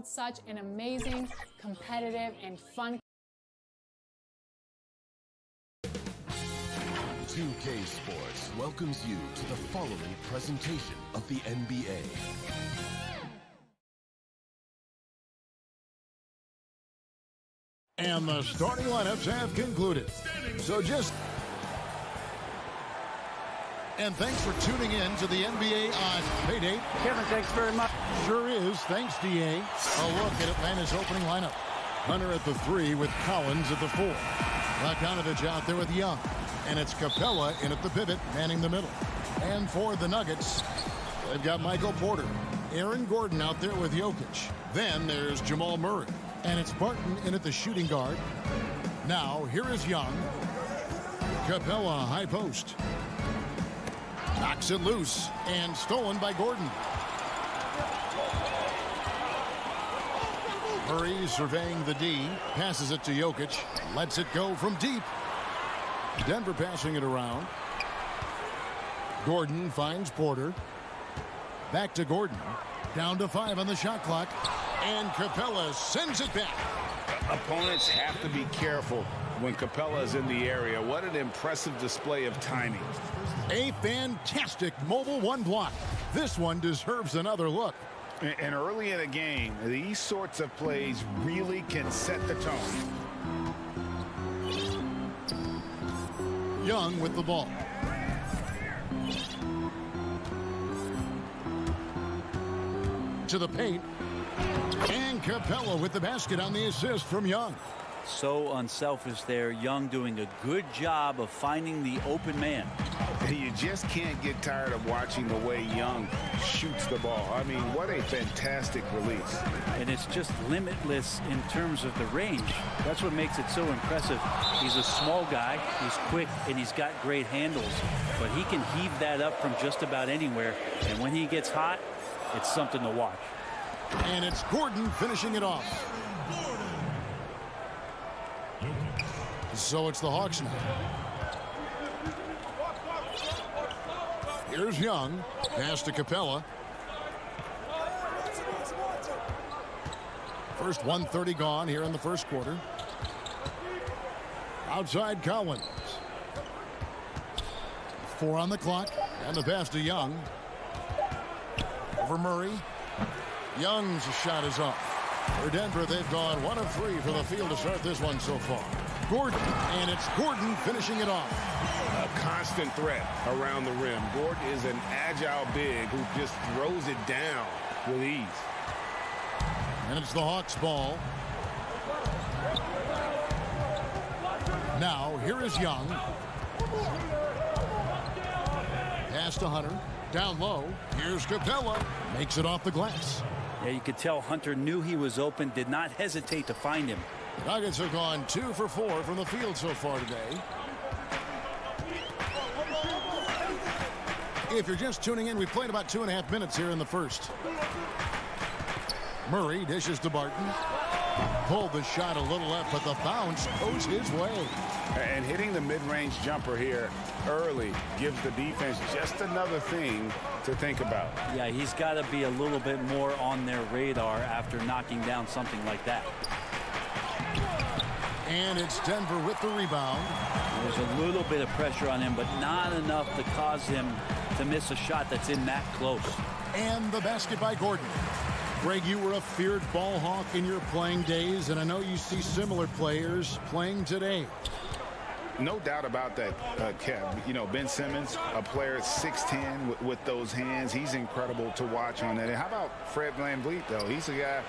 out such an amazing, competitive, and fun. 2K Sports welcomes you to the following presentation of the NBA. And the starting lineups have concluded. And thanks for tuning in to the NBA on Payday. Kevin, thanks very much. Sure is. Thanks, DA. A look at Atlanta's opening lineup. Hunter at the 3 with Collins at the 4. Bogdanovich out there with Young. And it's Capella in at the pivot, manning the middle. And for the Nuggets, they've got Michael Porter. Aaron Gordon out there with Jokic. Then there's Jamal Murray. And it's Barton in at the shooting guard. Now, here is Young. Capella, high post. Knocks it loose and stolen by Gordon. Murray surveying the D. Passes it to Jokic. Lets it go from deep. Denver passing it around. Gordon finds Porter. Back to Gordon. Down to 5 on the shot clock. And Capella sends it back. Opponents have to be careful when Capella is in the area. What an impressive display of timing. A fantastic mobile one block. This one deserves another look. And early in a game, these sorts of plays really can set the tone. Young with the ball. To the paint. And Capella with the basket on the assist from Young. So unselfish there. Young doing a good job of finding the open man. You just can't get tired of watching the way Young shoots the ball. I mean, what a fantastic release. And it's just limitless in terms of the range. That's what makes it so impressive. He's a small guy, he's quick, and he's got great handles. But he can heave that up from just about anywhere. And when he gets hot, it's something to watch. And it's Gordon finishing it off. So it's the Hawks now. Here's Young. Pass to Capella. First 1:30 gone here in the first quarter. Outside Collins. 4 on the clock. And the pass to Young. Over Murray. Young's shot is off. For Denver, they've gone 1 of 3 from the field to start this one so far. Gordon, and it's Gordon finishing it off. A constant threat around the rim. Gordon is an agile big who just throws it down with ease. And it's the Hawks' ball. Now, here is Young. Pass to Hunter. Down low. Here's Capella. Makes it off the glass. Yeah, you could tell Hunter knew he was open, did not hesitate to find him. The Nuggets have gone 2 for 4 from the field so far today. If you're just tuning in, we played about 2.5 minutes here in the first. Murray dishes to Barton. Pulled the shot a little left, but the bounce goes his way. And hitting the mid-range jumper here early gives the defense just another thing to think about. Yeah, he's got to be a little bit more on their radar after knocking down something like that. And it's Denver with the rebound. There's a little bit of pressure on him, but not enough to cause him to miss a shot that's in that close. And the basket by Gordon. Greg, you were a feared ball hawk in your playing days, and I know you see similar players playing today. No doubt about that, Kev. You know, Ben Simmons, a player at 6'10" with those hands. He's incredible to watch on that. And how about Fred VanVleet, though? He's a guy,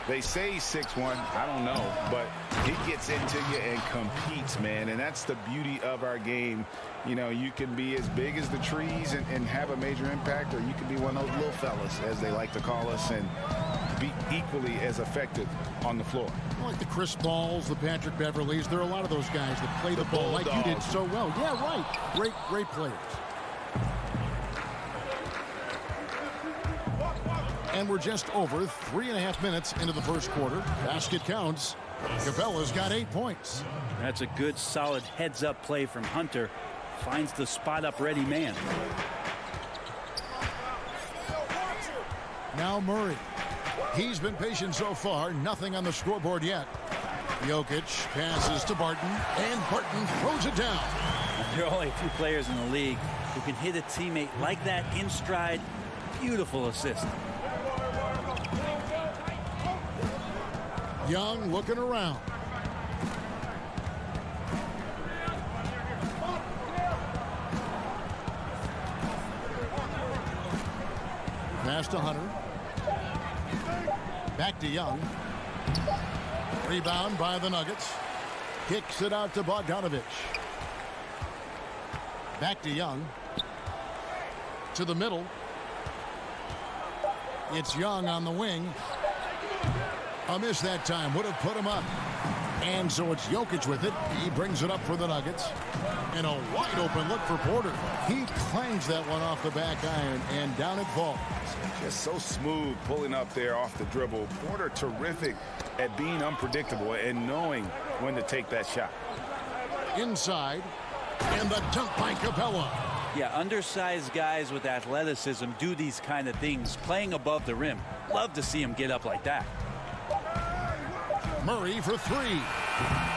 they say he's 6'1". I don't know. But he gets into you and competes, man. And that's the beauty of our game. You know, you can be as big as the trees and have a major impact, or you can be one of those little fellas, as they like to call us, and be equally as effective on the floor. Like the Chris Balls, the Patrick Beverleys, there are a lot of those guys that play the ball like you did so well. Yeah, right. Great players. And we're just over 3.5 minutes into the first quarter. Basket counts. Capella's got 8 points. That's a good, solid heads-up play from Hunter. Finds the spot-up ready man. Now Murray. He's been patient so far. Nothing on the scoreboard yet. Jokic passes to Barton, and Barton throws it down. There are only a few players in the league who can hit a teammate like that in stride. Beautiful assist. Young looking around. Pass to Hunter. Back to Young. Rebound by the Nuggets. Kicks it out to Bogdanovich. Back to Young. To the middle. It's Young on the wing. A miss that time. Would have put him up. And so it's Jokic with it. He brings it up for the Nuggets. And a wide open look for Porter. He clangs that one off the back iron, and down it falls. Just so smooth pulling up there off the dribble. Porter terrific at being unpredictable and knowing when to take that shot. Inside. And the dunk by Capella. Yeah, undersized guys with athleticism do these kind of things, playing above the rim. Love to see him get up like that. Murray for three.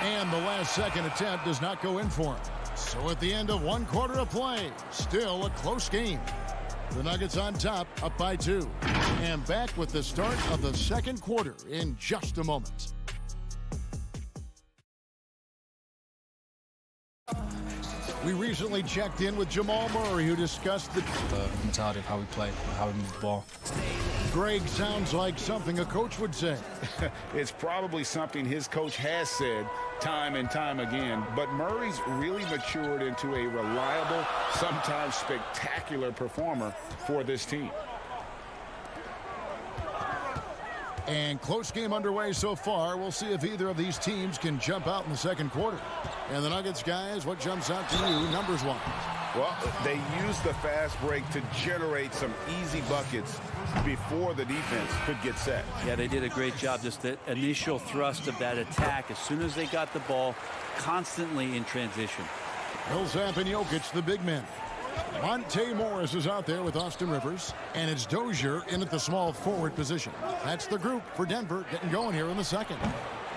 And the last second attempt does not go in for him. So at the end of one quarter of play, still a close game. The Nuggets on top, up by 2. And back with the start of the second quarter in just a moment. We recently checked in with Jamal Murray, who discussed the mentality of how we play, how we move the ball. Greg sounds like something a coach would say. It's probably something his coach has said time and time again, but Murray's really matured into a reliable, sometimes spectacular performer for this team. And close game underway so far. We'll see if either of these teams can jump out in the second quarter. And the Nuggets, guys, what jumps out to you numbers-wise? Well, they used the fast break to generate some easy buckets before the defense could get set. Yeah, they did a great job. Just the initial thrust of that attack as soon as they got the ball, constantly in transition. Millsap and Jokic, the big men. Monte Morris is out there with Austin Rivers, and it's Dozier in at the small forward position. That's the group for Denver getting going here in the second.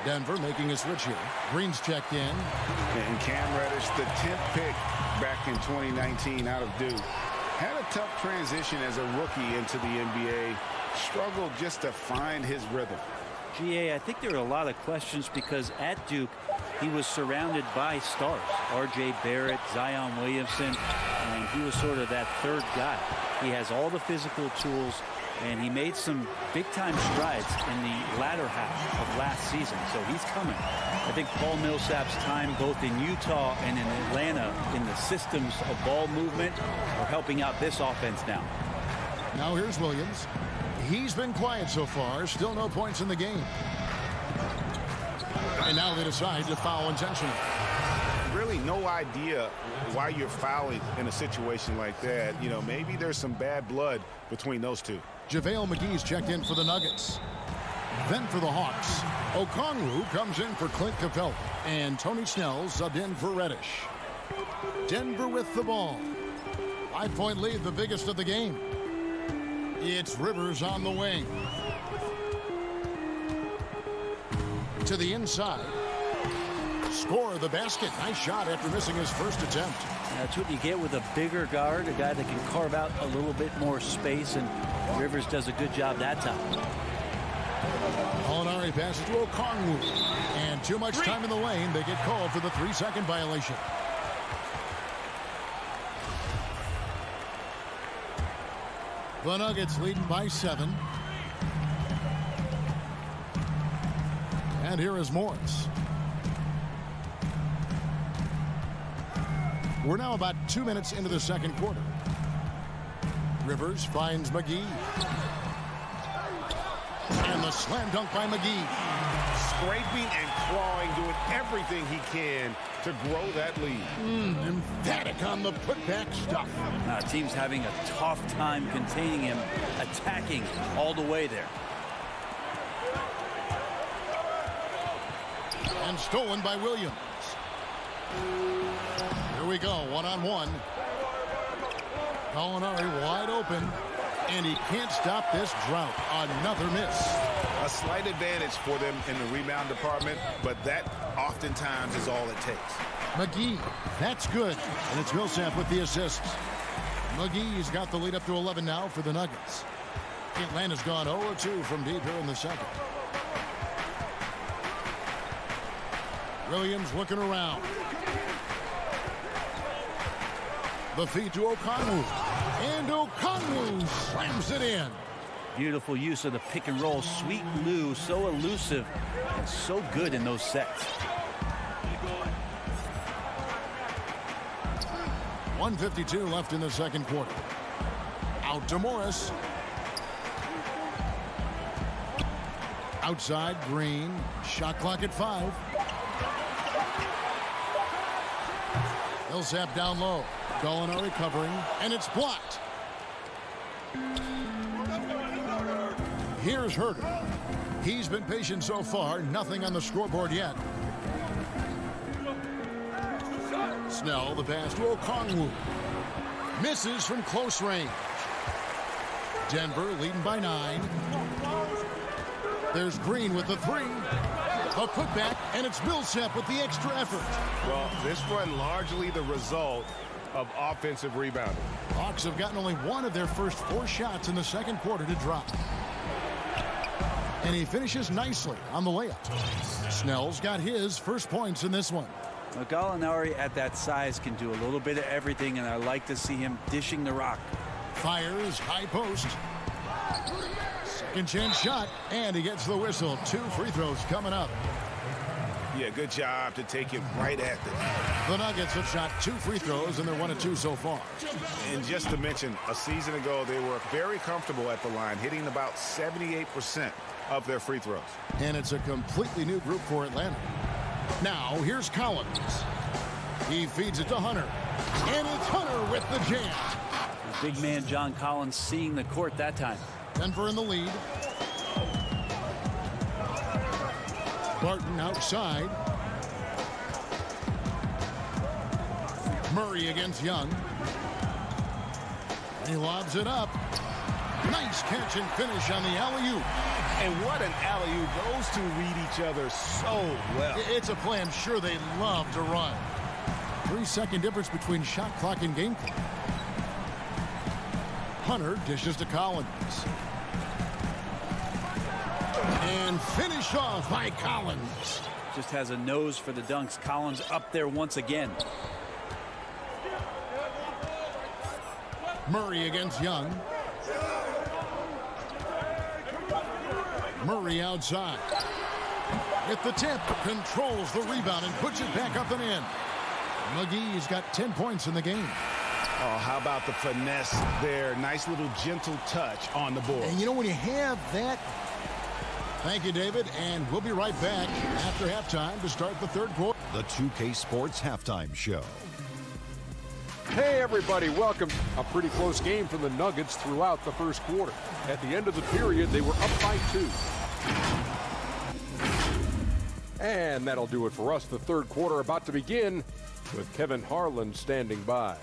Denver making a switch here. Green's checked in. And Cam Reddish, the 10th pick back in 2019 out of Duke. Had a tough transition as a rookie into the NBA. Struggled just to find his rhythm. GA, I think there are a lot of questions because at Duke, he was surrounded by stars. R.J. Barrett, Zion Williamson, and he was sort of that third guy. He has all the physical tools, and he made some big-time strides in the latter half of last season, so he's coming. I think Paul Millsap's time both in Utah and in Atlanta in the systems of ball movement are helping out this offense now. Now here's Williams. He's been quiet so far. Still no points in the game. And now they decide to foul intentionally. Really no idea why you're fouling in a situation like that. You know, maybe there's some bad blood between those two. JaVale McGee's checked in for the Nuggets. Then for the Hawks, Okongwu comes in for Clint Capella. And Tony Snell subbed in for Reddish. Denver with the ball. 5-point lead, the biggest of the game. It's Rivers on the wing. To the inside. Score the basket. Nice shot after missing his first attempt. That's what you get with a bigger guard, a guy that can carve out a little bit more space, and Rivers does a good job that time. Molinari passes to Okongwu. And too much time in the lane. They get called for the 3-second violation. The Nuggets leading by 7. And here is Morris. We're now about 2 minutes into the second quarter. Rivers finds McGee. And the slam dunk by McGee. Scraping and clawing, doing everything he can to grow that lead. Emphatic on the putback stuff. Team's having a tough time containing him, attacking all the way there. And stolen by Williams. Here we go, one-on-one. Molinari wide open. And he can't stop this drought. Another miss. A slight advantage for them in the rebound department, but that oftentimes is all it takes. McGee, that's good. And it's Millsap with the assist. McGee's got the lead up to 11 now for the Nuggets. Atlanta's gone 0-2 from deep here in the second. Williams looking around. The feed to Okongwu. And Okongwu slams it in. Beautiful use of the pick and roll. Sweet Lou, so elusive and so good in those sets. 1:52 left in the second quarter. Out to Morris. Outside, Green. Shot clock at 5. Millsap down low. Gallinari covering, and it's blocked. Here's Herter. He's been patient so far. Nothing on the scoreboard yet. Snell, the pass to Okongwu. Misses from close range. Denver leading by 9. There's Green with the 3. A putback, and it's Millsap with the extra effort. Well, this run largely the result of offensive rebounding. Hawks have gotten only one of their first 4 shots in the second quarter to drop. And he finishes nicely on the layup. Snell's got his first points in this one. Well, Gallinari at that size can do a little bit of everything, and I like to see him dishing the rock. Fires, high post. Second chance shot, and he gets the whistle. 2 free throws coming up. Yeah, good job to take it right at them. The Nuggets have shot 2 free throws, and they're 1 of 2 so far. And just to mention, a season ago, they were very comfortable at the line, hitting about 78% of their free throws. And it's a completely new group for Atlanta. Now, here's Collins. He feeds it to Hunter. And it's Hunter with the jam. Big man John Collins seeing the court that time. Denver in the lead. Barton outside. Murray against Young. He lobs it up. Nice catch and finish on the alley-oop. And what an alley-oop. Those two read each other so well. It's a play I'm sure they love to run. 3-second difference between shot clock and game clock. Hunter dishes to Collins. And finished off by Collins. Just has a nose for the dunks. Collins up there once again. Murray against Young. Murray outside. With the tip, controls the rebound and puts it back up and in. McGee's got 10 points in the game. Oh, how about the finesse there? Nice little gentle touch on the board. And you know, when you have that... Thank you, David, and we'll be right back after halftime to start the third quarter. The 2K Sports Halftime Show. Hey everybody, welcome. A pretty close game for the Nuggets throughout the first quarter. At the end of the period, they were up by 2. And that'll do it for us. The third quarter about to begin with Kevin Harlan standing by.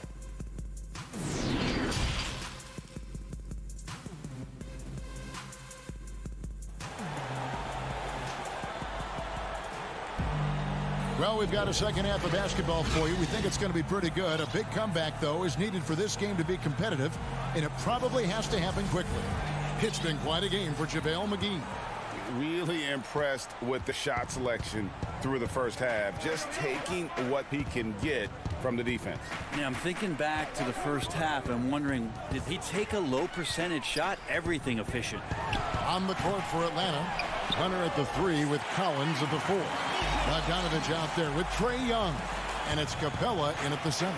Well, we've got a second half of basketball for you. We think it's going to be pretty good. A big comeback, though, is needed for this game to be competitive, and it probably has to happen quickly. It's been quite a game for JaVale McGee. Really impressed with the shot selection through the first half, just taking what he can get from the defense. Yeah, I'm thinking back to the first half and wondering, did he take a low percentage shot? Everything efficient. On the court for Atlanta, Hunter at the 3 with Collins at the 4. Bogdanovich out there with Trae Young. And it's Capella in at the 7.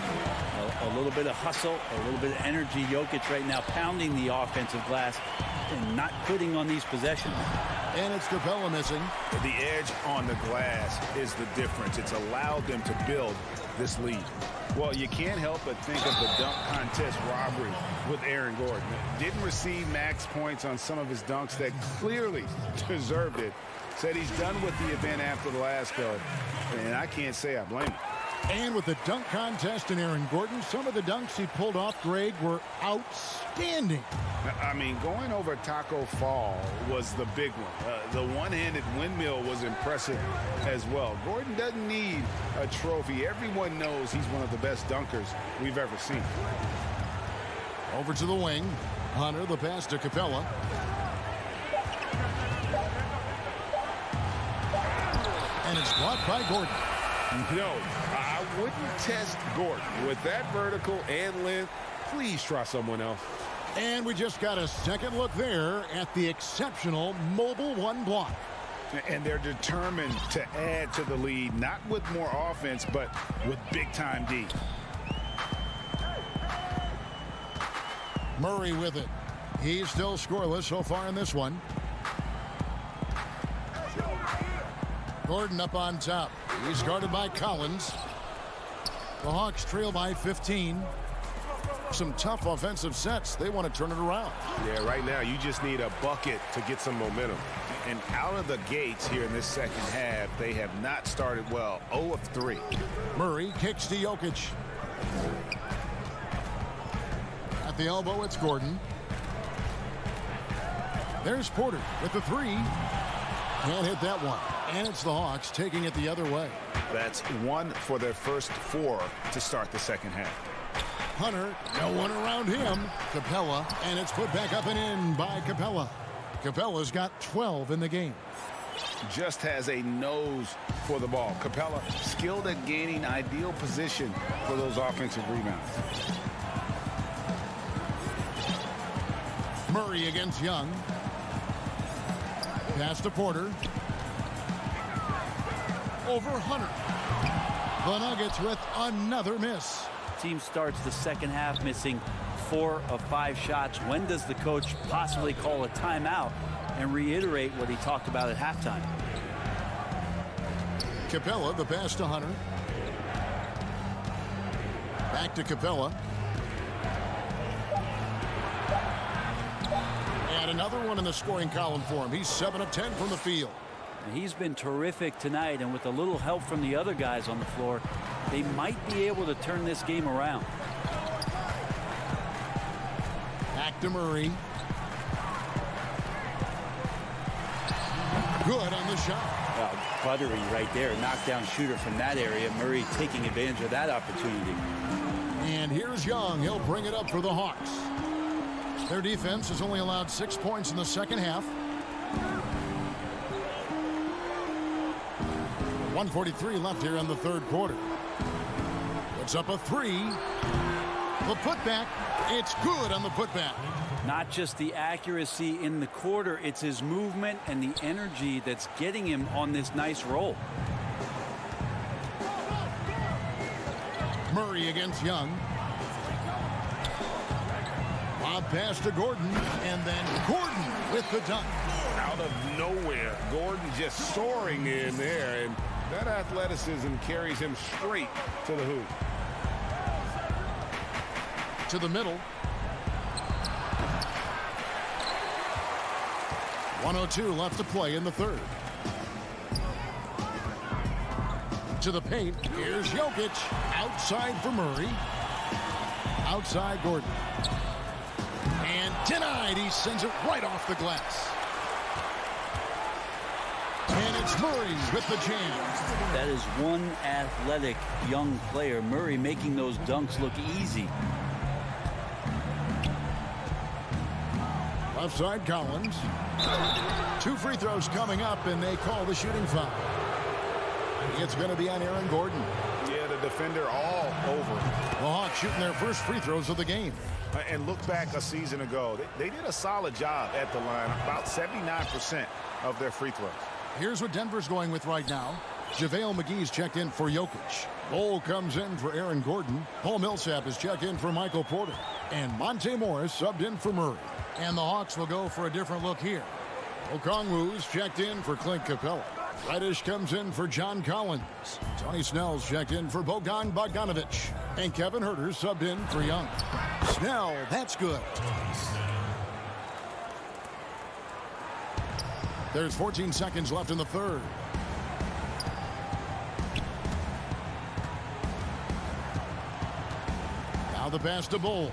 A little bit of hustle, a little bit of energy. Jokic right now pounding the offensive glass and not quitting on these possessions. And it's Capella missing. The edge on the glass is the difference. It's allowed them to build this lead. Well, you can't help but think of the dunk contest robbery with Aaron Gordon. Didn't receive max points on some of his dunks that clearly deserved it. Said he's done with the event after the last go, and I can't say I blame him. And with the dunk contest and Aaron Gordon, some of the dunks he pulled off, Greg, were outstanding. I mean, going over Taco Fall was the big one. The one-handed windmill was impressive as well. Gordon doesn't need a trophy. Everyone knows he's one of the best dunkers we've ever seen. Over to the wing. Hunter, the pass to Capella. And it's blocked by Gordon. No, I wouldn't test Gordon. With that vertical and length, please try someone else. And we just got a second look there at the exceptional mobile one block. And they're determined to add to the lead, not with more offense, but with big-time D. Murray with it. He's still scoreless so far in this one. Gordon up on top. He's guarded by Collins. The Hawks trail by 15. Some tough offensive sets. They want to turn it around. Yeah, right now you just need a bucket to get some momentum. And out of the gates here in this second half, they have not started well. 0 of 3. Murray kicks to Jokic. At the elbow, it's Gordon. There's Porter with the three. Can't hit that one. And it's the Hawks taking it the other way. That's 1 for their first 4 to start the second half. Hunter, no one around him. Capella, and it's put back up and in by Capella. Capella's got 12 in the game. Just has a nose for the ball. Capella skilled at gaining ideal position for those offensive rebounds. Murray against Young. Pass to Porter. Over Hunter. The Nuggets with another miss. Team starts the second half missing 4 of 5 shots. When does the coach possibly call a timeout and reiterate what he talked about at halftime? Capella, the pass to Hunter. Back to Capella. And another one in the scoring column for him. He's 7 of 10 from the field. He's been terrific tonight, and with a little help from the other guys on the floor, they might be able to turn this game around. Back to Murray. Good on the shot. Buttery right there, knockdown shooter from that area. Murray taking advantage of that opportunity. And here's Young. He'll bring it up for the Hawks. Their defense has only allowed 6 points in the second half. 1:43 left here in the third quarter. Puts up a three. The putback. It's good on the putback. Not just the accuracy in the quarter, it's his movement and the energy that's getting him on this nice roll. Murray against Young. Lob pass to Gordon, and then Gordon with the dunk. Out of nowhere, Gordon just soaring in there, and that athleticism carries him straight to the hoop. To the middle. 1:02 left to play in the third. To the paint. Here's Jokic. Outside for Murray. Outside Gordon. And denied. He sends it right off the glass. And it's Murray with the jam. That is one athletic young player. Murray making those dunks look easy. Left side Collins. 2 free throws coming up, and they call the shooting foul. It's going to be on Aaron Gordon. Yeah, the defender all over. The Hawks shooting their first free throws of the game. And look back a season ago. They did a solid job at the line. About 79% of their free throws. Here's what Denver's going with right now. JaVale McGee's checked in for Jokic. Cole comes in for Aaron Gordon. Paul Millsap is checked in for Michael Porter. And Monte Morris subbed in for Murray. And the Hawks will go for a different look here. Okongwu's checked in for Clint Capella. Reddish comes in for John Collins. Tony Snell's checked in for Bogdan Bogdanovic. And Kevin Huerter's subbed in for Young. Snell, that's good. There's 14 seconds left in the third. Now the pass to Bull.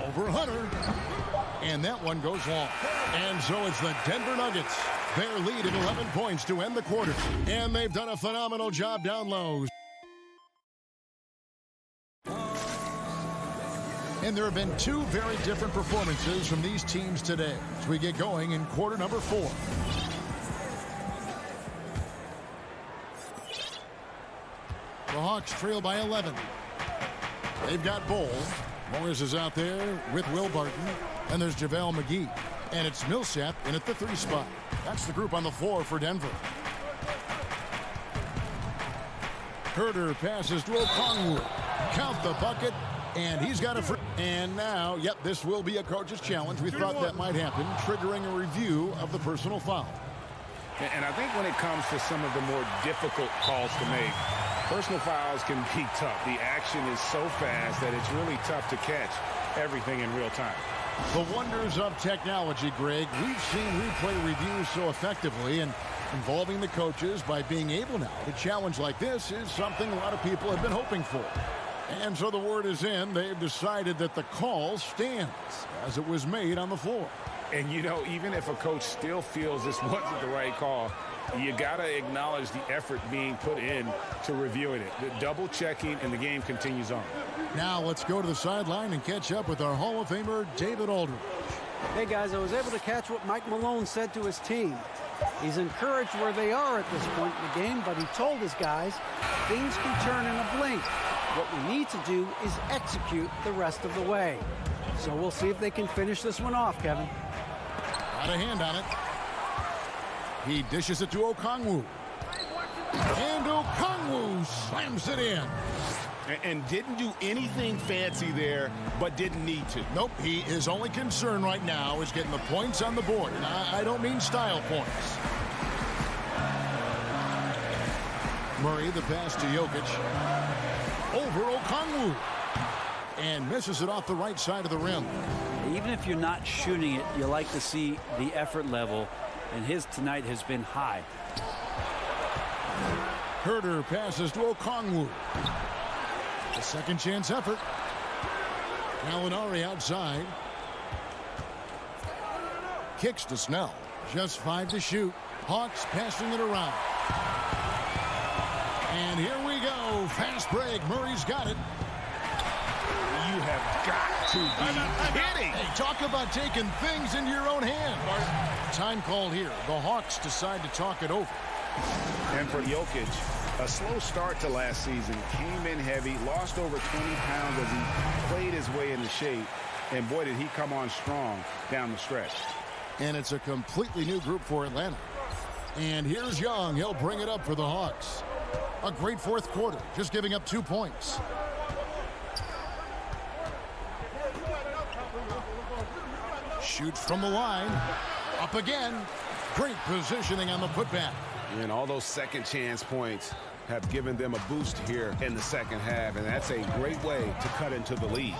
Over Hunter. And that one goes long. And so it's the Denver Nuggets. Their lead at 11 points to end the quarter. And they've done a phenomenal job down low. And there have been two very different performances from these teams today as we get going in quarter number 4. The Hawks trail by 11. They've got Bull. Morris is out there with Will Barton. And there's JaVale McGee. And it's Millsap in at the 3 spot. That's the group on the floor for Denver. Herter passes to Okongwu. Count the bucket. And he's got a free. And now, yep, this will be a coach's challenge. We thought that might happen, triggering a review of the personal foul. And I think when it comes to some of the more difficult calls to make, personal fouls can be tough. The action is so fast that it's really tough to catch everything in real time. The wonders of technology, Greg. We've seen replay reviews so effectively, and involving the coaches by being able now to challenge like this is something a lot of people have been hoping for. And so the word is in. They've decided that the call stands as it was made on the floor. And, you know, even if a coach still feels this wasn't the right call, you got to acknowledge the effort being put in to reviewing it. The double checking, and the game continues on. Now let's go to the sideline and catch up with our Hall of Famer, David Aldridge. Hey, guys, I was able to catch what Mike Malone said to his team. He's encouraged where they are at this point in the game, but he told his guys things can turn in a blink. What we need to do is execute the rest of the way. So we'll see if they can finish this one off, Kevin. Got a hand on it. He dishes it to Okongwu. And Okongwu slams it in. And didn't do anything fancy there, but didn't need to. Nope, his only concern right now is getting the points on the board. And I don't mean style points. Murray, the pass to Jokic. Over Okongwu. And misses it off the right side of the rim. Even if you're not shooting it, you like to see the effort level, and his tonight has been high. Herter passes to Okongwu. A second chance effort. Gallinari outside. Kicks to Snell. Just 5 to shoot. Hawks passing it around. And here we go. Fast break. Murray's got it. You have got to be kidding. Hey, talk about taking things into your own hand. Time called here. The Hawks decide to talk it over. And for Jokic, a slow start to last season. Came in heavy, lost over 20 pounds as he played his way into shape. And boy, did he come on strong down the stretch. And it's a completely new group for Atlanta. And here's Young. He'll bring it up for the Hawks. A great fourth quarter, just giving up 2 points. Shoots from the line. Up again. Great positioning on the putback. And all those second chance points have given them a boost here in the second half. And that's a great way to cut into the lead.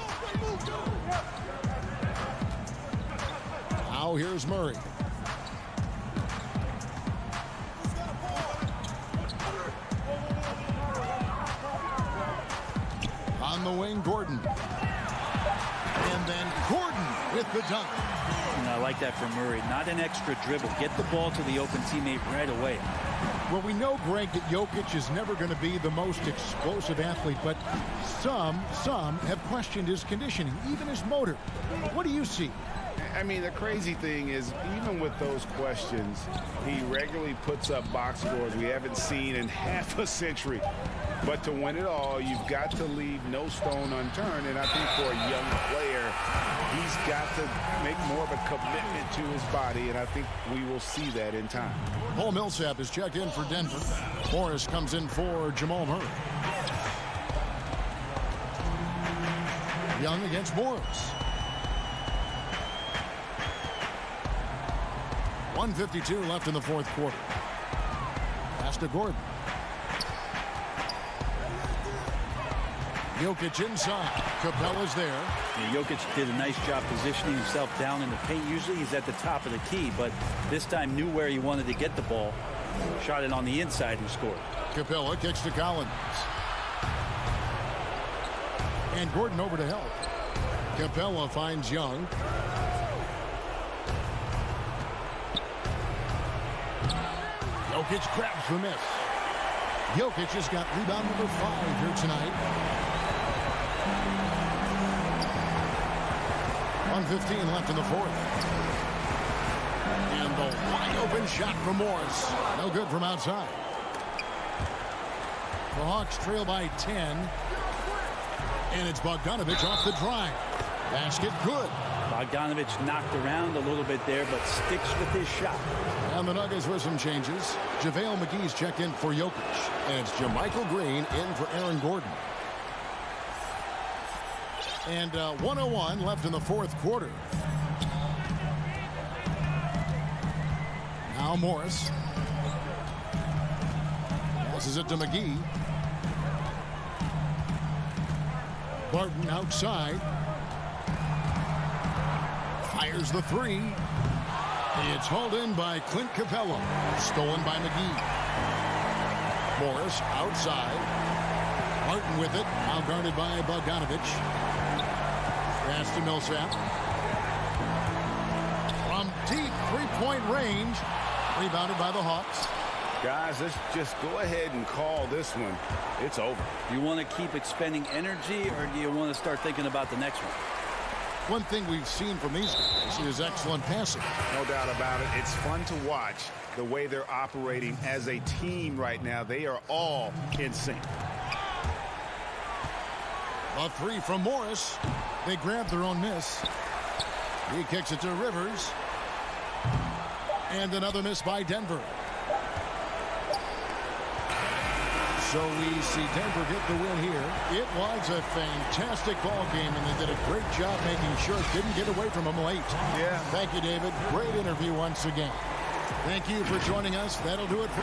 Now here's Murray. On the wing, Gordon. And then Gordon with the dunk. And I like that from Murray. Not an extra dribble. Get the ball to the open teammate right away. Well, we know, Greg, that Jokic is never going to be the most explosive athlete, but some have questioned his conditioning, even his motor. What do you see? I mean, the crazy thing is, even with those questions, he regularly puts up box scores we haven't seen in half a century. But to win it all, you've got to leave no stone unturned. And I think for a young player, he's got to make more of a commitment to his body. And I think we will see that in time. Paul Millsap is checked in for Denver. Morris comes in for Jamal Murray. Young against Morris. 1:52 left in the fourth quarter. Pass to Gordon. Jokic inside. Capella's there. Yeah, Jokic did a nice job positioning himself down in the paint. Usually he's at the top of the key, but this time knew where he wanted to get the ball. Shot it on the inside and scored. Capella kicks to Collins. And Gordon over to help. Capella finds Young. Jokic grabs the miss. Jokic has got rebound number 5 here tonight. 1:15 left in the fourth. And the wide open shot from Morris. No good from outside. The Hawks trail by 10. And it's Bogdanovich off the drive. Basket good. Bogdanovich knocked around a little bit there, but sticks with his shot. And the Nuggets with some changes. JaVale McGee's checked in for Jokic. And it's JaMychal Green in for Aaron Gordon. And 1:01 left in the fourth quarter. Now Morris. Passes it to McGee. Barton outside. Fires the three. It's hauled in by Clint Capella. Stolen by McGee. Morris outside. Barton with it. Now guarded by Bogdanovich. Pass to Millsap. From deep three-point range. Rebounded by the Hawks. Guys, let's just go ahead and call this one. It's over. Do you want to keep expending energy, or do you want to start thinking about the next one? One thing we've seen from these guys is excellent passing. No doubt about it. It's fun to watch the way they're operating as a team right now. They are all in sync. A three from Morris. They grab their own miss. He kicks it to Rivers. And another miss by Denver. So we see Denver get the win here. It was a fantastic ball game, and they did a great job making sure it didn't get away from them late. Yeah. Thank you, David. Great interview once again. Thank you for joining us. That'll do it for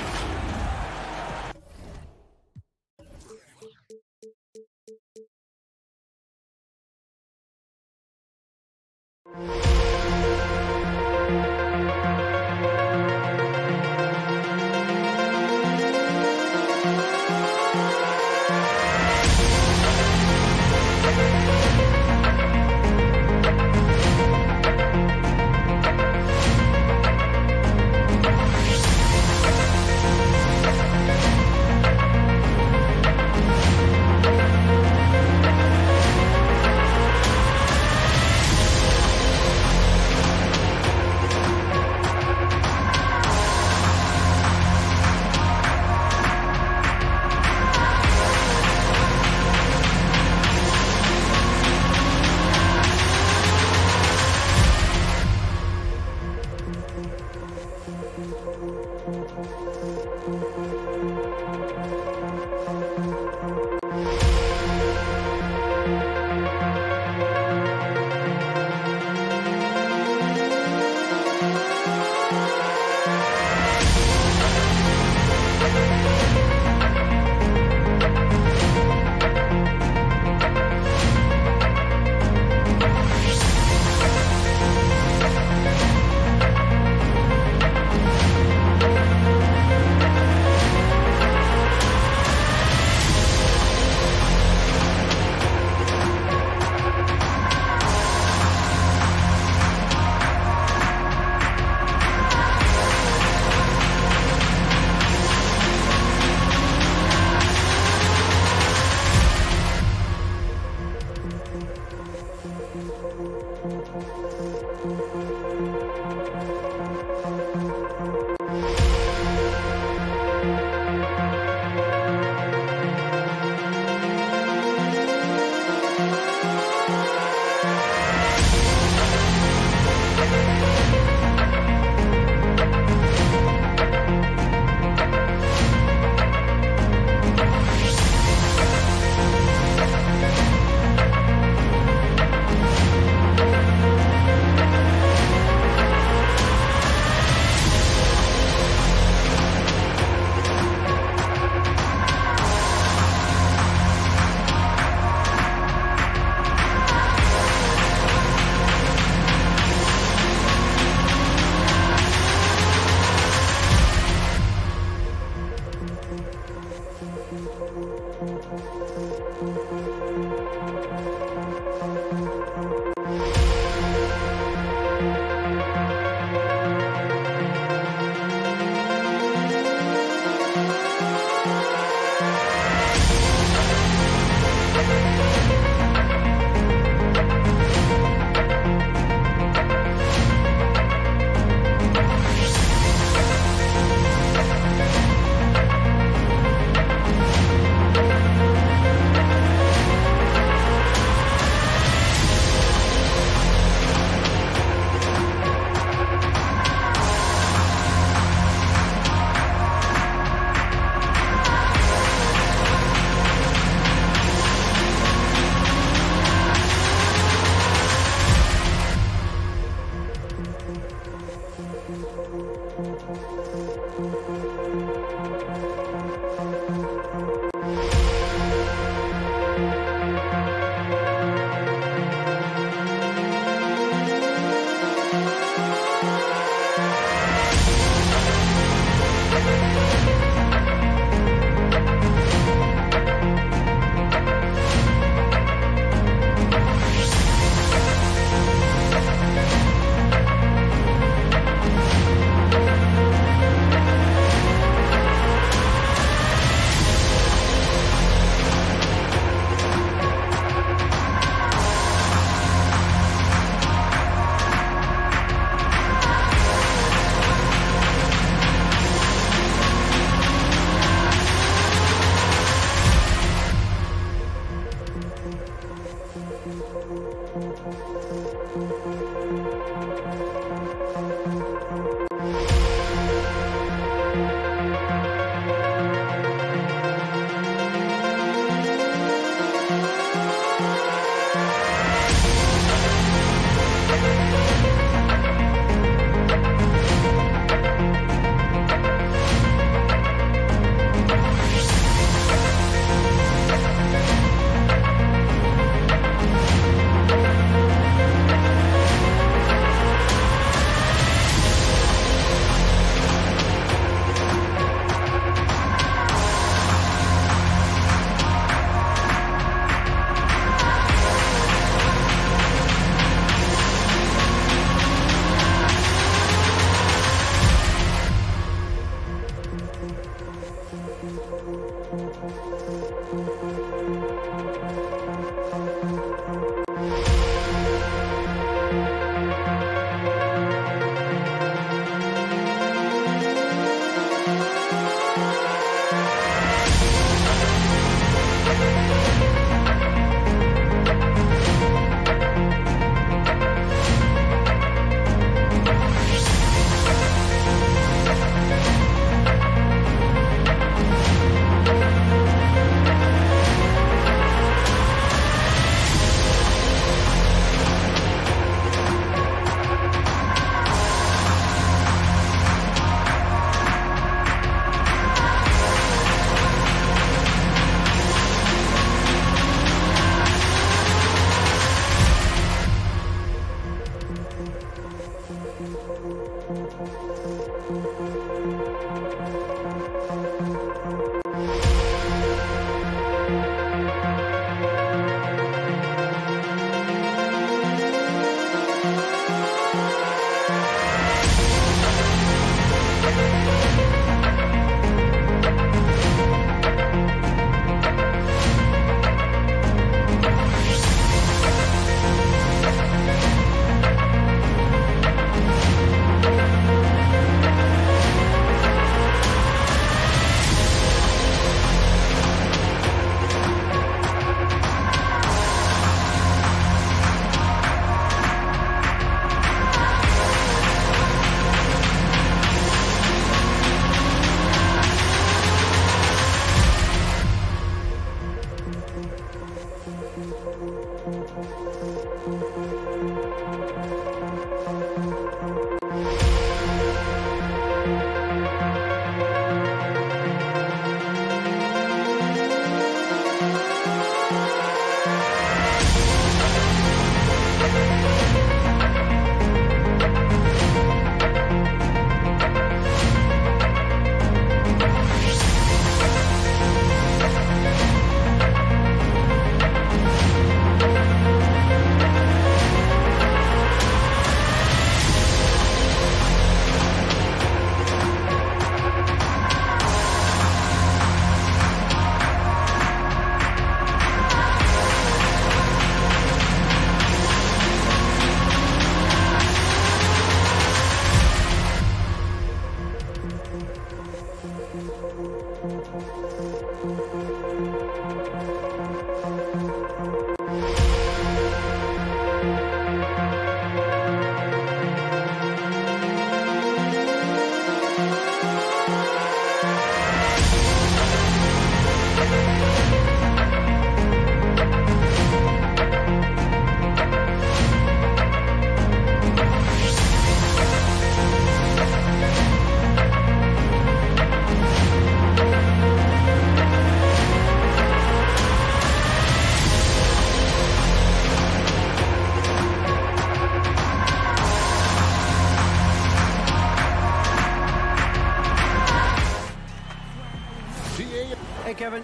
Kevin,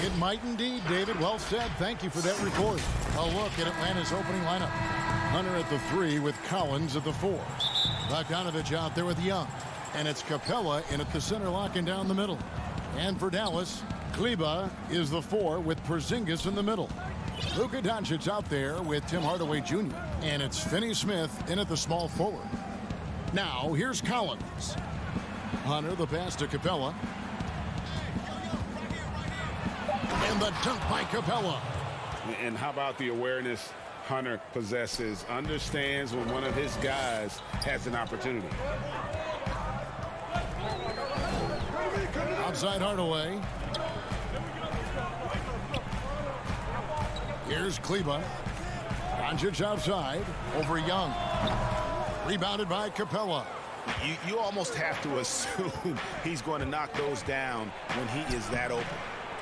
It might indeed, David. Well said. Thank you for that report. A look at Atlanta's opening lineup. Hunter at the 3 with Collins at the 4. Bogdanovich out there with Young. And it's Capella in at the center, locking down the middle. And for Dallas, Kleba is the 4 with Porzingis in the middle. Luka Doncic out there with Tim Hardaway Jr. And it's Finney Smith in at the small forward. Now, here's Collins. Hunter, the pass to Capella. And the dunk by Capella. And how about the awareness Hunter possesses? Understands when one of his guys has an opportunity. Outside Hardaway. Here's Kleba. Doncic outside over Young. Rebounded by Capella. You almost have to assume he's going to knock those down when he is that open.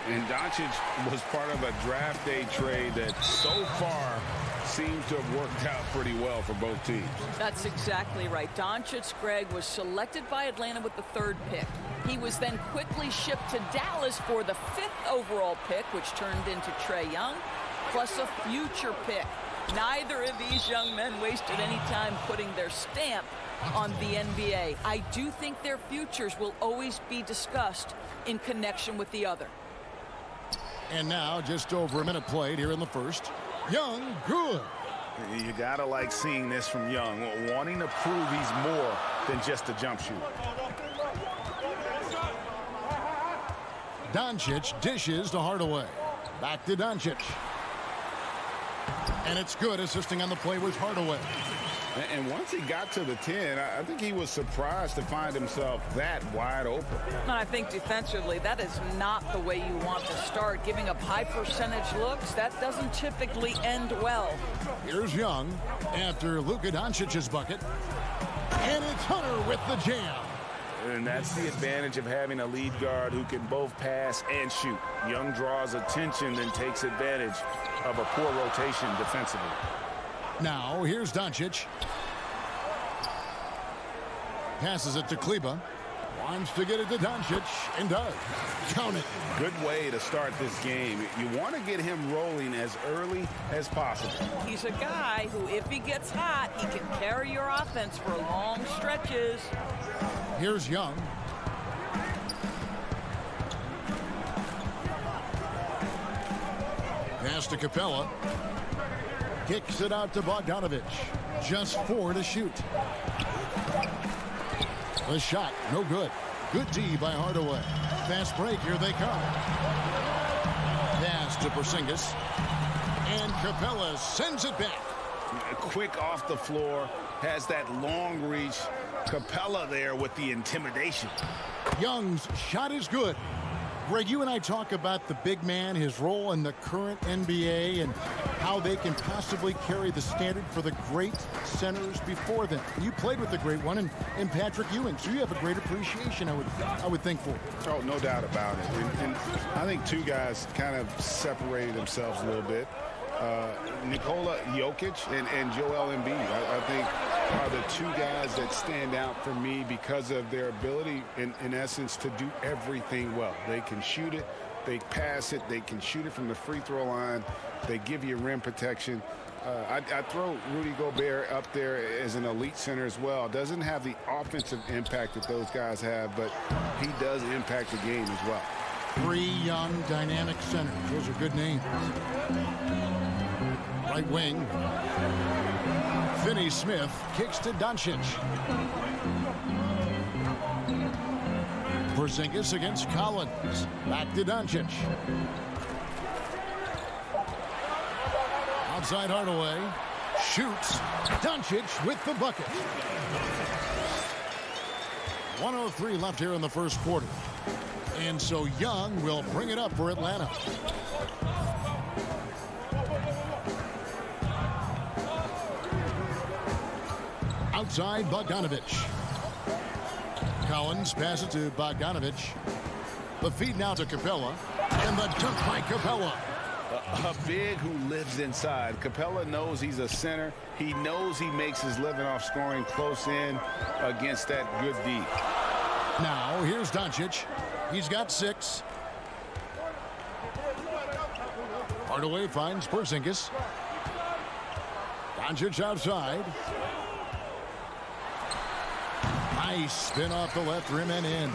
And Doncic was part of a draft day trade that so far seems to have worked out pretty well for both teams. That's exactly right. Doncic, Greg, was selected by Atlanta with the 3rd pick. He was then quickly shipped to Dallas for the 5th overall pick, which turned into Trae Young, plus a future pick. Neither of these young men wasted any time putting their stamp on the NBA. I do think their futures will always be discussed in connection with the other. And now just over a minute played here in the first. Young, good. You gotta like seeing this from Young, wanting to prove he's more than just a jump shooter. Doncic dishes to Hardaway. Back to Doncic. And it's good. Assisting on the play was Hardaway. And once he got to the 10, I think he was surprised to find himself that wide open. And I think defensively, that is not the way you want to start. Giving up high percentage looks, that doesn't typically end well. Here's Young after Luka Doncic's bucket. And it's Hunter with the jam. And that's the advantage of having a lead guard who can both pass and shoot. Young draws attention and takes advantage of a poor rotation defensively. Now, here's Doncic. Passes it to Kleba. Wants to get it to Doncic, and does. Count it. Good way to start this game. You want to get him rolling as early as possible. He's a guy who, if he gets hot, he can carry your offense for long stretches. Here's Young. Pass to Capella. Kicks it out to Bogdanovich. Just 4 to shoot. The shot, no good. Good D by Hardaway. Fast break, here they come. Pass to Porzingis. And Capella sends it back. Quick off the floor, has that long reach. Capella there with the intimidation. Young's shot is good. Greg, you and I talk about the big man, his role in the current NBA, and how they can possibly carry the standard for the great centers before them. You played with the great one in Patrick Ewing, so you have a great appreciation, I would think, for it. Oh, no doubt about it. And I think two guys kind of separated themselves a little bit. Nikola Jokic and Joel Embiid, I think, are the two guys that stand out for me because of their ability, in essence, to do everything well. They can shoot it, they pass it, they can shoot it from the free throw line, they give you rim protection. I throw Rudy Gobert up there as an elite center as well. Doesn't have the offensive impact that those guys have, but he does impact the game as well. 3 young, dynamic centers. Those are good names. Right wing. Finney Smith kicks to Doncic. Porzingis against Collins. Back to Doncic. Outside Hardaway. Shoots. Doncic with the bucket. 1:03 left here in the first quarter. And so Young will bring it up for Atlanta. Outside Bogdanovich. Collins passes to Bogdanovich. The feed now to Capella. And the dunk by Capella. A big who lives inside. Capella knows he's a center. He knows he makes his living off scoring close in against that good D. Now here's Doncic. He's got 6. Hardaway finds Porzingis. Doncic outside. Nice spin off the left rim and in.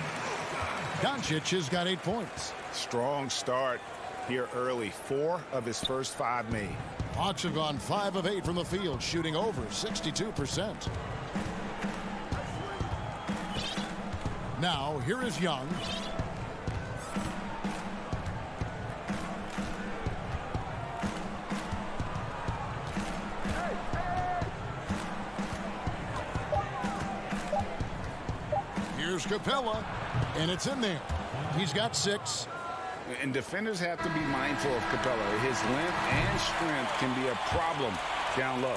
Doncic has got 8 points. Strong start here early. 4 of his first 5 made. Hawks have gone 5 of 8 from the field, shooting over 62%. Now, here is Young. Here's Capella, and it's in there. He's got 6. And defenders have to be mindful of Capella. His length and strength can be a problem down low.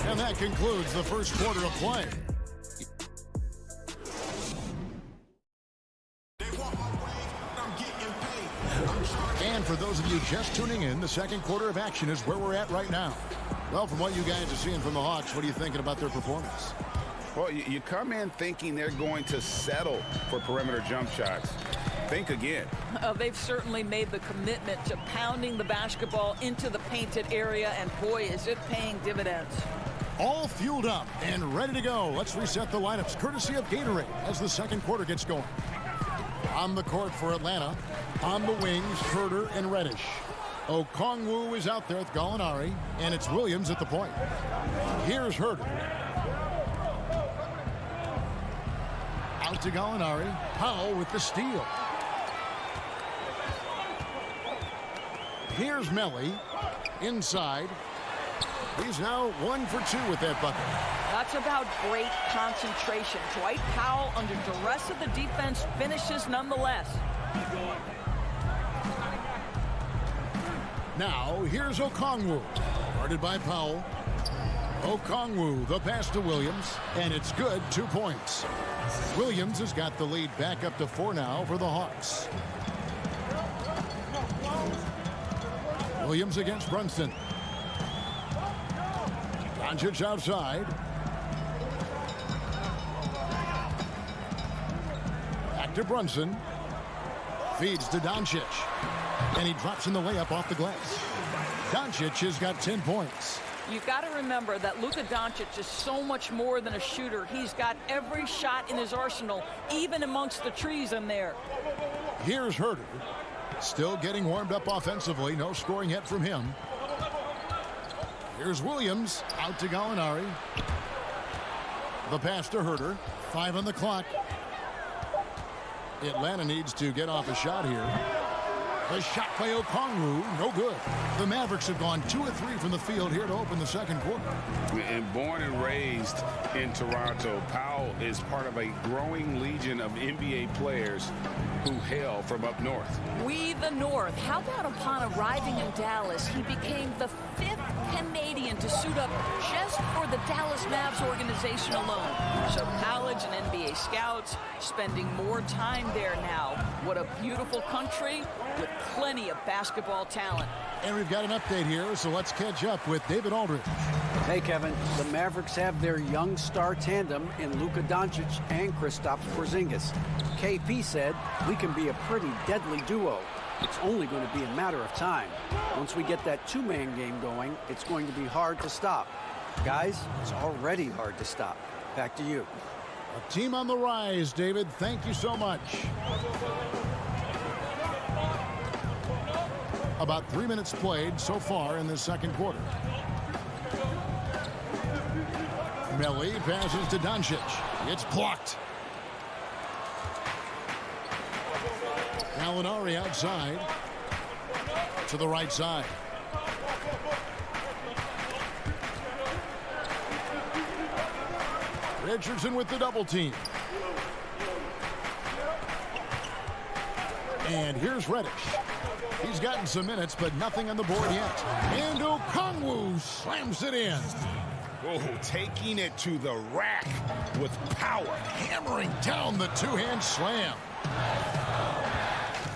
And that concludes the first quarter of play. And for those of you just tuning in, the second quarter of action is where we're at right now. Well, from what you guys are seeing from the Hawks, what are you thinking about their performance? Well, you come in thinking they're going to settle for perimeter jump shots. Think again. They've certainly made the commitment to pounding the basketball into the painted area, and boy, is it paying dividends. All fueled up and ready to go. Let's reset the lineups courtesy of Gatorade as the second quarter gets going. On the court for Atlanta, on the wings, Herter and Reddish. Okongwu is out there with Gallinari, and it's Williams at the point. Here's Herter. Out to Gallinari. Powell with the steal. Here's Melly. Inside. He's now 1 for 2 with that bucket. That's about great concentration. Dwight Powell, under duress of the defense, finishes nonetheless. Now, here's Okongwu. Guarded by Powell. Okongwu, the pass to Williams, and it's good, 2 points. Williams has got the lead back up to 4 now for the Hawks. Williams against Brunson. Doncic outside. Back to Brunson. Feeds to Doncic. And he drops in the layup off the glass. Doncic has got 10 points. You've got to remember that Luka Doncic is so much more than a shooter. He's got every shot in his arsenal, even amongst the trees in there. Here's Herter. Still getting warmed up offensively. No scoring yet from him. Here's Williams. Out to Gallinari. The pass to Herter. 5 on the clock. Atlanta needs to get off a shot here. The shot by Okongwu, no good. The Mavericks have gone 2 of 3 from the field here to open the second quarter. And born and raised in Toronto, Powell is part of a growing legion of NBA players who hail from up north. We the North. How about upon arriving in Dallas, he became the 5th Canadian to suit up just for the Dallas Mavs organization alone. So college and NBA scouts spending more time there now. What a beautiful country with plenty of basketball talent. And we've got an update here, so let's catch up with David Aldridge. Hey, Kevin. The Mavericks have their young star tandem in Luka Doncic and Kristaps Porzingis. KP said, "We can be a pretty deadly duo. It's only going to be a matter of time. Once we get that 2-man game going, it's going to be hard to stop." Guys, it's already hard to stop. Back to you. A team on the rise, David. Thank you so much. About 3 minutes played so far in the second quarter. Melly passes to Doncic. It's blocked. Gallinari outside. To the right side. Richardson with the double team. And here's Reddish. He's gotten some minutes, but nothing on the board yet. And Okongwu slams it in. Oh, taking it to the rack with power. Hammering down the two-hand slam.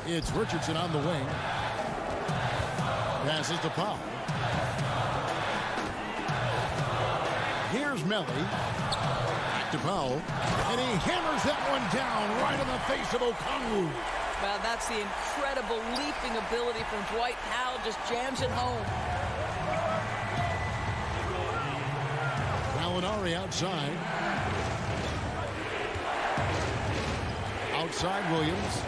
It's Richardson on the wing. Passes to Powell. Here's Melly. Back to Powell. And he hammers that one down right in the face of Okongwu. Well, that's the incredible leaping ability from Dwight Powell. Just jams it home. Gallinari outside. Outside Williams.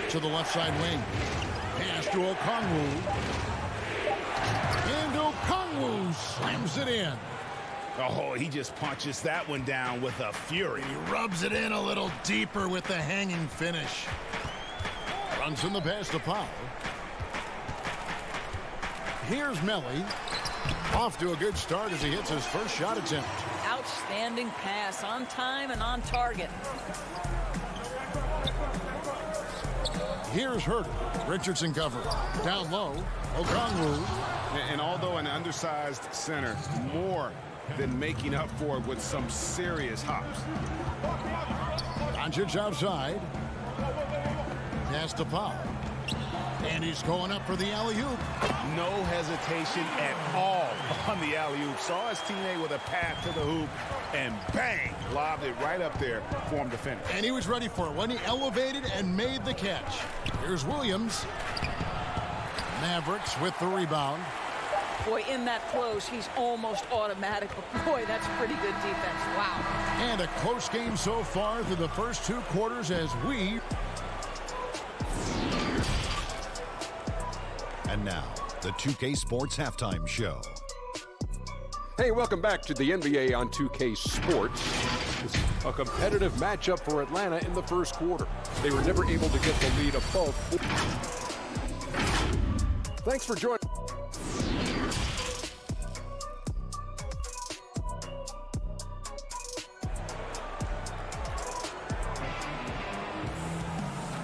To the left side wing. Pass to Okongwu. And Okongwu slams it in. Oh, he just punches that one down with a fury. He rubs it in a little deeper with the hanging finish. Runs in the pass to Powell. Here's Melly. Off to a good start as he hits his first shot attempt. Outstanding pass, on time and on target. Here's Herter. Richardson cover. Down low. Okongwu. And although an undersized center, more than making up for it with some serious hops. Doncic outside. Pass to Powell. And he's going up for the alley-oop. No hesitation at all on the alley-oop. Saw his teammate with a path to the hoop, and bang, lobbed it right up there for him to finish. And he was ready for it when he elevated and made the catch. Here's Williams. Mavericks with the rebound. Boy, in that close, he's almost automatic. But boy, that's pretty good defense. Wow. And a close game so far through the first two quarters as we... And now, the 2K Sports Halftime Show. Hey, welcome back to the NBA on 2K Sports. It's a competitive matchup for Atlanta in the first quarter. They were never able to get the lead above. Thanks for joining.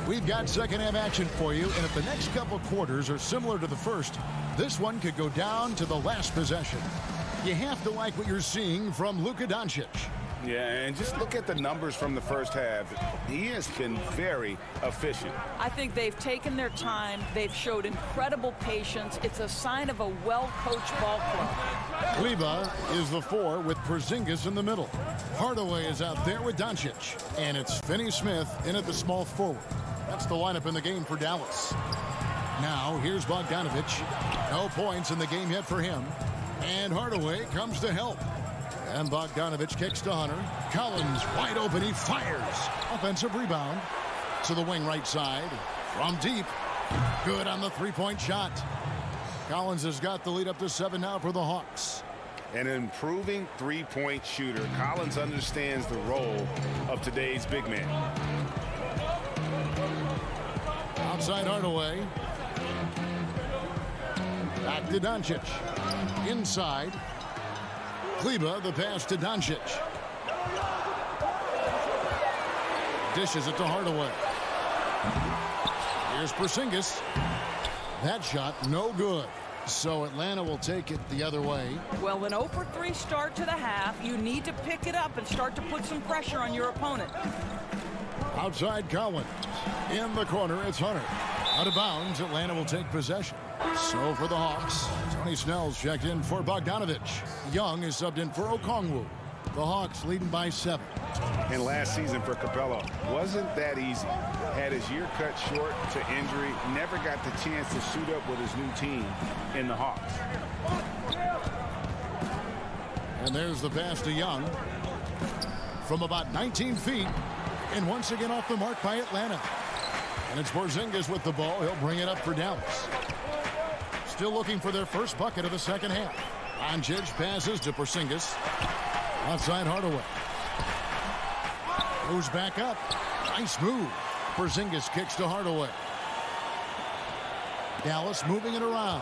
We've got second half action for you, and if the next couple quarters are similar to the first, this one could go down to the last possession. You have to like what you're seeing from Luka Doncic. Yeah, and just look at the numbers from the first half. He has been very efficient. I think they've taken their time. They've showed incredible patience. It's a sign of a well-coached ball club. Kleber is the 4 with Porzingis in the middle. Hardaway is out there with Doncic, and it's Finney-Smith in at the small forward. That's the lineup in the game for Dallas. Now, here's Bogdanovic. No points in the game yet for him. And Hardaway comes to help. And Bogdanovic kicks to Hunter. Collins wide open. He fires. Offensive rebound to the wing right side. From deep. Good on the three-point shot. Collins has got the lead up to 7 now for the Hawks. An improving three-point shooter. Collins understands the role of today's big man. Outside Hardaway. Back to Doncic. Inside. Kleber, the pass to Doncic. Dishes it to Hardaway. Here's Porzingis. That shot, no good. So Atlanta will take it the other way. Well, an 0-for-3 start to the half. You need to pick it up and start to put some pressure on your opponent. Outside Collins. In the corner, it's Hunter. Out of bounds, Atlanta will take possession. So for the Hawks, Tony Snell's checked in for Bogdanovic. Young is subbed in for Okongwu. The Hawks leading by 7. And last season for Capella wasn't that easy. Had his year cut short to injury. Never got the chance to suit up with his new team in the Hawks. And there's the pass to Young. From about 19 feet. And once again off the mark by Atlanta. And it's Porzingis with the ball. He'll bring it up for Dallas. Still looking for their first bucket of the second half. Doncic passes to Porzingis. Outside Hardaway. Moves back up. Nice move. Porzingis kicks to Hardaway. Dallas moving it around.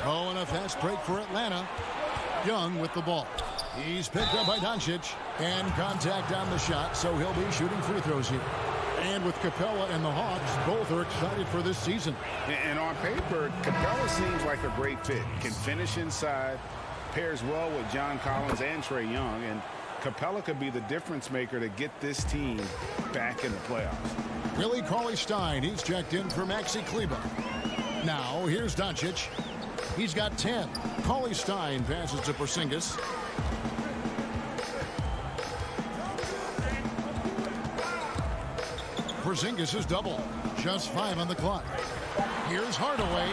Oh, and a fast break for Atlanta. Young with the ball. He's picked up by Doncic. And contact on the shot, so he'll be shooting free throws here. And with Capella and the Hawks, both are excited for this season. And on paper, Capella seems like a great fit. Can finish inside, pairs well with John Collins and Trae Young, and Capella could be the difference maker to get this team back in the playoffs. Willie Cauley-Stein, he's checked in for Maxi Kleber. Now, here's Doncic. He's got 10. Cauley-Stein passes to Porzingis. Porzingis is double. Just 5 on the clock. Here's Hardaway.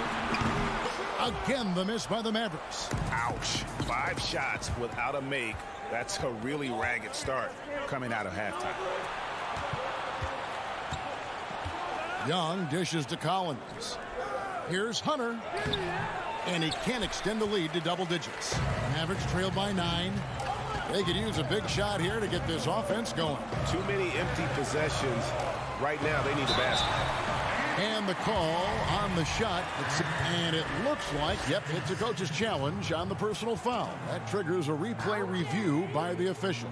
Again, the miss by the Mavericks. Ouch. 5 shots without a make. That's a really ragged start coming out of halftime. Young dishes to Collins. Here's Hunter. And he can't extend the lead to double digits. Mavericks trail by 9. They could use a big shot here to get this offense going. Too many empty possessions. Right now, they need the basket. And the call on the shot. And it looks like, yep, it's a coach's challenge on the personal foul. That triggers a replay review by the officials.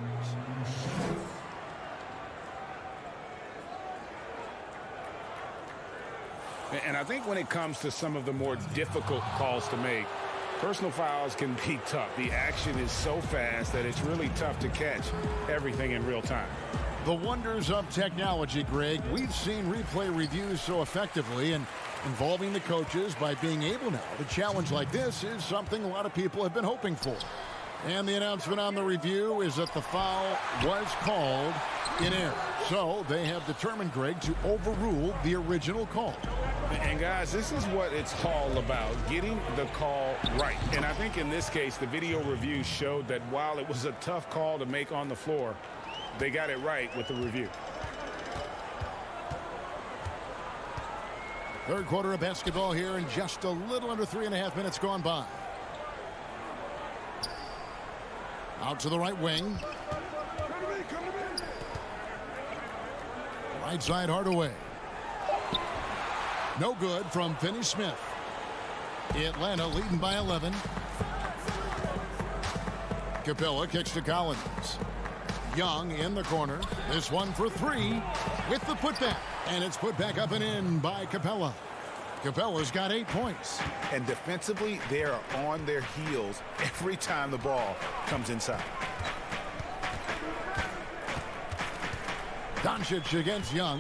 And I think when it comes to some of the more difficult calls to make, personal fouls can be tough. The action is so fast that it's really tough to catch everything in real time. The wonders of technology, Greg. We've seen replay reviews so effectively, and involving the coaches by being able now to challenge like this is something a lot of people have been hoping for. And the announcement on the review is that the foul was called in error. So they have determined, Greg, to overrule the original call. And guys, this is what it's all about, getting the call right. And I think in this case, the video review showed that while it was a tough call to make on the floor, they got it right with the review. Third quarter of basketball here, and just a little under 3.5 minutes gone by. Out to the right wing. Right side Hardaway. No good from Finney-Smith. Atlanta leading by 11. Capella kicks to Collins. Young in the corner. This one for 3 with the putback. And it's put back up and in by Capella. Capella's got 8 points. And defensively, they are on their heels every time the ball comes inside. Doncic against Young.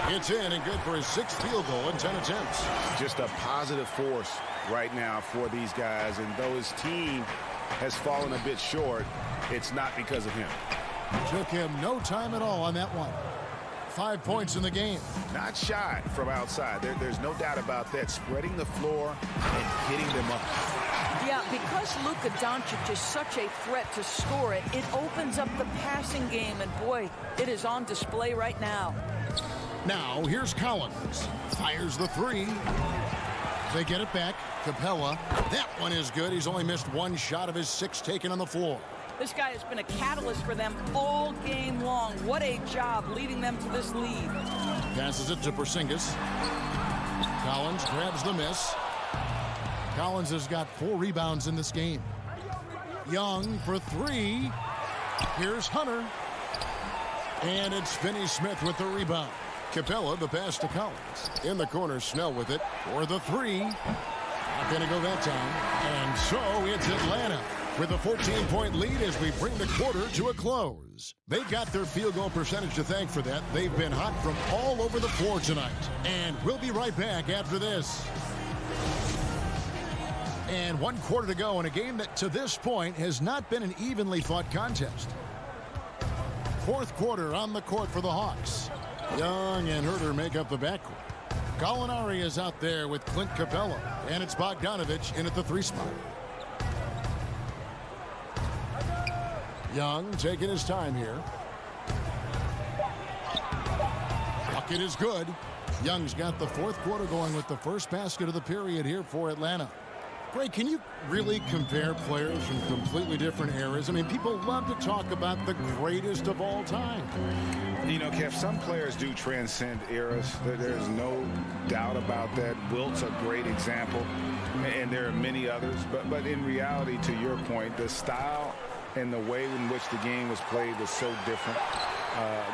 It's in and good for his 6th field goal in 10 attempts. Just a positive force right now for these guys. And though his team has fallen a bit short, it's not because of him. Took him no time at all on that one. 5 points in the game. Not shy from outside. There's no doubt about that. Spreading the floor and hitting them up. Yeah, because Luka Doncic is such a threat to score it, it opens up the passing game, and boy, it is on display right now. Now, here's Collins. Fires the 3. They get it back. Capella. That one is good. He's only missed 1 shot of his 6 taken on the floor. This guy has been a catalyst for them all game long. What a job leading them to this lead. Passes it to Porzingis. Collins grabs the miss. Collins has got 4 rebounds in this game. Young for 3. Here's Hunter. And it's Finney-Smith with the rebound. Capella, the pass to Collins. In the corner, Snell with it for the 3. Not going to go that time. And so it's Atlanta with a 14-point lead as we bring the quarter to a close. They've got their field goal percentage to thank for that. They've been hot from all over the floor tonight. And we'll be right back after this. And 1 quarter to go in a game that to this point has not been an evenly fought contest. 4th quarter on the court for the Hawks. Young and Herter make up the backcourt. Gallinari is out there with Clint Capella. And it's Bogdanovich in at the 3 spot. Young taking his time here. Bucket is good. Young's got the 4th quarter going with the first basket of the period here for Atlanta. Greg, can you really compare players from completely different eras? I mean, people love to talk about the greatest of all time. You know, Kev, some players do transcend eras. There's no doubt about that. Wilt's a great example, and there are many others. But in reality, to your point, the style and the way in which the game was played was so different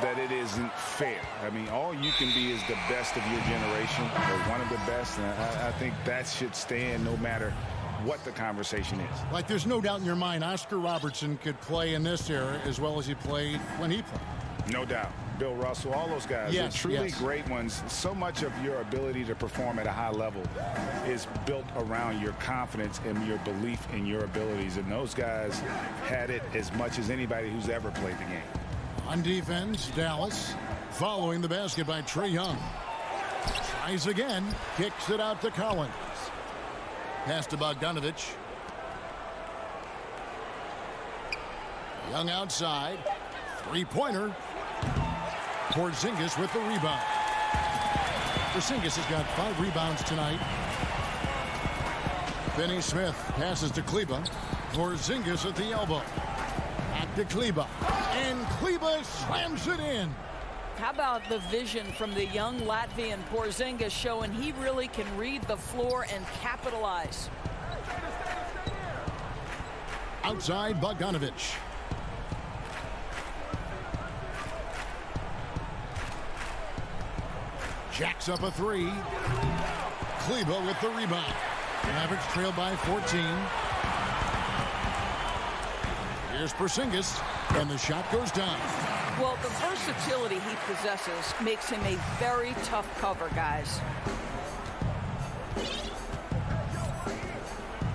that it isn't fair. I mean, all you can be is the best of your generation, or one of the best, and I think that should stand no matter what the conversation is. Like, there's no doubt in your mind Oscar Robertson could play in this era as well as he played when he played. No doubt. Bill Russell, all those guys, yes, they're truly yes. great ones. So much of your ability to perform at a high level is built around your confidence and your belief in your abilities. And those guys had it as much as anybody who's ever played the game. On defense, Dallas. Following the basket by Trae Young. Tries again. Kicks it out to Collins. Pass to Bogdanovich. Young outside. Three-pointer. Porzingis with the rebound. Porzingis has got 5 rebounds tonight. Finney Smith passes to Kleba. Porzingis at the elbow. Back to Kleba. And Kleba slams it in. How about the vision from the young Latvian Porzingis, showing he really can read the floor and capitalize. Outside Bogdanovich. Jacks up a 3. Kleba with the rebound. Mavericks trail by 14. Here's Porzingis, and the shot goes down. Well, the versatility he possesses makes him a very tough cover, guys.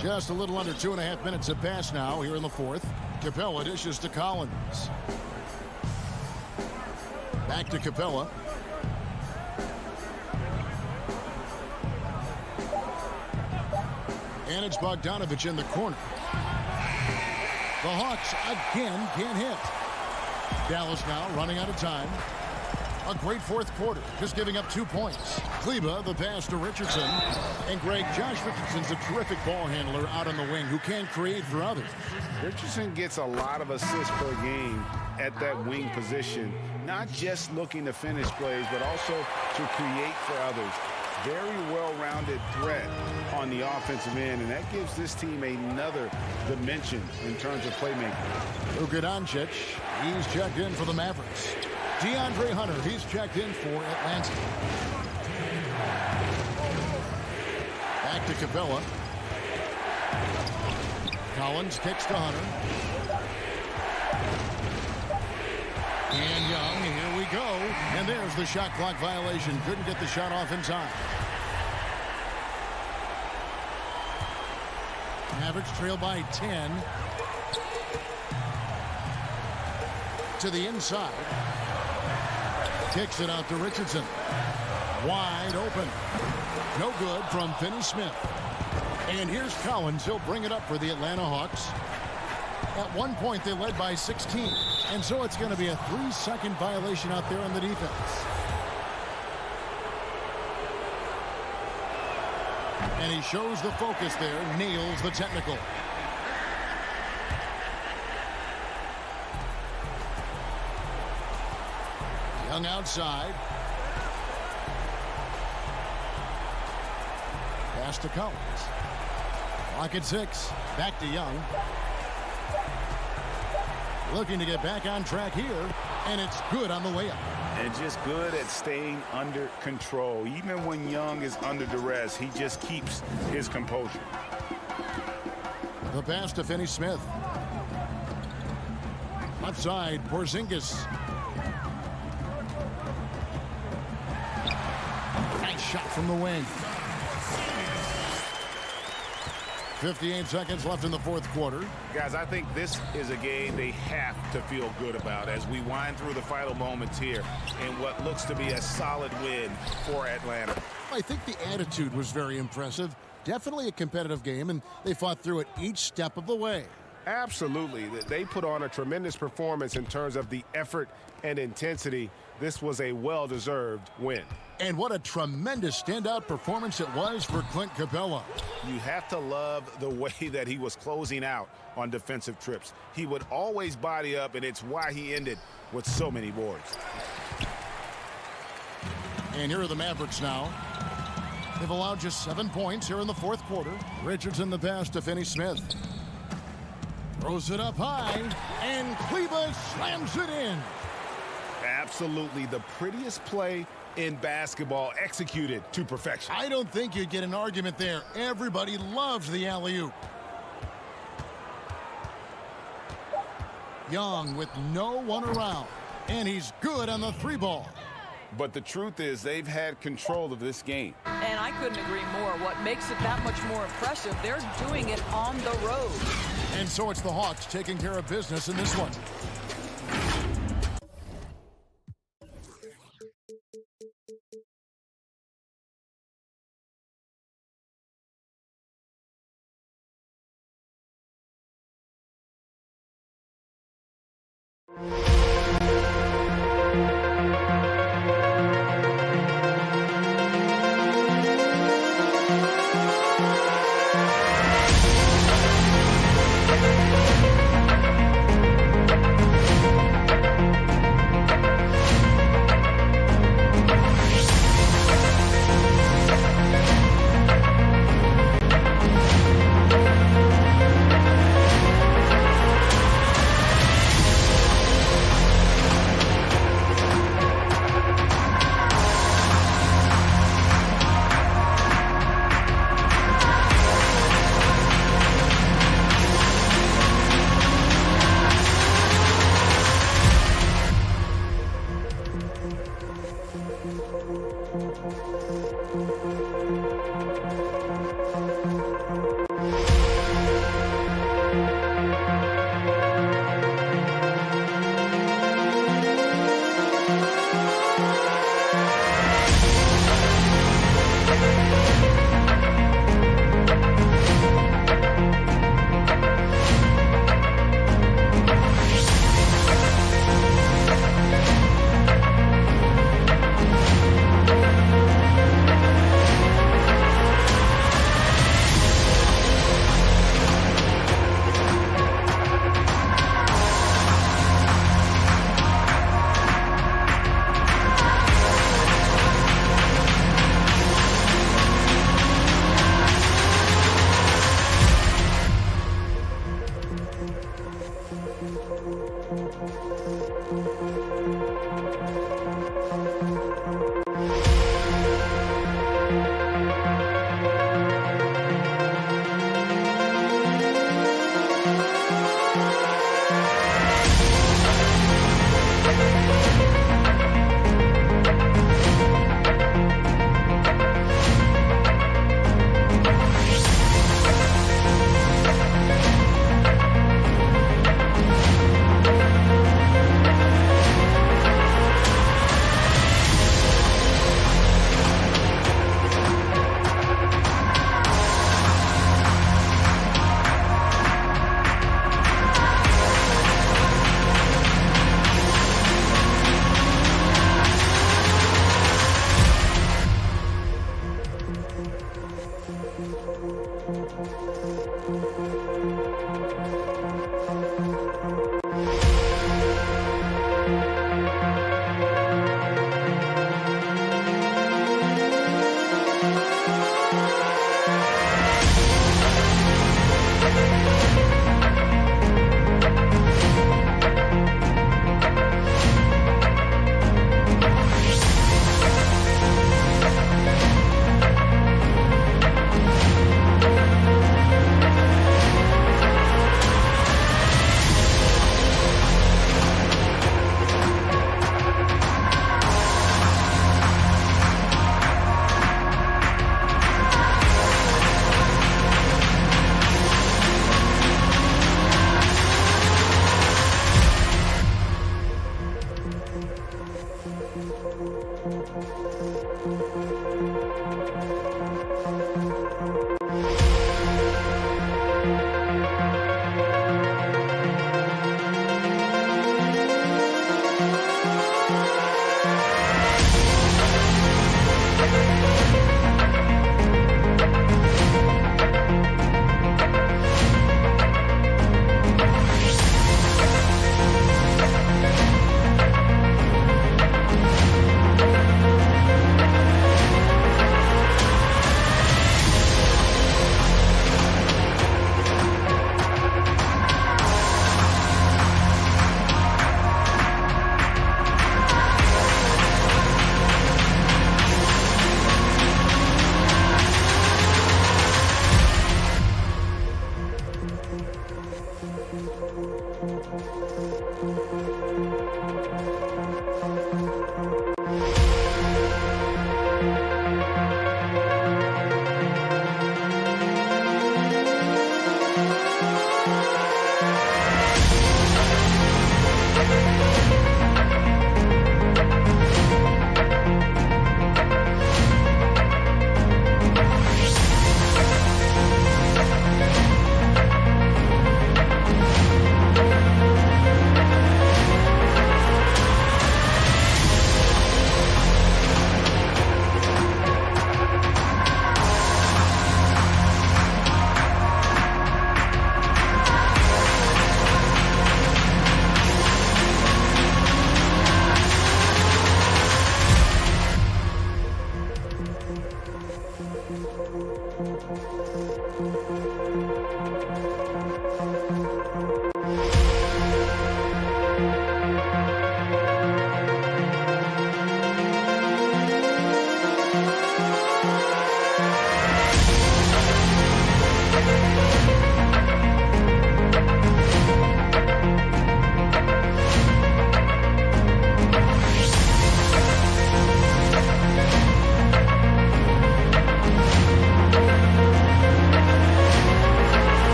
Just a little under 2.5 minutes have passed now here in the fourth. Capella dishes to Collins. Back to Capella. And it's Bogdanovich in the corner. The Hawks again can't hit. Dallas now running out of time. A great fourth quarter, just giving up 2 points. Kleba, the pass to Richardson. And Greg, Josh Richardson's a terrific ball handler out on the wing who can create for others. Richardson gets a lot of assists per game at that wing position, not just looking to finish plays, but also to create for others. Very well-rounded threat on the offensive end, and that gives this team another dimension in terms of playmaking. Luka Doncic, he's checked in for the Mavericks. DeAndre Hunter, he's checked in for Atlanta. Back to Capella. Collins kicks to Hunter. And Young, here we go. And there's the shot clock violation. Couldn't get the shot off in time. Mavericks trail by 10. To the inside. Kicks it out to Richardson. Wide open. No good from Finney Smith. And here's Collins. He'll bring it up for the Atlanta Hawks. At one point, they led by 16. And so it's going to be a 3-second violation out there on the defense. And he shows the focus there, nails the technical. Young outside. Pass to Collins. Clock at 6. Back to Young. Looking to get back on track here, and it's good on the way up. And just good at staying under control. Even when Young is under duress, he just keeps his composure. The pass to Finney Smith. Outside, Porzingis. Nice shot from the wing. 58 seconds left in the fourth quarter. Guys, I think this is a game they have to feel good about as we wind through the final moments here in what looks to be a solid win for Atlanta. I think the attitude was very impressive. Definitely a competitive game, and they fought through it each step of the way. Absolutely. They put on a tremendous performance in terms of the effort and intensity. This was a well-deserved win. And what a tremendous standout performance it was for Clint Capella. You have to love the way that he was closing out on defensive trips. He would always body up, and it's why he ended with so many boards. And here are the Mavericks now. They've allowed just 7 points here in the fourth quarter. Richardson the pass to Finney Smith. Throws it up high, and Kleba slams it in. Absolutely the prettiest play in basketball, executed to perfection. I don't think you'd get an argument there. Everybody loves the alley-oop. Young with no one around, and he's good on the 3-ball. But the truth is they've had control of this game. And I couldn't agree more. What makes it that much more impressive, they're doing it on the road. And so it's the Hawks taking care of business in this one.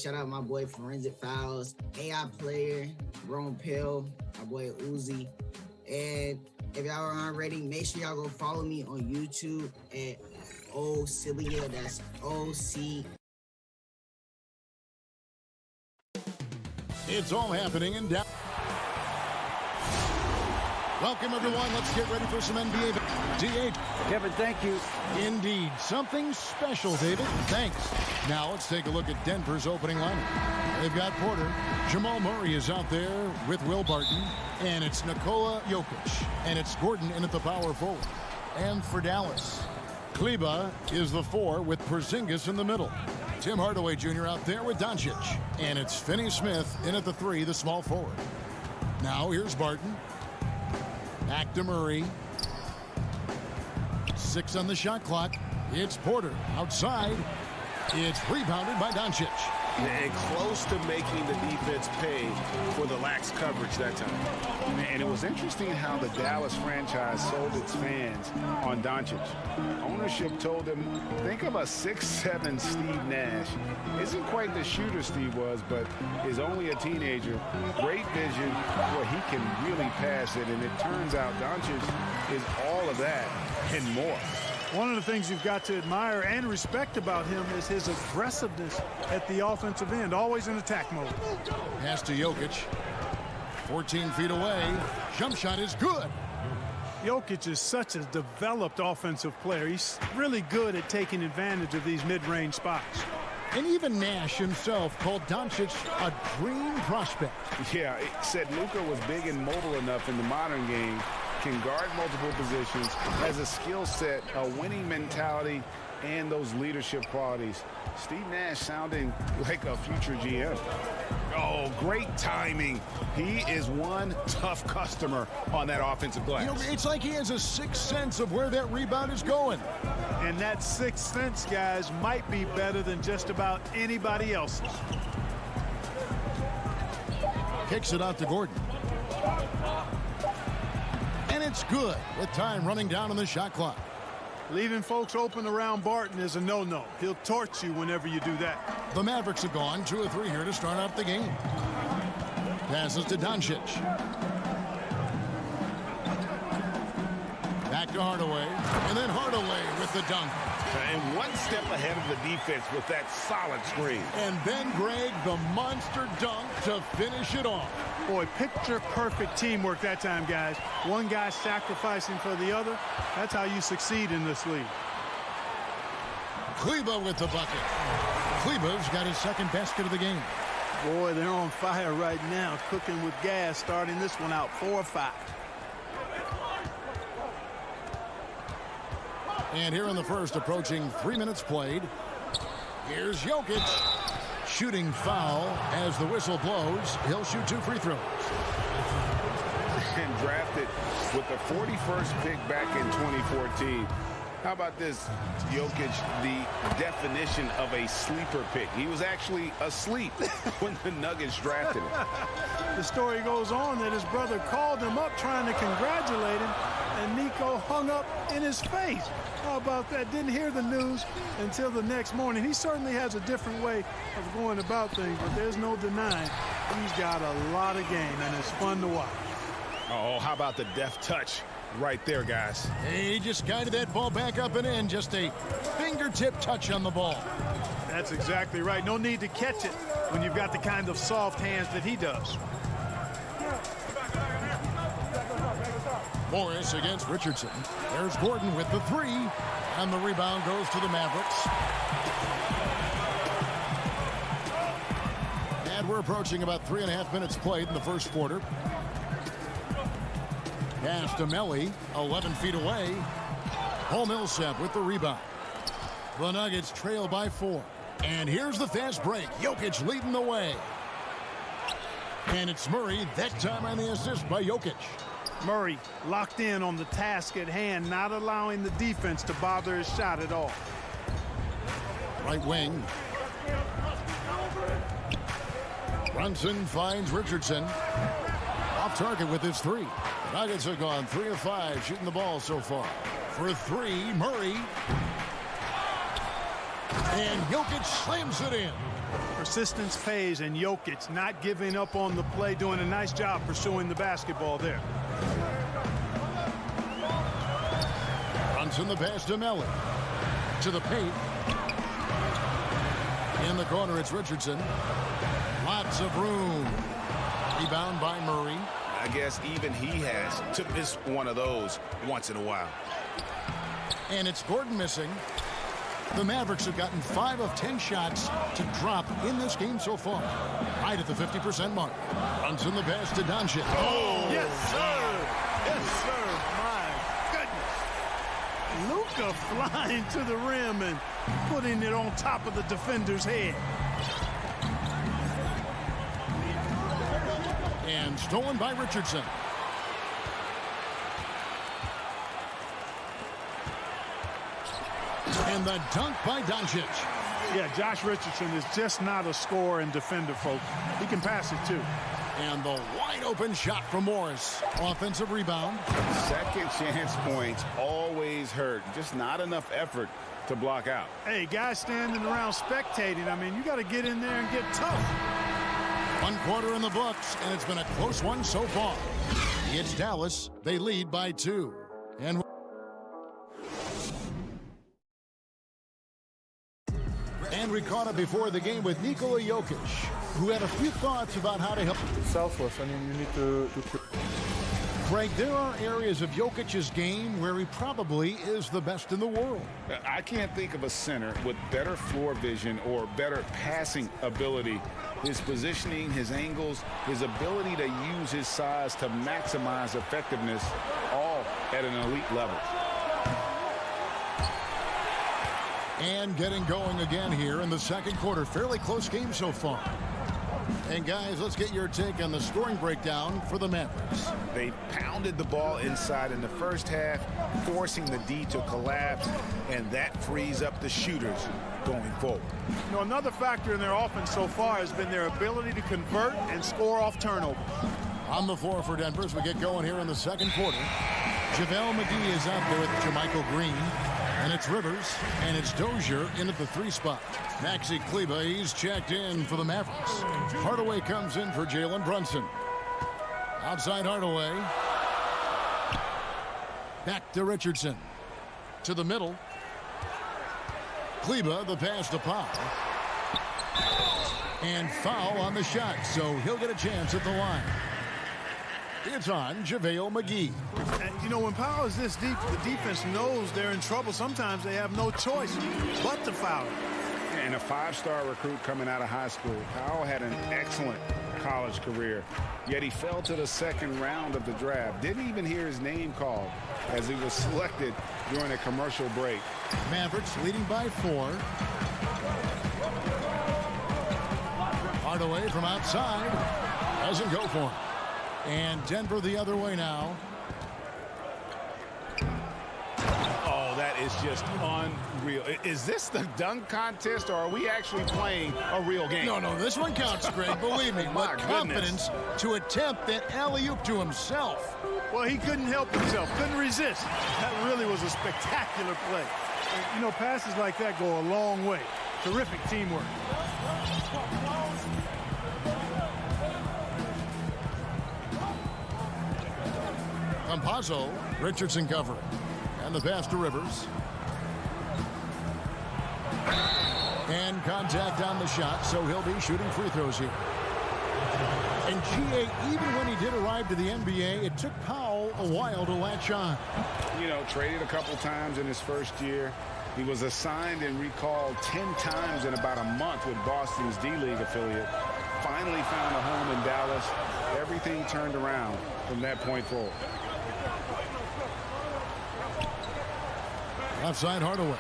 Shout out my boy Forensic Files, AI Player, Rome Pill, my boy Uzi. And if y'all aren't ready, make sure y'all go follow me on YouTube at Ocilia. That's OC. It's all happening in Dallas. Welcome, everyone. Let's get ready for some NBA. D8. Kevin, thank you. Indeed. Something special, David. Thanks. Now let's take a look at Denver's opening lineup. They've got Porter. Jamal Murray is out there with Will Barton. And it's Nikola Jokic. And it's Gordon in at the power forward. And for Dallas, Kleba is the 4 with Porzingis in the middle. Tim Hardaway Jr. out there with Doncic. And it's Finney-Smith in at the 3, the small forward. Now here's Barton. Back to Murray. 6 on the shot clock. It's Porter outside. It's rebounded by Doncic. And close to making the defense pay for the lax coverage that time. And it was interesting how the Dallas franchise sold its fans on Doncic. Ownership told them, think of a 6'7" Steve Nash. Isn't quite the shooter Steve was, but is only a teenager. Great vision where he can really pass it. And it turns out Doncic is all of that and more. One of the things you've got to admire and respect about him is his aggressiveness at the offensive end, always in attack mode. Pass to Jokic. 14 feet away. Jump shot is good. Jokic is such a developed offensive player. He's really good at taking advantage of these mid-range spots. And even Nash himself called Doncic a dream prospect. Yeah, it said Luka was big and mobile enough in the modern game, can guard multiple positions, has a skill set, a winning mentality, and those leadership qualities. Steve Nash sounding like a future GM. Oh, great timing. He is one tough customer on that offensive glass. You know, it's like he has a sixth sense of where that rebound is going. And that sixth sense, guys, might be better than just about anybody else's. Kicks it out to Gordon. And it's good with time running down on the shot clock. Leaving folks open around Barton is a no-no. He'll torch you whenever you do that. The Mavericks have gone 2 of 3 here to start out the game. Passes to Doncic. Back to Hardaway. And then Hardaway with the dunk. And one step ahead of the defense with that solid screen. And then Greg, the monster dunk to finish it off. Boy, picture-perfect teamwork that time, guys. One guy sacrificing for the other. That's how you succeed in this league. Kleba with the bucket. Kleba's got his second basket of the game. Boy, they're on fire right now, cooking with gas, starting this one out 4-5. And here in the first, approaching 3 minutes played. Here's Jokic. Shooting foul as the whistle blows. He'll shoot 2 free throws. And drafted with the 41st pick back in 2014. How about this, Jokic, the definition of a sleeper pick. He was actually asleep when the Nuggets drafted him. The story goes on that his brother called him up trying to congratulate him, and Nico hung up in his face. How about that? Didn't hear the news until the next morning. He certainly has a different way of going about things, but there's no denying he's got a lot of game, and it's fun to watch. Oh, how about the deft touch right there, guys? He just guided that ball back up and in. Just a fingertip touch on the ball. That's exactly right. No need to catch it when you've got the kind of soft hands that he does. Morris against Richardson. There's Gordon with the 3. And the rebound goes to the Mavericks. And we're approaching about 3.5 minutes played in the first quarter. Pass to Melly, 11 feet away. Paul Millsap with the rebound. The Nuggets trail by 4. And here's the fast break. Jokic leading the way. And it's Murray, that time on the assist by Jokic. Murray locked in on the task at hand, not allowing the defense to bother his shot at all. Right wing. Brunson finds Richardson. Off target with his 3. The Nuggets have gone 3 of 5 shooting the ball so far. For 3, Murray. And Jokic slams it in. Persistence pays, and Jokic not giving up on the play, doing a nice job pursuing the basketball there. Brunson the pass to Melly. To the paint. In the corner, it's Richardson. Lots of room. Rebound by Murray. I guess even he has to miss one of those once in a while. And it's Gordon missing. The Mavericks have gotten 5 of 10 shots to drop in this game so far. Right at the 50% mark. Runs in the pass to Doncic. Oh, yes, sir. Yes, sir. My goodness. Luka flying to the rim and putting it on top of the defender's head. And stolen by Richardson. And the dunk by Doncic. Yeah, Josh Richardson is just not a scorer and defender, folks. He can pass it, too. And the wide open shot from Morris. Offensive rebound. Second chance points always hurt. Just not enough effort to block out. Hey, guys standing around spectating, I mean, you got to get in there and get tough. 1 quarter in the books, and it's been a close one so far. It's Dallas. They lead by 2. And And we caught up before the game with Nikola Jokic, who had a few thoughts about how to help. Selfless. I mean, you need to Craig, there are areas of Jokic's game where he probably is the best in the world. I can't think of a center with better floor vision or better passing ability. His positioning, his angles, his ability to use his size to maximize effectiveness, all at an elite level. And getting going again here in the second quarter. Fairly close game so far. And guys, let's get your take on the scoring breakdown for the Mavericks. They pounded the ball inside in the first half, forcing the D to collapse, and that frees up the shooters going forward. You know, another factor in their offense so far has been their ability to convert and score off turnovers. On the floor for Denver as we get going here in the second quarter. JaVale McGee is out there with Jermichael Green. And it's Rivers, and it's Dozier in at the 3 spot. Maxi Kleber, he's checked in for the Mavericks. Hardaway comes in for Jalen Brunson. Outside Hardaway. Back to Richardson. To the middle. Kleber, the pass to Powell. And foul on the shot, so he'll get a chance at the line. It's on JaVale McGee. And, you know, when Powell is this deep, the defense knows they're in trouble. Sometimes they have no choice but to foul. And a 5-star recruit coming out of high school. Powell had an excellent college career, yet he fell to the second round of the draft. Didn't even hear his name called as he was selected during a commercial break. Mavericks leading by 4. Hardaway from outside. Doesn't go for him. And Denver the other way now. Oh, that is just unreal. Is this the dunk contest, or are we actually playing a real game? No, this one counts, Greg. Believe me. What confidence to attempt that alley-oop to himself. Well, he couldn't help himself. Couldn't resist. That really was a spectacular play. And, you know, passes like that go a long way. Terrific teamwork. Campazzo, Richardson covering. And the pass to Rivers. And contact on the shot, so he'll be shooting free throws here. And GA, even when he did arrive to the NBA, it took Powell a while to latch on. You know, traded a couple times in his first year. He was assigned and recalled 10 times in about a month with Boston's D-League affiliate. Finally found a home in Dallas. Everything turned around from that point forward. Outside Hardaway.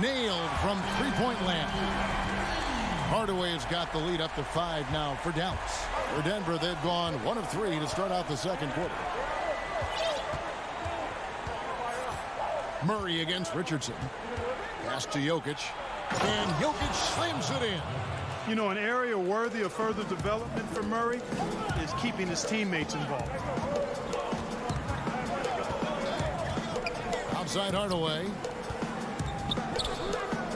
Nailed from three-point land. Hardaway has got the lead up to 5 now for Dallas. For Denver, they've gone 1 of 3 to start out the second quarter. Murray against Richardson. Pass to Jokic. And Jokic slams it in. You know, an area worthy of further development for Murray is keeping his teammates involved. Outside Hardaway.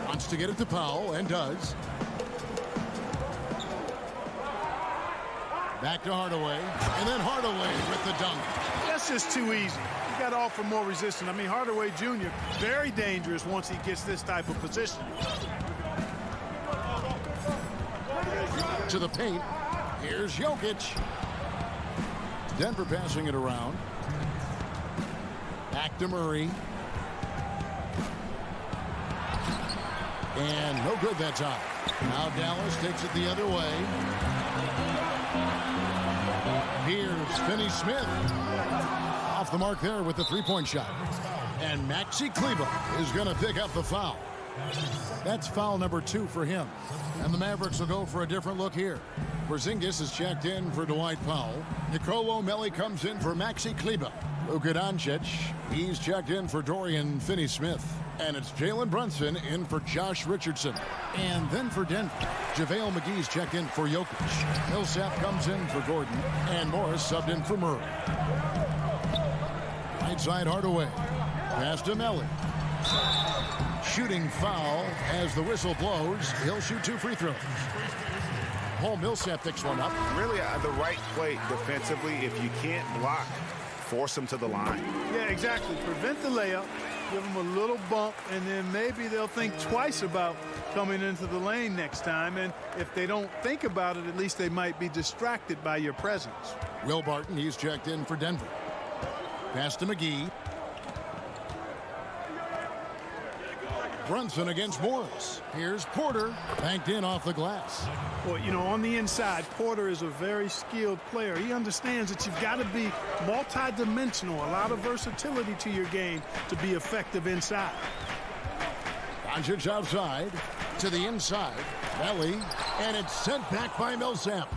Wants to get it to Powell, and does. Back to Hardaway. And then Hardaway with the dunk. That's just too easy. You got to offer more resistance. I mean, Hardaway Jr., very dangerous once he gets this type of position. To the paint. Here's Jokic. Denver passing it around. Back to Murray. And no good that time. Now Dallas takes it the other way. Here's Finney-Smith. Off the mark there with the three-point shot. And Maxi Kleber is going to pick up the foul. That's foul number 2 for him. And the Mavericks will go for a different look here. Porzingis is checked in for Dwight Powell. Nicolo Melli comes in for Maxi Kleber. Luka Doncic, he's checked in for Dorian Finney-Smith. And it's Jalen Brunson in for Josh Richardson. And then for Denver, JaVale McGee's checked in for Jokic. Millsap comes in for Gordon. And Morris subbed in for Murray. Right side Hardaway. Pass to Melli. Shooting foul as the whistle blows. He'll shoot 2 free throws. Paul Millsap picks one up. Really the right play defensively. If you can't block, force him to the line. Yeah, exactly. Prevent the layup, Give them a little bump, and then maybe they'll think twice about coming into the lane next time. And if they don't think about it, at least they might be distracted by your presence. Will Barton, he's checked in for Denver. Pass to McGee. Brunson against Morris. Here's Porter, banked in off the glass. Well, you know, on the inside, Porter is a very skilled player. He understands that you've got to be multi-dimensional, a lot of versatility to your game to be effective inside. Doncic outside, to the inside, Belly, and it's sent back by Millsap.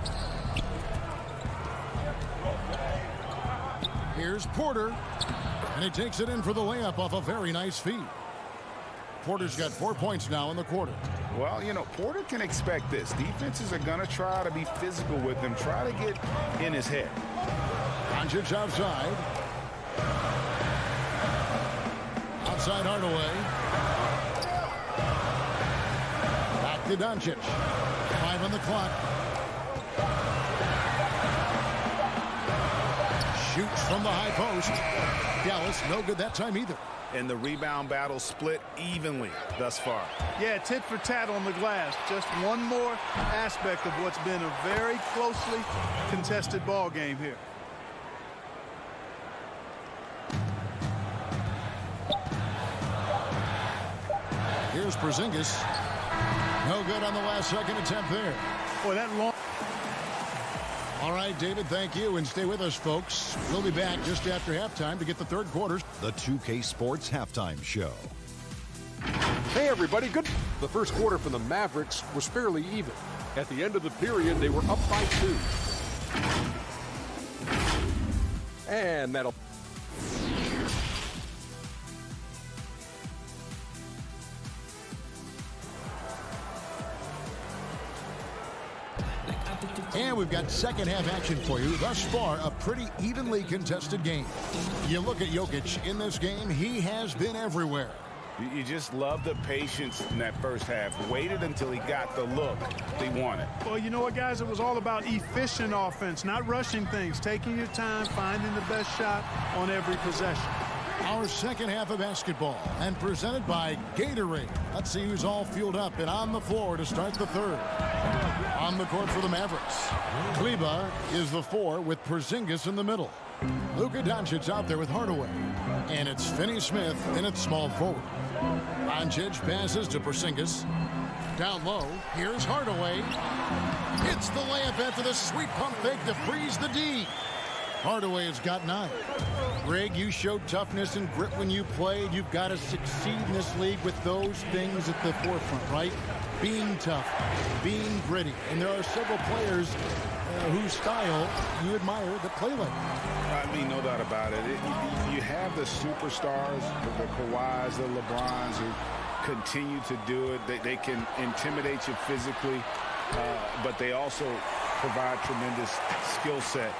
Here's Porter, and he takes it in for the layup off a very nice feed. Porter's got 4 points now in the quarter. Well, you know, Porter can expect this. Defenses are going to try to be physical with him, try to get in his head. Doncic outside. Outside Hardaway. Back to Doncic. 5 on the clock. Shoots from the high post. Dallas no good that time either. And the rebound battle split evenly thus far. Yeah, tit for tat on the glass. Just one more aspect of what's been a very closely contested ball game here. Here's Porzingis. No good on the last second attempt there. Boy, that long. All right, David, thank you. And stay with us, folks. We'll be back just after halftime to get the third quarter. The 2K Sports Halftime Show. Hey, everybody. Good. The first quarter for the Mavericks was fairly even. At the end of the period, they were up by 2. And that'll... And we've got second half action for you. Thus far, a pretty evenly contested game. You look at Jokic in this game, he has been everywhere. You just love the patience in that first half. Waited until he got the look he wanted. Well, you know what, guys? It was all about efficient offense, not rushing things, taking your time, finding the best shot on every possession. Our second half of basketball, and presented by Gatorade. Let's see who's all fueled up and on the floor to start the third. On the court for the Mavericks, Kleba is the 4 with Porzingis in the middle. Luka Doncic out there with Hardaway. And it's Finney-Smith in its small forward. Doncic passes to Porzingis. Down low, here's Hardaway. It's the layup after the sweet pump fake to freeze the D. Hardaway has got 9. Greg, you showed toughness and grit when you played. You've got to succeed in this league with those things at the forefront, right? Being tough, being gritty. And there are several players whose style you admire that play like that. I mean, no doubt about it. You have the superstars, the Kawhis, the LeBrons, who continue to do it. They can intimidate you physically, but they also provide tremendous skill set.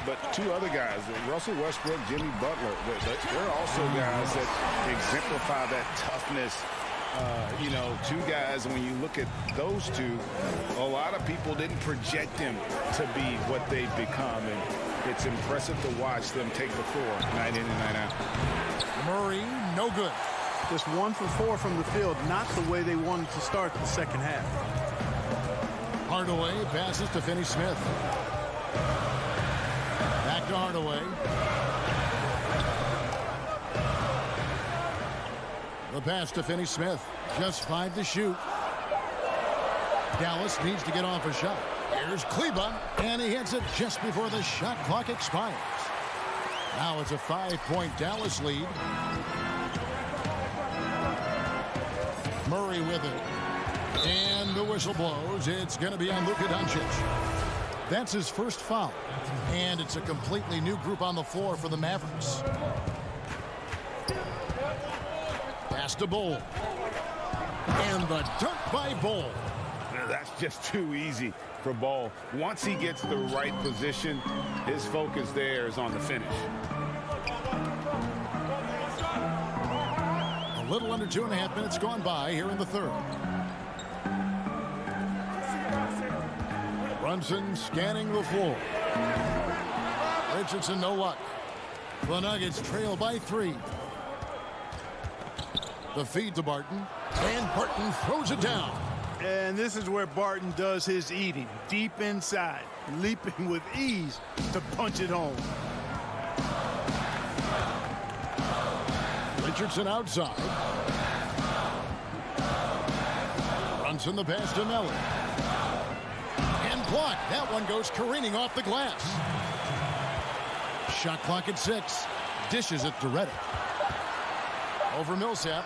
But 2 other guys, Russell Westbrook, Jimmy Butler, they're also guys that exemplify that toughness. You know, 2 guys, when you look at those 2, a lot of people didn't project them to be what they've become. And it's impressive to watch them take the floor night in and night out. Murray, no good. Just 1 for 4 from the field, not the way they wanted to start the second half. Hardaway passes to Finney-Smith. Back to Hardaway. The pass to Finney-Smith. Just 5 to shoot. Dallas needs to get off a shot. Here's Kleba, and he hits it just before the shot clock expires. Now it's a 5-point Dallas lead. Murray with it. And the whistle blows. It's going to be on Luka Doncic. That's his first foul. And it's a completely new group on the floor for the Mavericks. Pass to Bol. And the dunk by Bol. That's just too easy for Bol. Once he gets the right position, his focus there is on the finish. A little under 2.5 minutes gone by here in the third. Brunson scanning the floor. Richardson, no luck. The Nuggets trail by 3. The feed to Barton. And Barton throws it down. And this is where Barton does his eating. Deep inside. Leaping with ease to punch it home. Richardson outside. Runs in the pass to Melly. And blocked. That one goes careening off the glass. Shot clock at 6. Dishes it to Reddick. Over Millsap.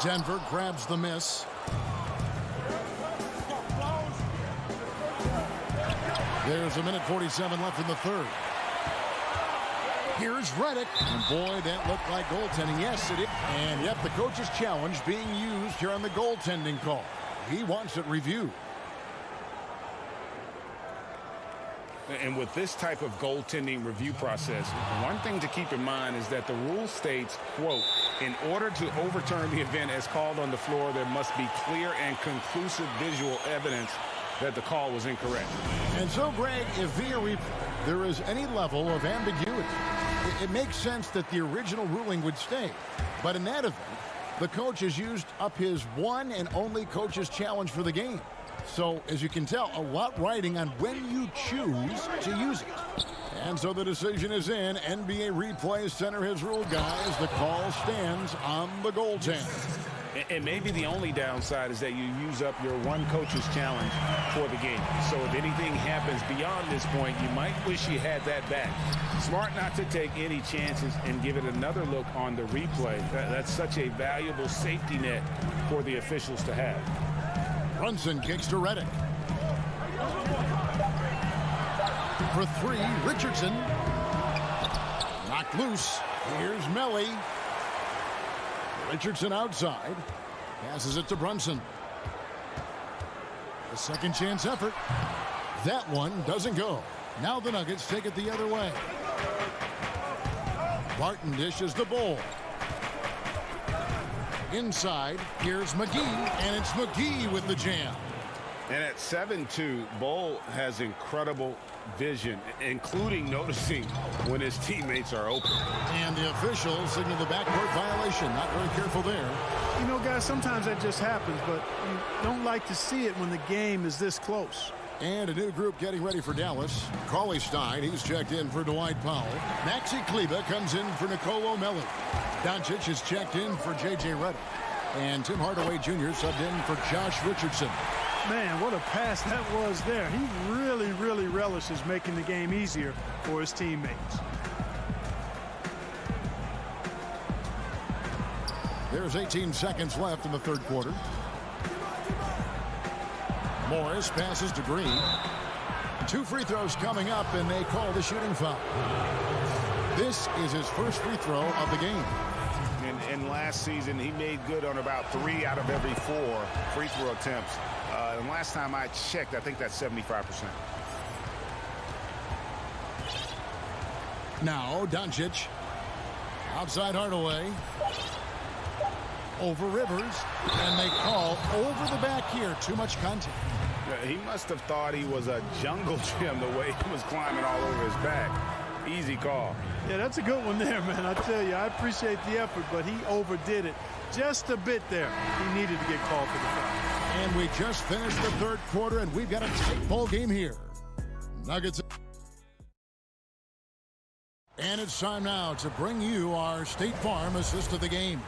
Denver grabs the miss. There's a minute 47 left in the third. Here's Reddick. And boy, that looked like goaltending. Yes, it is. And yep, the coach's challenge being used here on the goaltending call. He wants it reviewed. And with this type of goaltending review process, one thing to keep in mind is that the rule states, quote, in order to overturn the event as called on the floor, there must be clear and conclusive visual evidence that the call was incorrect. And so, Greg, if there is any level of ambiguity, it makes sense that the original ruling would stay. But in that event, the coach has used up his one and only coach's challenge for the game. So, as you can tell, a lot riding on when you choose to use it. And so the decision is in. NBA replay center has ruled, guys. The call stands on the goaltender. And maybe the only downside is that you use up your one coach's challenge for the game. So if anything happens beyond this point, you might wish you had that back. Smart not to take any chances and give it another look on the replay. That's such a valuable safety net for the officials to have. Brunson kicks to Reddick. For 3, Richardson. Knocked loose. Here's Melly. Richardson outside. Passes it to Brunson. A second chance effort. That one doesn't go. Now the Nuggets take it the other way. Barton dishes the Bowl. Inside, here's McGee, and it's McGee with the jam. And at 7-2, Bowl has incredible vision, including noticing when his teammates are open. And the officials signal the backcourt violation. Not very careful there. You know, guys, sometimes that just happens, but you don't like to see it when the game is this close. And a new group getting ready for Dallas. Cauley Stein, he's checked in for Dwight Powell. Maxi Kleber comes in for Nicolo Melli. Doncic is checked in for J.J. Redick. And Tim Hardaway Jr. subbed in for Josh Richardson. Man, what a pass that was there. He really, really relishes making the game easier for his teammates. There's 18 seconds left in the third quarter. Morris passes to Green. 2 free throws coming up, and they call the shooting foul. This is his first free throw of the game. And last season, he made good on about 3 out of every 4 free throw attempts. And last time I checked, I think that's 75%. Now Doncic. Outside Hardaway. Over Rivers. And they call over the back here. Too much contact. He must have thought he was a jungle gym the way he was climbing all over his back. Easy call. Yeah, that's a good one there, man. I tell you, I appreciate the effort, but he overdid it just a bit there. He needed to get called for the foul. And we just finished the third quarter, and we've got a tight ball game here. Nuggets. And it's time now to bring you our State Farm assist of the game.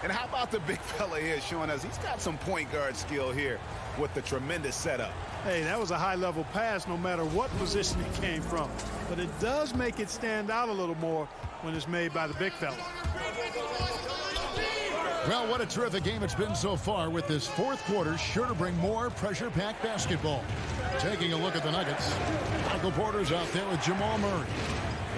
And how about the big fella here showing us he's got some point guard skill here with the tremendous setup. Hey, that was a high-level pass no matter what position it came from. But it does make it stand out a little more when it's made by the big fella. Well, what a terrific game it's been so far, with this fourth quarter sure to bring more pressure-packed basketball. Taking a look at the Nuggets, Michael Porter's out there with Jamal Murray.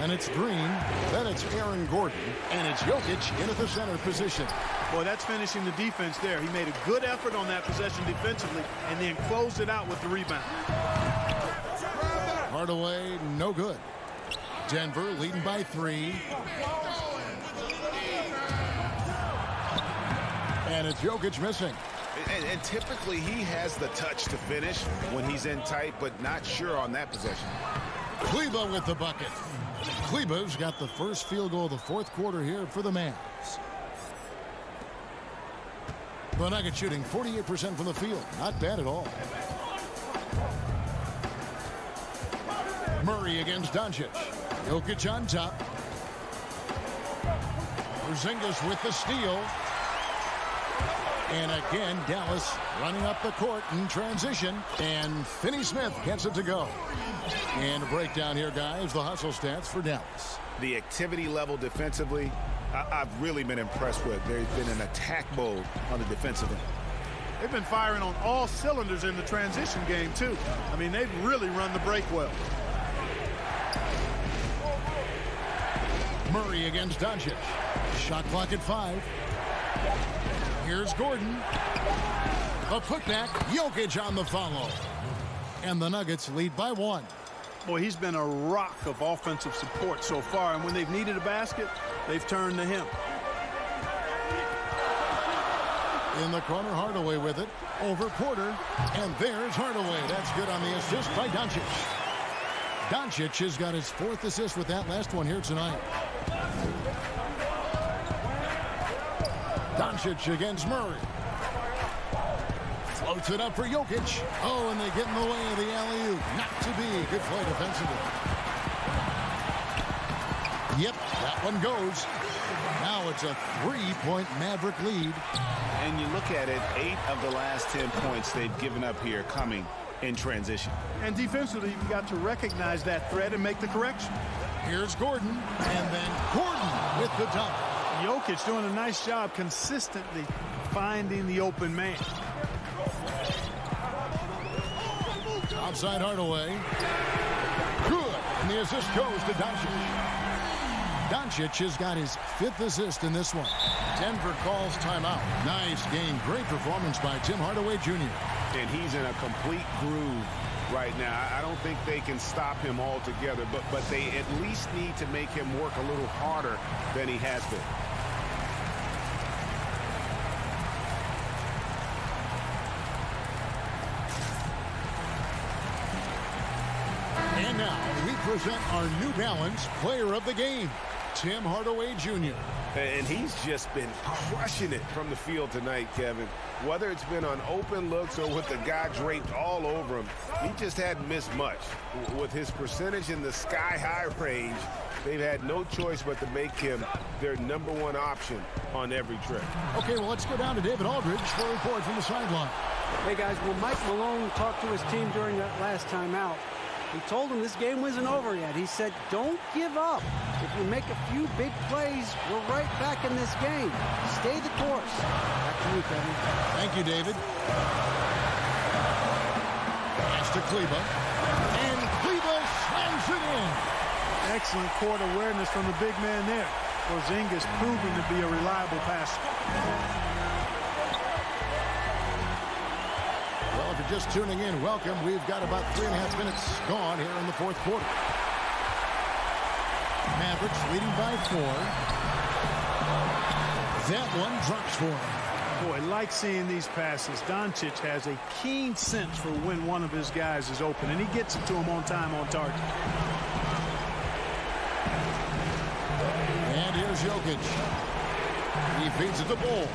And it's Green, then it's Aaron Gordon, and it's Jokic in at the center position. Boy, that's finishing the defense there. He made a good effort on that possession defensively and then closed it out with the rebound. Hardaway, no good. Denver leading by 3. And it's Jokic missing. And typically he has the touch to finish when he's in tight, but not sure on that possession. Kleber with the bucket. Kleber's got the first field goal of the fourth quarter here for the Mavs. The Nuggets shooting 48% from the field. Not bad at all. Murray against Doncic. Jokic on top. Porzingis with the steal. And again, Dallas running up the court in transition. And Finney-Smith gets it to go. And a breakdown here, guys. The hustle stats for Dallas. The activity level defensively, I've really been impressed with. There's been an attack mode on the defensive end. They've been firing on all cylinders in the transition game, too. I mean, they've really run the break well. Murray against Doncic. Shot clock at 5. Here's Gordon. A putback. Jokic on the follow. And the Nuggets lead by 1. Boy, he's been a rock of offensive support so far, and when they've needed a basket, they've turned to him. In the corner, Hardaway with it. Over Porter. And there's Hardaway. That's good on the assist by Doncic. Doncic has got his 4th assist with that last one here tonight. Doncic against Murray. Floats it up for Jokic. Oh, and they get in the way of the alley-oop. Not to be. Good play defensively. Yep, that one goes. Now it's a 3-point Maverick lead. And you look at it, 8 of the last 10 points they've given up here coming in transition. And defensively, you've got to recognize that threat and make the correction. Here's Gordon, and then Gordon with the dunk. Jokic doing a nice job consistently finding the open man. Outside Hardaway. Good. And the assist goes to Doncic. Doncic has got his 5th assist in this one. Denver calls timeout. Nice game. Great performance by Tim Hardaway Jr. And he's in a complete groove right now. I don't think they can stop him altogether, but they at least need to make him work a little harder than he has been. And now we present our New Balance Player of the Game, Tim Hardaway Jr. And he's just been crushing it from the field tonight, Kevin. Whether it's been on open looks or with the guy draped all over him, he just hadn't missed much. With his percentage in the sky-high range, they've had no choice but to make him their #1 option on every trip. Okay, well, let's go down to David Aldridge for a report from the sideline. Hey, guys, when Mike Malone talked to his team during that last time out, he told them this game wasn't over yet. He said, don't give up. If you make a few big plays, we're right back in this game. Stay the course. Back to you, Kevin. Thank you, David. Pass to Kleba. And Kleba slams it in. Excellent court awareness from the big man there. Porzingis proving to be a reliable passer. Well, if you're just tuning in, welcome. We've got about 3.5 minutes gone here in the 4th quarter. Mavericks leading by 4. That one drops for him. Boy, like seeing these passes. Doncic has a keen sense for when one of his guys is open, and he gets it to him on time, on target. And here's Jokic. He feeds it to Bull.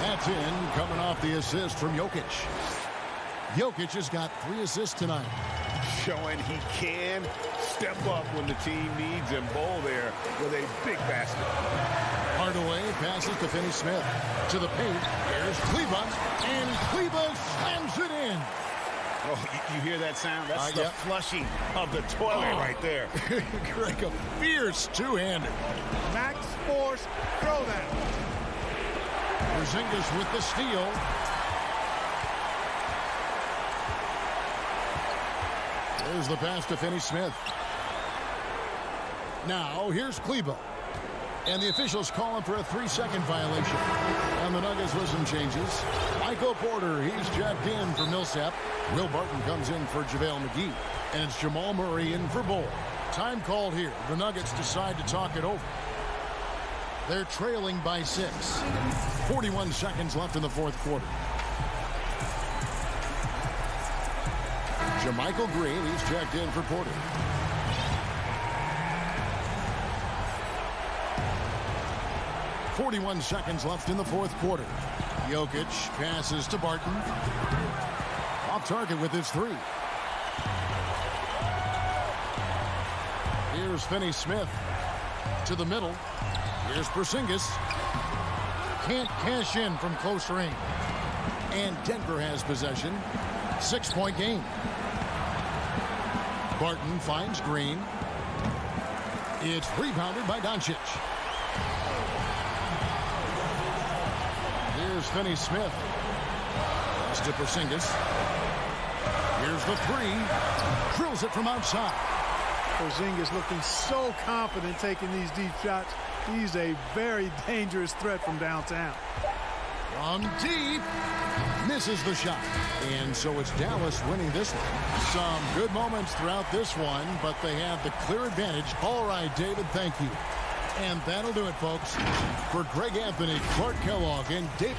That's in, coming off the assist from Jokic. Jokic has got 3 assists tonight. Showing he can step up when the team needs him. Bull there with a big basket. Hardaway passes to Finney-Smith. To the paint. Here's Kleba. And Kleba slams it in. Oh, you hear that sound? That's the flushing of the toilet right there. Greg, a fierce two-hander. Max Force, throw that. Porzingis with the steal. There's the pass to Finney-Smith. Now, here's Kleba. And the officials call him for a 3-second violation. And the Nuggets with some changes. Michael Porter, he's checked in for Millsap. Will Barton comes in for JaVale McGee. And it's Jamal Murray in for Bull. Time called here. The Nuggets decide to talk it over. They're trailing by 6. 41 seconds left in the 4th quarter. JaMychal Green, he's checked in for Porter. .41 seconds left in the 4th quarter. Jokic passes to Barton. Off target with his three. Here's Finney-Smith to the middle. Here's Porzingis. Can't cash in from close range. And Denver has possession. 6-point game. Barton finds Green. It's rebounded by Doncic. Here's Finney-Smith. Pass to Porzingis. Here's the three. Drills it from outside. Porzingis looking so confident taking these deep shots. He's a very dangerous threat from downtown. From deep. Misses the shot. And so it's Dallas winning this one. Some good moments throughout this one, but they have the clear advantage. All right, David, thank you. And that'll do it, folks. For Greg Anthony, Clark Kellogg, and David.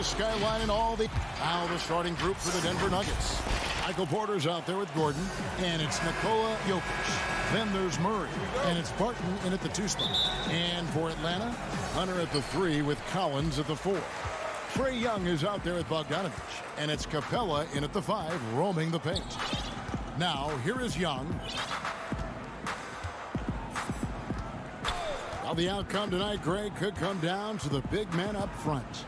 Skyline and all the starting group for the Denver Nuggets. Michael Porter's out there with Gordon, and it's Nikola Jokic. Then there's Murray, and it's Barton in at the 2 spot. And for Atlanta, Hunter at the 3 with Collins at the 4. Trae Young is out there with Bogdanovich, and it's Capella in at the 5, roaming the paint. Now, here is Young. Well, the outcome tonight, Greg, could come down to the big man up front.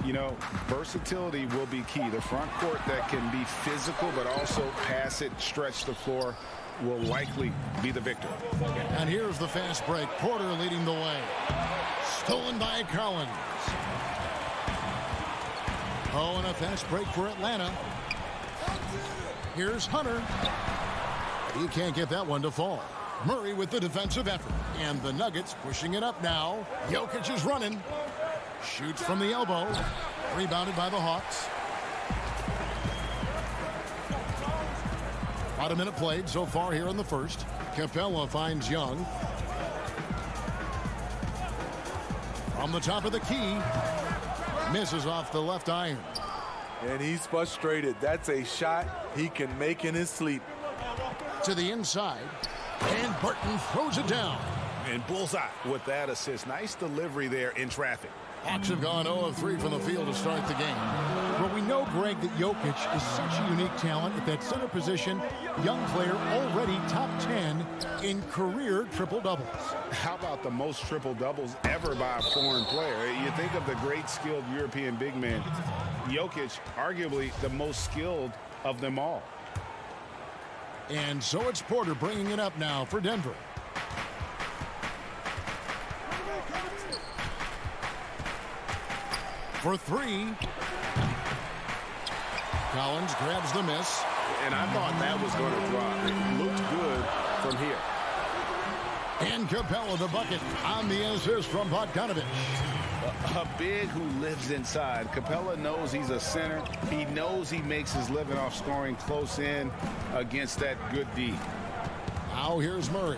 You know, versatility will be key. The front court that can be physical but also pass it, stretch the floor will likely be the victor. And here's the fast break. Porter leading the way. Stolen by Collins. Oh, and a fast break for Atlanta. Here's Hunter. He can't get that one to fall. Murray with the defensive effort. And the Nuggets pushing it up now. Jokic is running. Shoots from the elbow. Rebounded by the Hawks. About a minute played so far here in the first. Capella finds Young. From the top of the key. Misses off the left iron. And he's frustrated. That's a shot he can make in his sleep. To the inside. And Barton throws it down. And bullseye with that assist. Nice delivery there in traffic. Hawks have gone 0 of 3 from the field to start the game. But we know, Greg, that Jokic is such a unique talent at that center position. Young player already top 10 in career triple-doubles. How about the most triple-doubles ever by a foreign player? You think of the great skilled European big man. Jokic, arguably the most skilled of them all. And so it's Porter bringing it up now for Denver. For 3. Collins grabs the miss. And I thought that was going to drop. It looked good from here. And Capella the bucket on the assist from Bogdanovich. A big who lives inside. Capella knows he's a center. He knows he makes his living off scoring close in against that good D. Now here's Murray.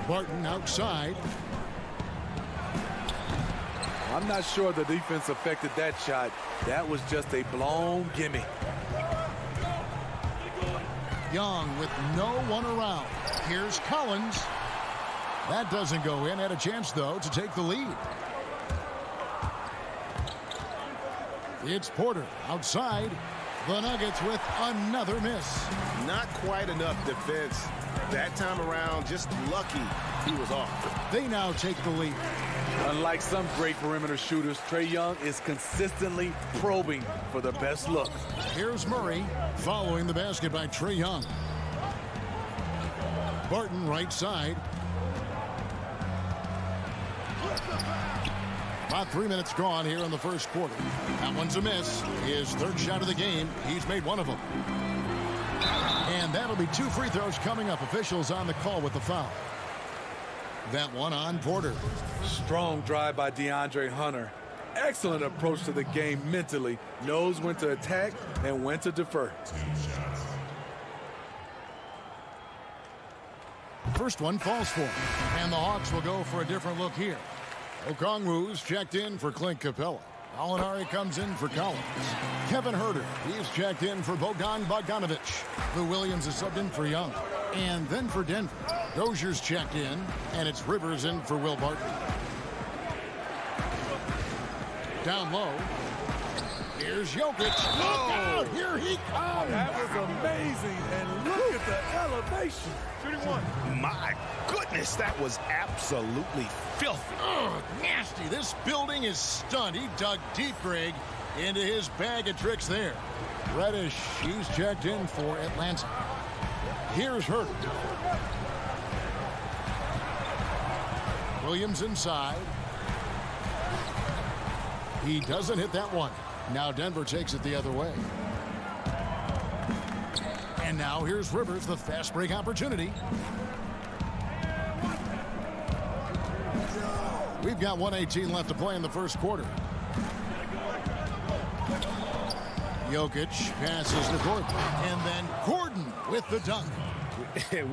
Barton outside. I'm not sure the defense affected that shot. That was just a blown gimme. Young with no one around. Here's Collins. That doesn't go in. Had a chance, though, to take the lead. It's Porter outside. The Nuggets with another miss. Not quite enough defense. That time around, just lucky he was off. They now take the lead. Unlike some great perimeter shooters, Trae Young is consistently probing for the best look. Here's Murray following the basket by Trae Young. Barton right side. About 3 minutes gone here in the first quarter. That one's a miss. His third shot of the game. He's made one of them. And that'll be 2 free throws coming up. Officials on the call with the foul. That one on Porter. Strong drive by DeAndre Hunter. Excellent approach to the game mentally. Knows when to attack and when to defer. First one falls for him. And the Hawks will go for a different look here. Okongwu's checked in for Clint Capella. Alinari comes in for Collins. Kevin Huerter, he's checked in for Bogdan Bogdanovic. Lou Williams is subbed in for Young. And then for Denver, Dozier's checked in, and it's Rivers in for Will Barton. Down low, here's Jokic. Look out, here he comes. That was amazing, and look at the elevation. Shooting one. My goodness, that was absolutely filthy. Oh, nasty. This building is stunned. He dug deep, Greg, into his bag of tricks there. Reddish, he's checked in for Atlanta. Here's Hurt. Williams inside. He doesn't hit that one. Now Denver takes it the other way. And now here's Rivers, the fast break opportunity. We've got 1:18 left to play in the first quarter. Jokic passes to Gordon. And then Gordon with the dunk.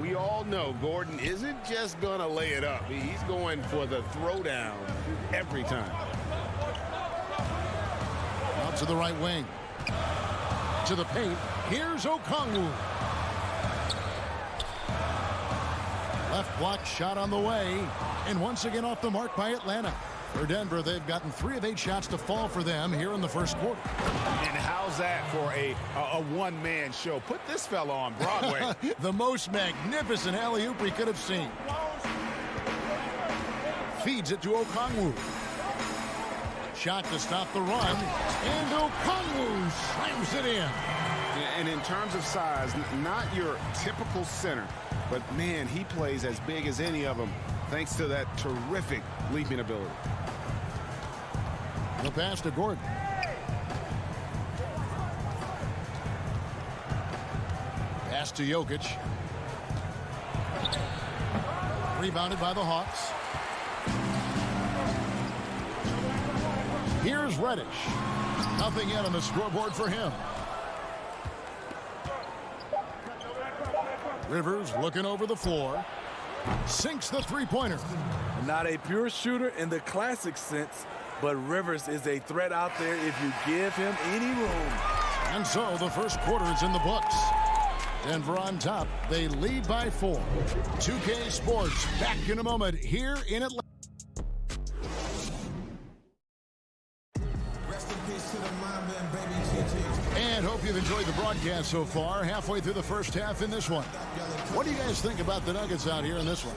We all know Gordon isn't just going to lay it up. He's going for the throwdown every time. Out to the right wing. To the paint. Here's Okongwu. Left block shot on the way. And once again off the mark by Atlanta. For Denver, they've gotten 3 of 8 shots to fall for them here in the first quarter. And how's that for a one-man show? Put this fella on Broadway. The most magnificent alley-oop we could have seen. Feeds it to Okongwu. Shot to stop the run. And Okongwu slams it in. And in terms of size, not your typical center. But, man, he plays as big as any of them thanks to that terrific leaping ability. The pass to Gordon. Pass to Jokic. Rebounded by the Hawks. Here's Reddish. Nothing yet on the scoreboard for him. Rivers looking over the floor. Sinks the three-pointer. Not a pure shooter in the classic sense, but Rivers is a threat out there if you give him any room. And so the first quarter is in the books. Denver on top. They lead by 4. 2K Sports back in a moment here in Atlanta. And hope you've enjoyed the broadcast so far. Halfway through the first half in this one. What do you guys think about the Nuggets out here in this one?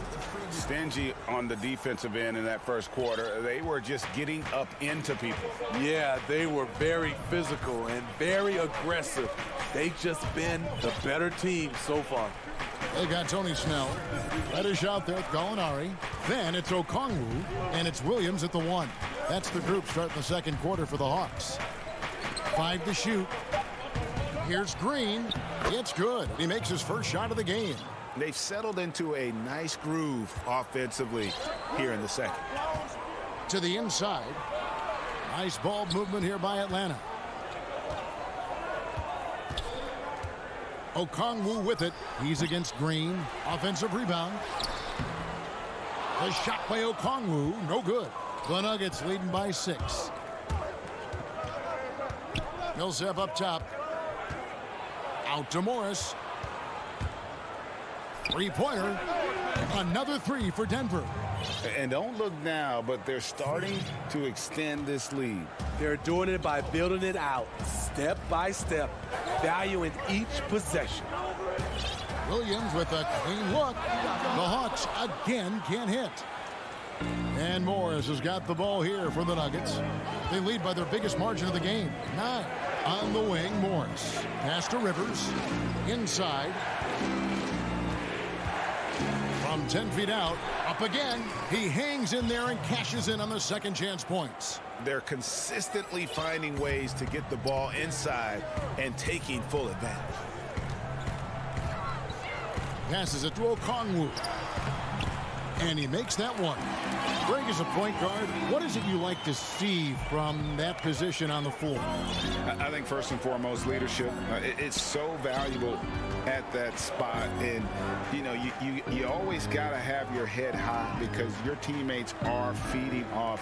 Stingy on the defensive end in that first quarter. They were just getting up into people. Yeah, they were very physical and very aggressive. They've just been the better team so far. They got Tony Snell. Reddish out there with Gallinari. Then it's Okongwu, and it's Williams at the 1. That's the group starting the second quarter for the Hawks. 5 to shoot. Here's Green. It's good. He makes his first shot of the game. They've settled into a nice groove offensively here in the second. To the inside. Nice ball movement here by Atlanta. Okongwu with it. He's against Green. Offensive rebound. The shot by Okongwu. No good. The Nuggets leading by 6. Millsap up top. Out to Morris. Three-pointer. Another 3 for Denver. And don't look now, but they're starting to extend this lead. They're doing it by building it out, step by step. value in each possession. Williams with a clean look. The Hawks again can't hit. And Morris has got the ball here for the Nuggets. They lead by their biggest margin of the game, 9. On the wing, Morris. Pass to Rivers. Inside. From 10 feet out. Up again. He hangs in there and cashes in on the second chance points. They're consistently finding ways to get the ball inside and taking full advantage. Passes it to Okongwu. And he makes that one. Greg, is a point guard, what is it you like to see from that position on the floor? I think first and foremost, leadership. It's so valuable at that spot. And, you know, you always got to have your head high because your teammates are feeding off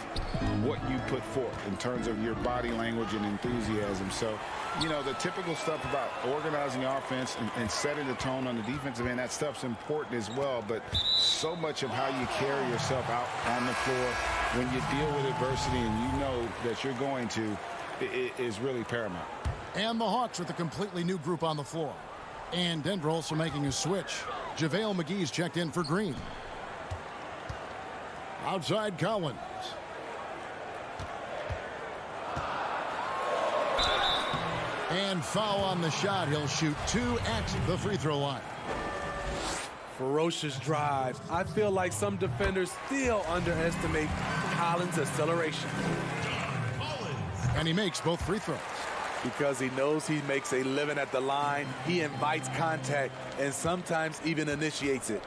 what you put forth in terms of your body language and enthusiasm. So, you know, the typical stuff about organizing offense and setting the tone on the defensive end, that stuff's important as well. But so much of how you carry yourself out on the floor when you deal with adversity and you know that you're going to is really paramount. And the Hawks with a completely new group on the floor. And Denver also making a switch. JaVale McGee's checked in for Green. Outside Collins. And foul on the shot. He'll shoot 2 at the free throw line. Ferocious drive. I feel like some defenders still underestimate Collins' acceleration. And he makes both free throws. Because he knows he makes a living at the line, he invites contact and sometimes even initiates it.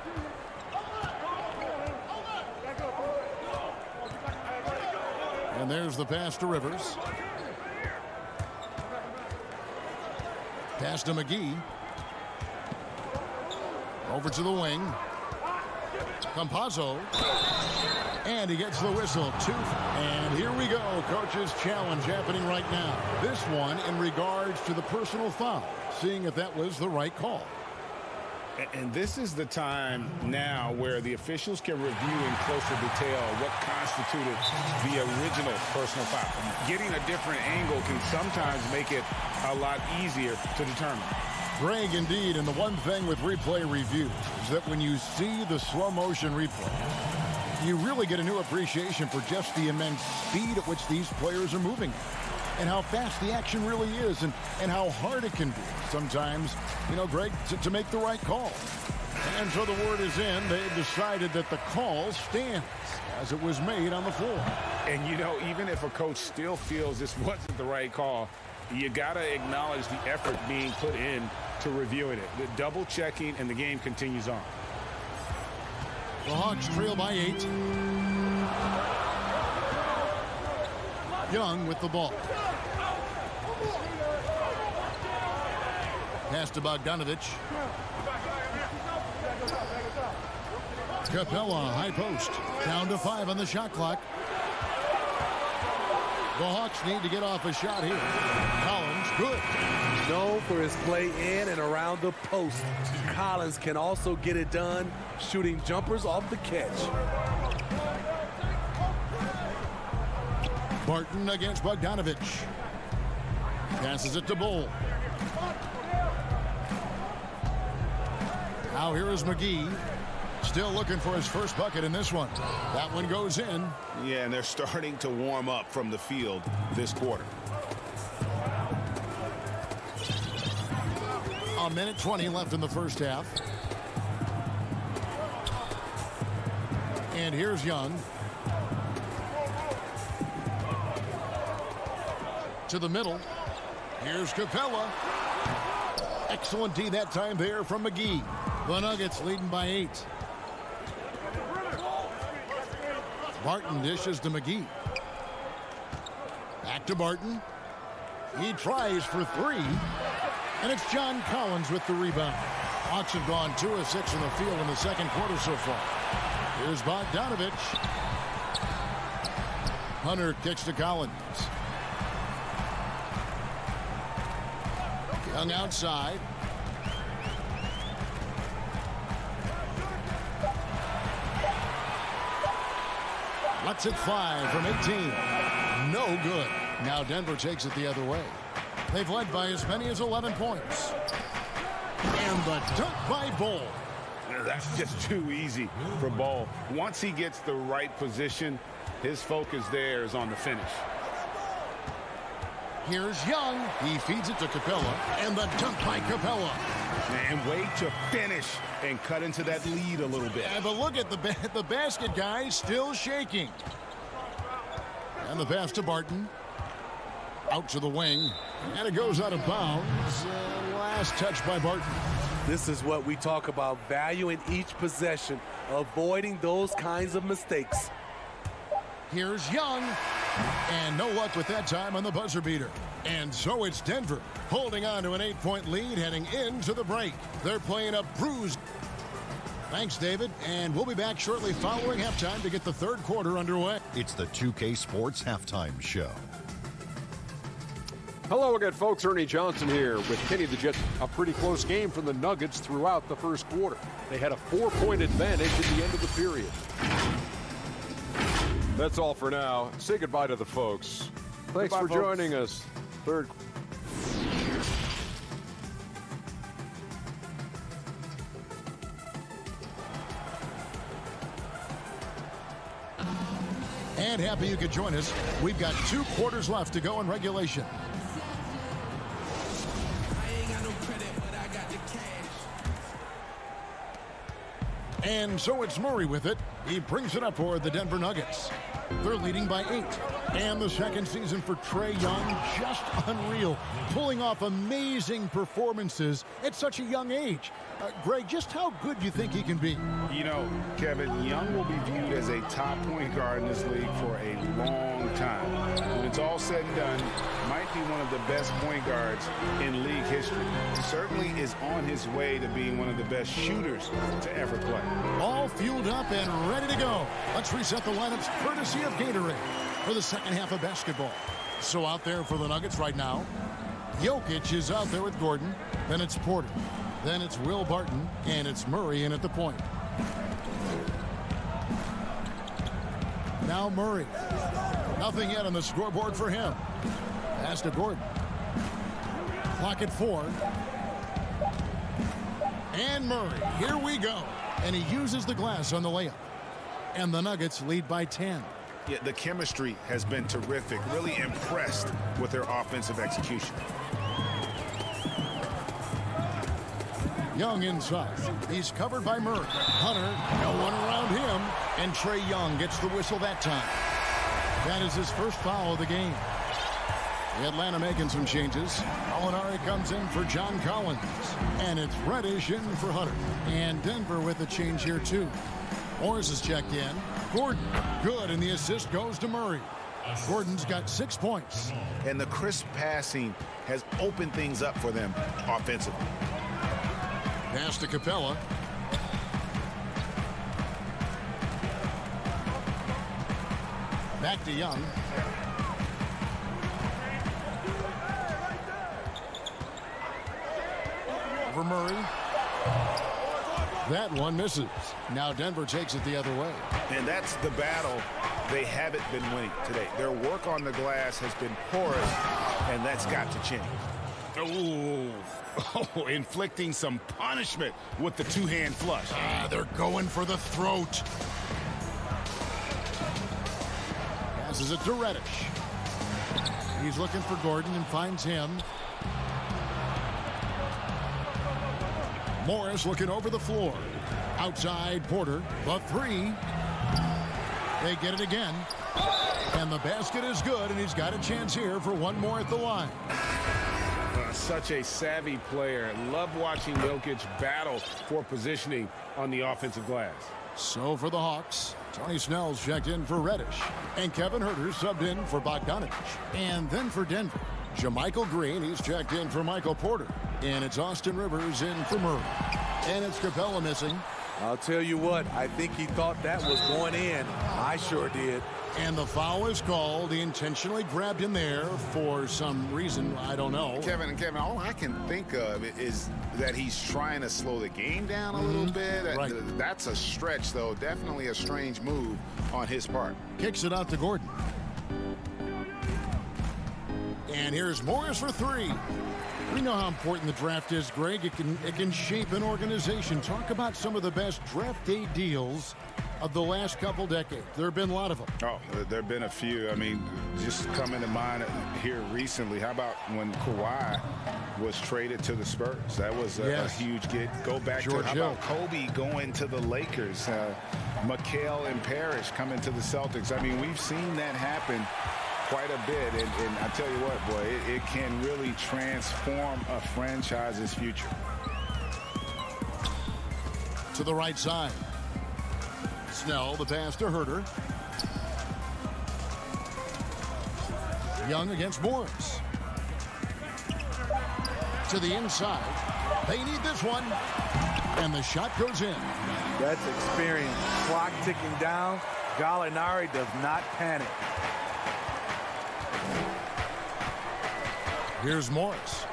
And there's the pass to Rivers. Pass to McGee. Over to the wing. Campazzo. And he gets the whistle. 2. And here we go. Coach's challenge happening right now. This one in regards to the personal foul. Seeing if that was the right call. And this is the time now where the officials can review in closer detail what constituted the original personal foul. Getting a different angle can sometimes make it a lot easier to determine. Greg, indeed, and the one thing with replay review is that when you see the slow motion replay, you really get a new appreciation for just the immense speed at which these players are moving and how fast the action really is and how hard it can be sometimes, you know, Greg, to make the right call. And so the word is in. They've decided that the call stands as it was made on the floor. And, you know, even if a coach still feels this wasn't the right call, you got to acknowledge the effort being put in to reviewing it. The double checking, and the game continues on. The Hawks trail by 8. Young with the ball. Pass to Bogdanovich. Capella, high post. Down to 5 on the shot clock. The Hawks need to get off a shot here. Collins, good. Known for his play in and around the post, Collins can also get it done shooting jumpers off the catch. Barton against Bogdanovich. Passes it to Bull. Now here is McGee. Still looking for his first bucket in this one. That one goes in. Yeah, and they're starting to warm up from the field this quarter. A minute 20 left in the first half. And here's Young. To the middle. Here's Capella. Excellent D that time there from McGee. The Nuggets leading by 8. Barton dishes to McGee. Back to Barton. He tries for 3. And it's John Collins with the rebound. Hawks have gone 2 of 6 in the field in the second quarter so far. Here's Bogdanovich. Hunter kicks to Collins. Young outside. Lets it fly from 18. No good. Now Denver takes it the other way. They've led by as many as 11 points. And the dunk by Ball. That's just too easy for Ball. Once he gets the right position, his focus there is on the finish. Here's Young. He feeds it to Capella. And the dunk by Capella. And way to finish and cut into that lead a little bit. And but look at the basket guy still shaking. And the pass to Barton. Out to the wing. And it goes out of bounds. Last touch by Barton. This is what we talk about, value in each possession, avoiding those kinds of mistakes. Here's Young. And no luck with that time on the buzzer beater. And so it's Denver holding on to an 8-point lead heading into the break. They're playing a bruised. Thanks, David. And we'll be back shortly following halftime to get the third quarter underway. It's the 2K Sports Halftime Show. Hello again, folks. Ernie Johnson here with Kenny the Jet. A pretty close game from the Nuggets throughout the first quarter. They had a 4-point advantage at the end of the period. That's all for now. Say goodbye to the folks. Thanks for joining us. Third. And happy you could join us. We've got 2 quarters left to go in regulation. And so it's Murray with it. He brings it up for the Denver Nuggets. They're leading by 8. And the second season for Trae Young, just unreal. Pulling off amazing performances at such a young age. Greg, just how good do you think he can be? You know, Kevin, Young will be viewed as a top point guard in this league for a long time. When it's all said and done, might be one of the best point guards in league history. Certainly is on his way to being one of the best shooters to ever play. All fueled up and ready to go. Let's reset the lineups courtesy of Gatorade for the second half of basketball. So out there for the Nuggets right now, Jokic is out there with Gordon. Then it's Porter. Then it's Will Barton. And it's Murray in at the point. Now Murray. Nothing yet on the scoreboard for him. Pass to Gordon. Clock at 4. And Murray. Here we go. And he uses the glass on the layup. And the Nuggets lead by 10. Yeah, the chemistry has been terrific. Really impressed with their offensive execution. Young inside. He's covered by Murray. Hunter, no one around him. And Trae Young gets the whistle that time. That is his first foul of the game. Atlanta making some changes. Molinari comes in for John Collins. And it's Reddish in for Hunter. And Denver with a change here too. Morris is checked in. Gordon, good, and the assist goes to Murray. Gordon's got 6 points. And the crisp passing has opened things up for them offensively. Pass to Capella. Back to Young. Over Murray. That one misses. Now Denver takes it the other way. And that's the battle they haven't been winning today. Their work on the glass has been porous, and that's got to change. Oh, inflicting some punishment with the two-hand flush. They're going for the throat. Passes it to Reddish. He's looking for Gordon and finds him. Morris looking over the floor. Outside Porter. The 3. They get it again. And the basket is good, and he's got a chance here for one more at the line. Such a savvy player. Love watching Jokic battle for positioning on the offensive glass. So for the Hawks, Tony Snell's checked in for Reddish. And Kevin Huerter subbed in for Bogdanovich. And then for Denver, JaMychal Green, he's checked in for Michael Porter. And it's Austin Rivers in for Murray. And it's Capella missing. I'll tell you what, I think he thought that was going in. I sure did. And the foul is called. He intentionally grabbed him there for some reason. I don't know. Kevin, all I can think of is that he's trying to slow the game down a little bit. Right. That's a stretch, though. Definitely a strange move on his part. Kicks it out to Gordon. And here's Morris for three. We know how important the draft is, Greg. It can shape an organization. Talk about some of the best draft day deals of the last couple decades. There have been a lot of them. Oh, there have been a few. I mean, just coming to mind here recently, how about when Kawhi was traded to the Spurs? That was a huge get. Go back to how about Kobe going to the Lakers? Mikal and Parrish coming to the Celtics. I mean, we've seen that happen quite a bit. And I tell you what, boy, it can really transform a franchise's future. To the right side. Snell, the pass to Herter. Young against Morris. To the inside. They need this one. And the shot goes in. That's experience. Clock ticking down. Gallinari does not panic. Here's Morris.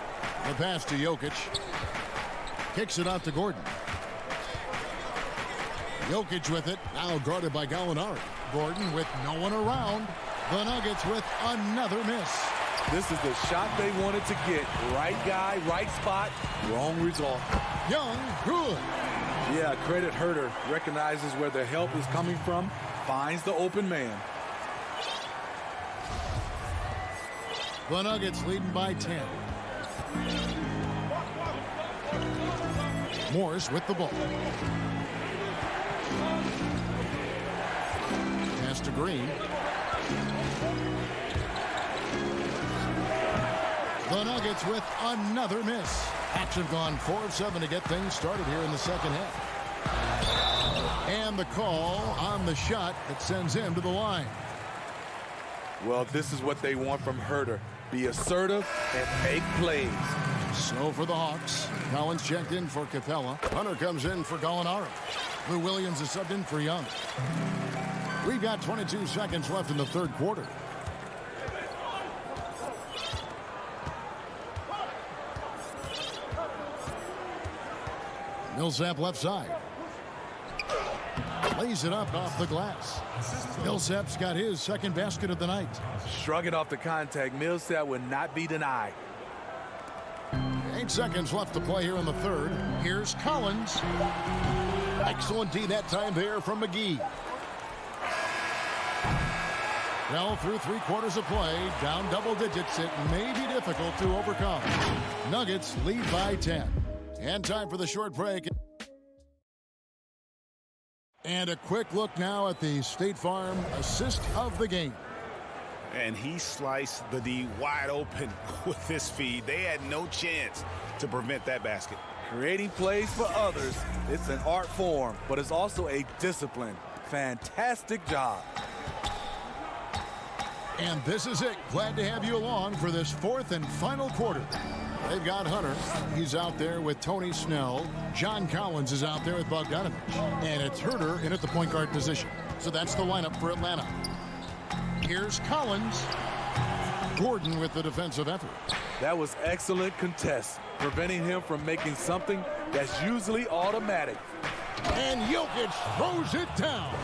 The pass to Jokic. Kicks it out to Gordon. Jokic with it, now guarded by Gallinari. Gordon with no one around. The Nuggets with another miss. This is the shot they wanted to get. Right guy, right spot, wrong result. Young, good. Yeah, credit Herter. Recognizes where the help is coming from, finds the open man. The Nuggets leading by 10. Morris with the ball. Pass to Green. The Nuggets with another miss. Hawks have gone 4 of 7 to get things started here in the second half. And the call on the shot that sends him to the line. Well, this is what they want from Herter. Be assertive and make plays. So for the Hawks, Collins checked in for Capella. Hunter comes in for Gallinari. Lou Williams is subbed in for Young. We've got 22 seconds left in the third quarter. Millsap left side. Lays it up off the glass. Millsap's got his second basket of the night. Shrugging off the contact, Millsap would not be denied. 8 seconds left to play here in the third. Here's Collins. Excellent D that time there from McGee. Well, through 3 quarters of play, down double digits, it may be difficult to overcome. Nuggets lead by 10. And time for the short break. And a quick look now at the State Farm assist of the game. And he sliced the D wide open with his feed. They had no chance to prevent that basket. Creating plays for others, it's an art form, but it's also a discipline. Fantastic job. And this is it. Glad to have you along for this fourth and final quarter. They've got Hunter. He's out there with Tony Snell. John Collins is out there with Bogdanovich. And it's Herter in at the point guard position. So that's the lineup for Atlanta. Here's Collins. Gordon with the defensive effort. That was excellent contest, preventing him from making something that's usually automatic. And Jokic throws it down.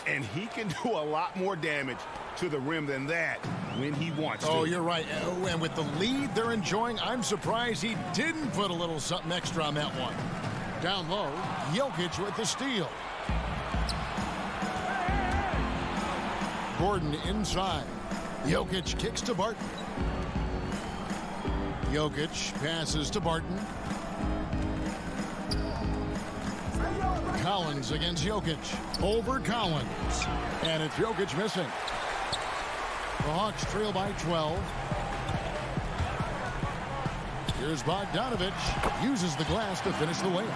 And he can do a lot more damage to the rim than that when he wants to. Oh, you're right. And with the lead they're enjoying, I'm surprised he didn't put a little something extra on that one. Down low, Jokic with the steal. Gordon inside. Jokic kicks to Barton. Jokic passes to Barton. Collins against Jokic. Over Collins. And it's Jokic missing. The Hawks trail by 12. Here's Bogdanovich. Uses the glass to finish the layup.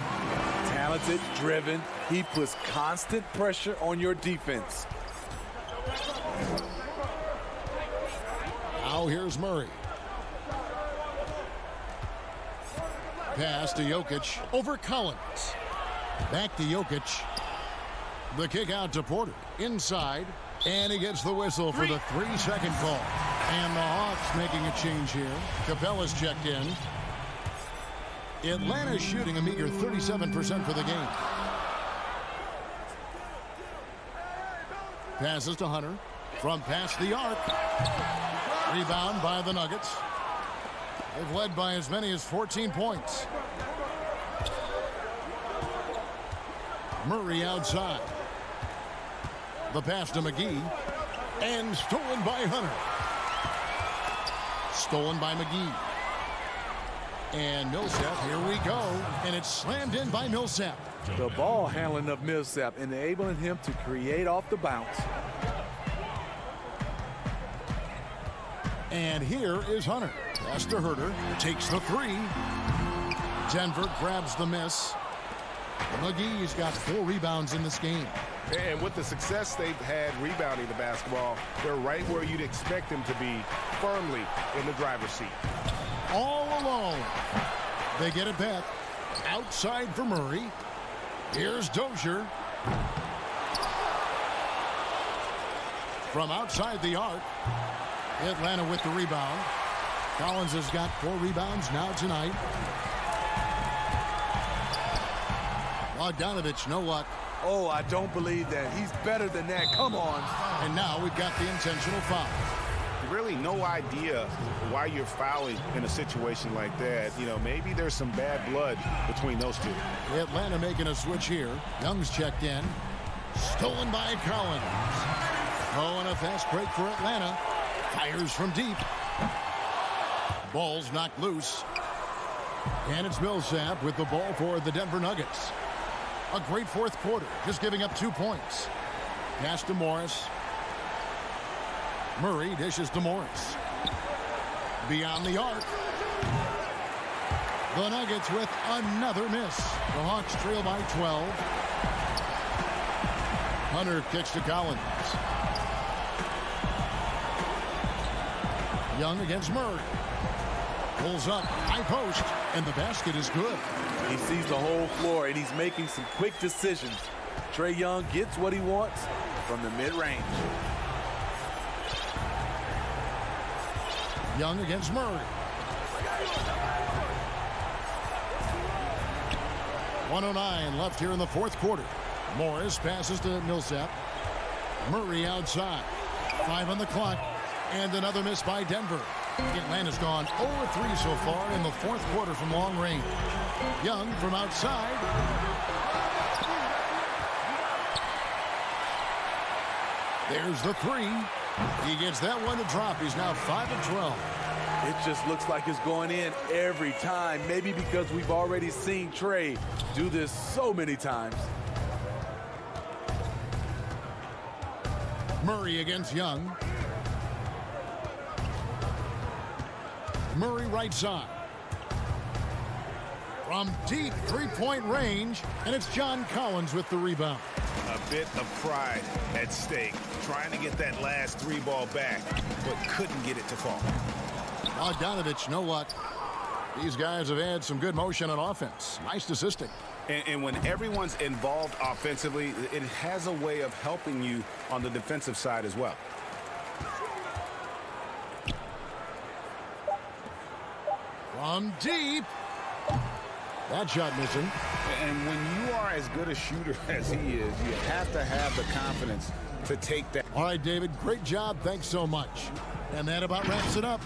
Talented, driven. He puts constant pressure on your defense. Now here's Murray. Pass to Jokic. Over Collins. Back to Jokic. The kick out to Porter. Inside. And he gets the whistle for the 3-second call. And the Hawks making a change here. Capella's checked in. Atlanta's shooting a meager 37% for the game. Passes to Hunter. From past the arc. Rebound by the Nuggets. They've led by as many as 14 points. Murray outside. The pass to McGee. And stolen by Hunter. Stolen by McGee. And Millsap, here we go. And it's slammed in by Millsap. The ball handling of Millsap, enabling him to create off the bounce. And here is Hunter. Pass to Herter. Takes the three. Denver grabs the miss. McGee's got 4 rebounds in this game. And with the success they've had rebounding the basketball, they're right where you'd expect them to be, firmly in the driver's seat. All alone. They get it back. Outside for Murray. Here's Dozier. From outside the arc. Atlanta with the rebound. Collins has got 4 rebounds now tonight. Bogdanovich, no luck. Oh, I don't believe that. He's better than that. Come on. And now we've got the intentional foul. Really no idea why you're fouling in a situation like that. You know, maybe there's some bad blood between those two. Atlanta making a switch here. Young's checked in. Stolen by Collins. Oh, and a fast break for Atlanta. Fires from deep. Ball's knocked loose. And it's Millsap with the ball for the Denver Nuggets. A great fourth quarter, just giving up 2 points. Pass to Morris. Murray dishes to Morris. Beyond the arc. The Nuggets with another miss. The Hawks trail by 12. Hunter kicks to Collins. Young against Murray. Pulls up, high post, and the basket is good. He sees the whole floor, and he's making some quick decisions. Trae Young gets what he wants from the mid-range. Young against Murray. 1:09 left here in the fourth quarter. Morris passes to Millsap. Murray outside. 5 on the clock. And another miss by Denver. Atlanta's gone 0-3 so far in the fourth quarter from long range. Young from outside. There's the three. He gets that one to drop. He's now 5 of 12. It just looks like it's going in every time. Maybe because we've already seen Trae do this so many times. Murray against Young. Murray right side. From deep three-point range, and it's John Collins with the rebound. A bit of pride at stake, trying to get that last 3 ball back, but couldn't get it to fall. Bogdanovich, no luck. These guys have had some good motion on offense. Nice assisting. And when everyone's involved offensively, it has a way of helping you on the defensive side as well. From deep. That shot missing. And when you are as good a shooter as he is, you have to have the confidence to take that. All right, David, great job. Thanks so much. And that about wraps it up.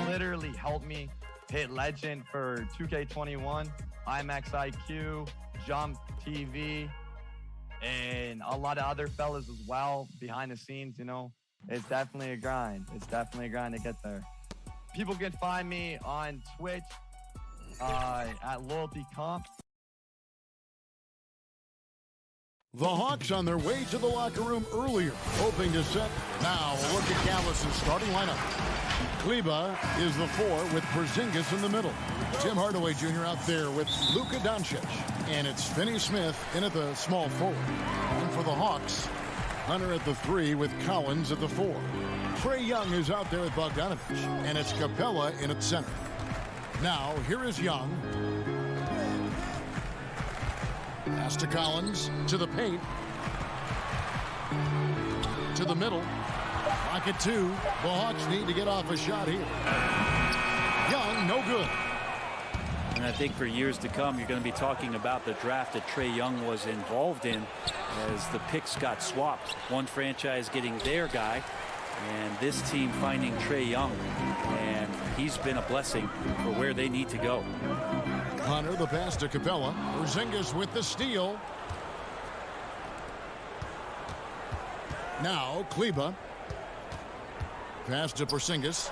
Literally helped me hit legend for 2K21, IMAX IQ, Jump TV, and a lot of other fellas as well behind the scenes. You know, it's definitely a grind. It's definitely a grind to get there. People can find me on Twitch at Loyalty Comp. The Hawks on their way to the locker room earlier, hoping to set. Now a look at Dallas' starting lineup. Kleba is the 4 with Porzingis in the middle. Tim Hardaway Jr. out there with Luka Doncic. And it's Finney Smith in at the small forward. And for the Hawks, Hunter at the 3 with Collins at the 4. Trae Young is out there with Bogdanovich. And it's Capella in at center. Now here is Young. Pass to Collins, to the paint, to the middle. Pocket 2. The Hawks need to get off a shot here. Young, no good. And I think for years to come, you're going to be talking about the draft that Trae Young was involved in as the picks got swapped. One franchise getting their guy, and this team finding Trae Young. And he's been a blessing for where they need to go. Hunter, the pass to Capella. Porzingis with the steal. Now Kleba. Pass to Porzingis.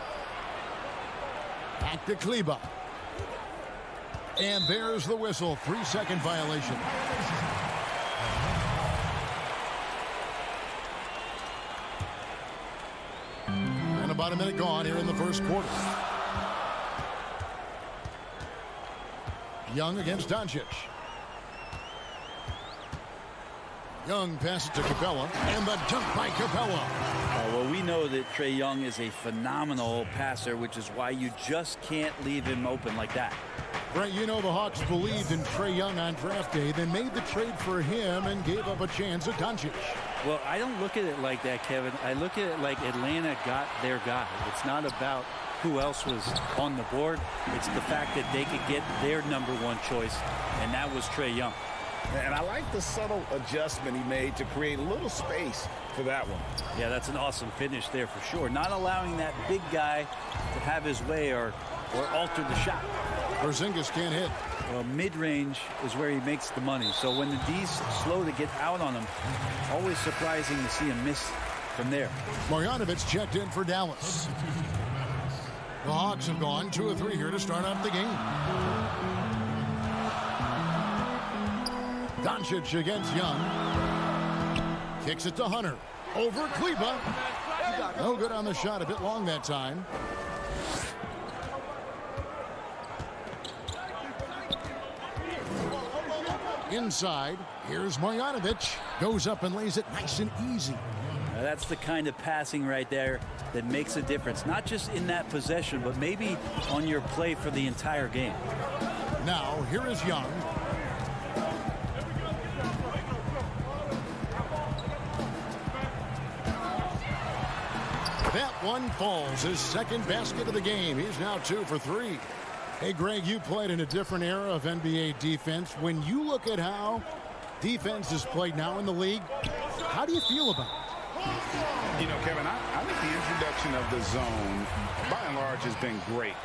Back to Kleba. And there's the whistle. 3-second violation. And about a minute gone here in the first quarter. Young against Doncic. Young passes to Capella, and the dunk by Capella. Well, we know that Trae Young is a phenomenal passer, which is why you just can't leave him open like that. Right, you know the Hawks believed in Trae Young on draft day. They made the trade for him and gave up a chance at Doncic. Well, I don't look at it like that, Kevin. I look at it like Atlanta got their guy. It's not about who else was on the board. It's the fact that they could get their #1 choice, and that was Trae Young. And I like the subtle adjustment he made to create a little space for that one. Yeah, that's an awesome finish there for sure. Not allowing that big guy to have his way or alter the shot. Porzingis can't hit. Well, mid-range is where he makes the money. So when the D's slow to get out on him, always surprising to see him miss from there. Marjanovic checked in for Dallas. The Hawks have gone 2 of 3 here to start off the game. Doncic against Young. Kicks it to Hunter. Over Kleba. No good on the shot. A bit long that time. Inside. Here's Marjanovic. Goes up and lays it nice and easy. Now that's the kind of passing right there that makes a difference. Not just in that possession, but maybe on your play for the entire game. Now, here is Young. That one falls. His second basket of the game. He's now 2 for 3. Hey, Greg, you played in a different era of NBA defense. When you look at how defense is played now in the league, how do you feel about it? You know, Kevin, I think the introduction of the zone, by and large, has been great.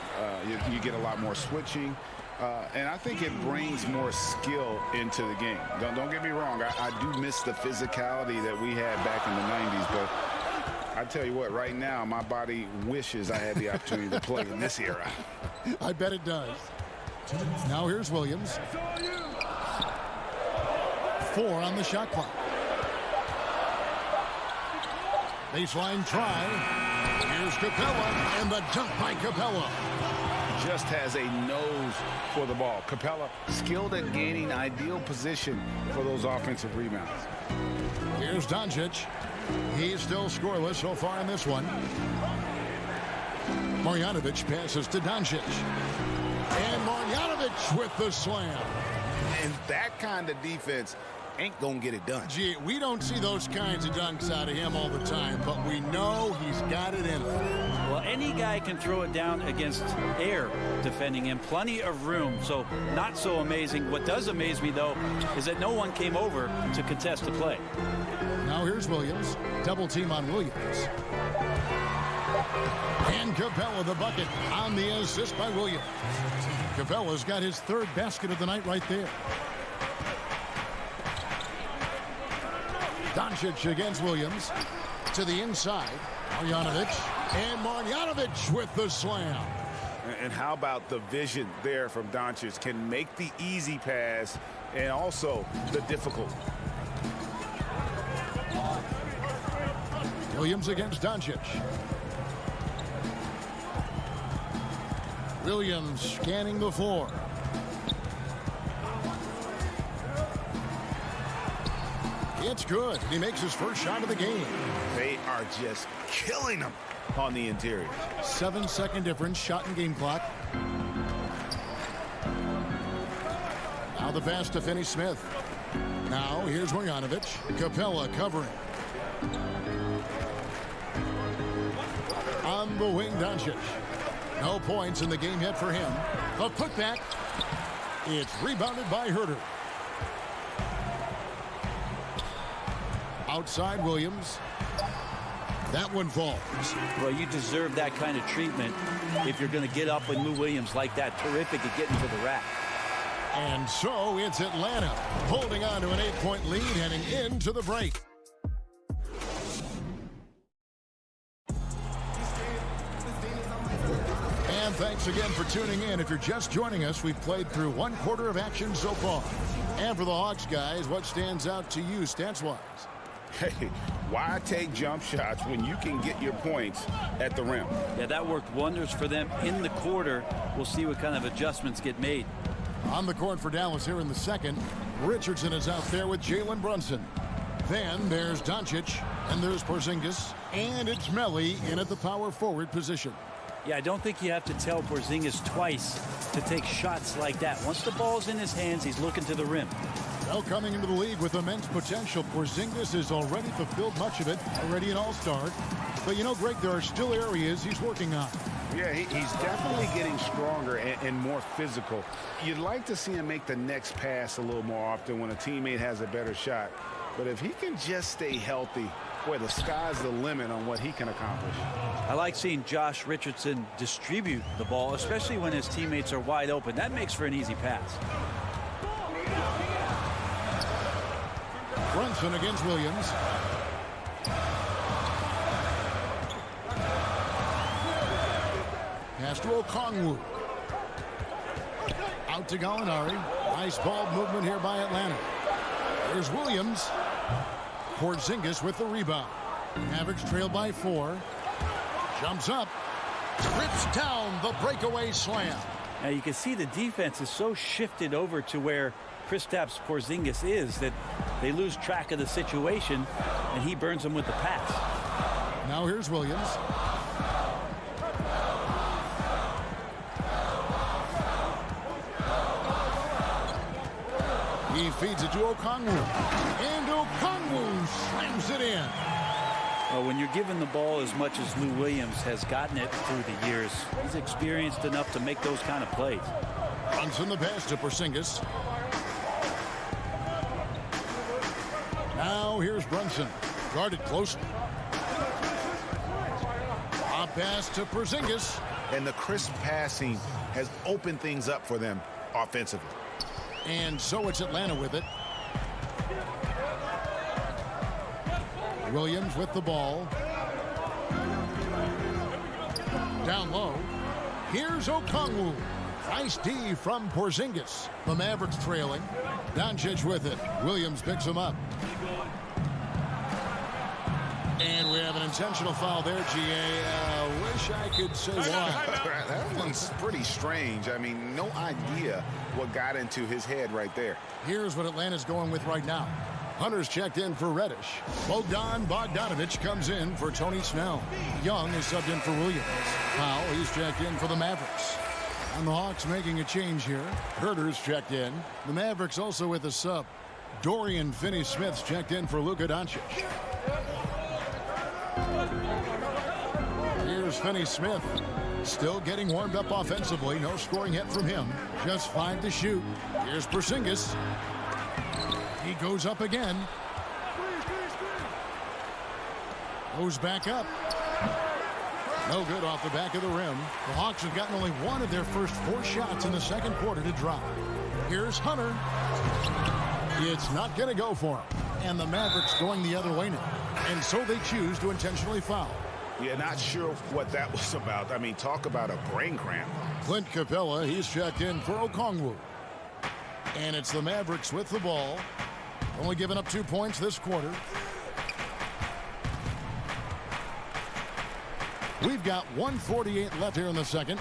You get a lot more switching. And I think it brings more skill into the game. Don't get me wrong. I do miss the physicality that we had back in the 90s. But I tell you what, right now, my body wishes I had the opportunity to play in this era. I bet it does. Now here's Williams. 4 on the shot clock. Baseline try. Here's Capella, and the dunk by Capella. Just has a nose for the ball. Capella skilled at gaining ideal position for those offensive rebounds. Here's Doncic. He's still scoreless so far in this one. Marjanovic passes to Doncic. And Marjanovic with the slam. And that kind of defense ain't gonna get it done. Gee, we don't see those kinds of dunks out of him all the time, but we know he's got it in him. Well, any guy can throw it down against air defending him. Plenty of room, so not so amazing. What does amaze me, though, is that no one came over to contest the play. Now here's Williams. Double team on Williams. And Capella the bucket on the assist by Williams. Capella's got his 3rd basket of the night right there. Doncic against Williams. To the inside. Marjanovic. And Marjanovic with the slam. And how about the vision there from Doncic? Can make the easy pass and also the difficult. Williams against Doncic. Williams scanning the floor. It's good. He makes his first shot of the game. They are just killing him on the interior. 7-second difference, shot and game clock. Now the pass to Finney-Smith. Now here's Marjanovic. Capella covering. On the wing, Doncic. No points in the game yet for him. A putback. It's rebounded by Herter. Outside Williams. That one falls. Well, you deserve that kind of treatment if you're going to get up with Lou Williams like that. Terrific at getting to the rack. And so it's Atlanta holding on to an 8-point lead heading into the break. And thanks again for tuning in. If you're just joining us, we've played through 1 quarter of action so far. And for the Hawks guys, what stands out to you stats-wise? Hey, why take jump shots when you can get your points at the rim? Yeah, that worked wonders for them in the quarter. We'll see what kind of adjustments get made. On the court for Dallas here in the second, Richardson is out there with Jalen Brunson. Then there's Doncic, and there's Porzingis, and it's Melli in at the power forward position. Yeah, I don't think you have to tell Porzingis twice to take shots like that. Once the ball's in his hands, he's looking to the rim. Well, coming into the league with immense potential, Porzingis has already fulfilled much of it, already an all-star. But you know, Greg, there are still areas he's working on. Yeah, he's definitely getting stronger and more physical. You'd like to see him make the next pass a little more often when a teammate has a better shot. But if he can just stay healthy, boy, the sky's the limit on what he can accomplish. I like seeing Josh Richardson distribute the ball, especially when his teammates are wide open. That makes for an easy pass. Brunson against Williams. Pass to Okongwu. Out to Gallinari. Nice ball movement here by Atlanta. Here's Williams. Porzingis with the rebound. Mavericks trail by 4. Jumps up. Trips down the breakaway slam. Now you can see the defense is so shifted over to where Kristaps Porzingis is that they lose track of the situation, and he burns them with the pass. Now here's Williams. He feeds it to Okongwu. And Okongwu slams it in. Well, when you're given the ball as much as Lou Williams has gotten it through the years, he's experienced enough to make those kind of plays. Brunson the pass to Porzingis. Now here's Brunson. Guarded closely. A pass to Porzingis. And the crisp passing has opened things up for them. offensively. And so it's Atlanta with it. Williams with the ball. Down low. Here's Okongwu. Nice D from Porzingis. The Mavericks trailing. Doncic with it. Williams picks him up. And we have an intentional foul there, GA. Wish I could say why. That one's pretty strange. I mean, no idea what got into his head right there. Here's what Atlanta's going with right now. Hunter's checked in for Reddish. Bogdanovich comes in for Tony Snell. Young is subbed in for Williams. Powell, he's checked in for the Mavericks. And the Hawks making a change here. Herter's checked in. The Mavericks also with a sub. Dorian Finney-Smith's checked in for Luka Doncic. Here's Finney-Smith. Still getting warmed up offensively. No scoring hit from him. Just 5 to shoot. Here's Porzingis. He goes up again. Goes back up. No good off the back of the rim. The Hawks have gotten only one of their first 4 shots in the second quarter to drop. Here's Hunter. It's not going to go for him. And the Mavericks going the other way now. And so they choose to intentionally foul. Yeah, not sure what that was about. I mean, talk about a brain cramp. Clint Capella, he's checked in for Okongwu. And it's the Mavericks with the ball. Only giving up 2 points this quarter. We've got 1:48 left here in the second.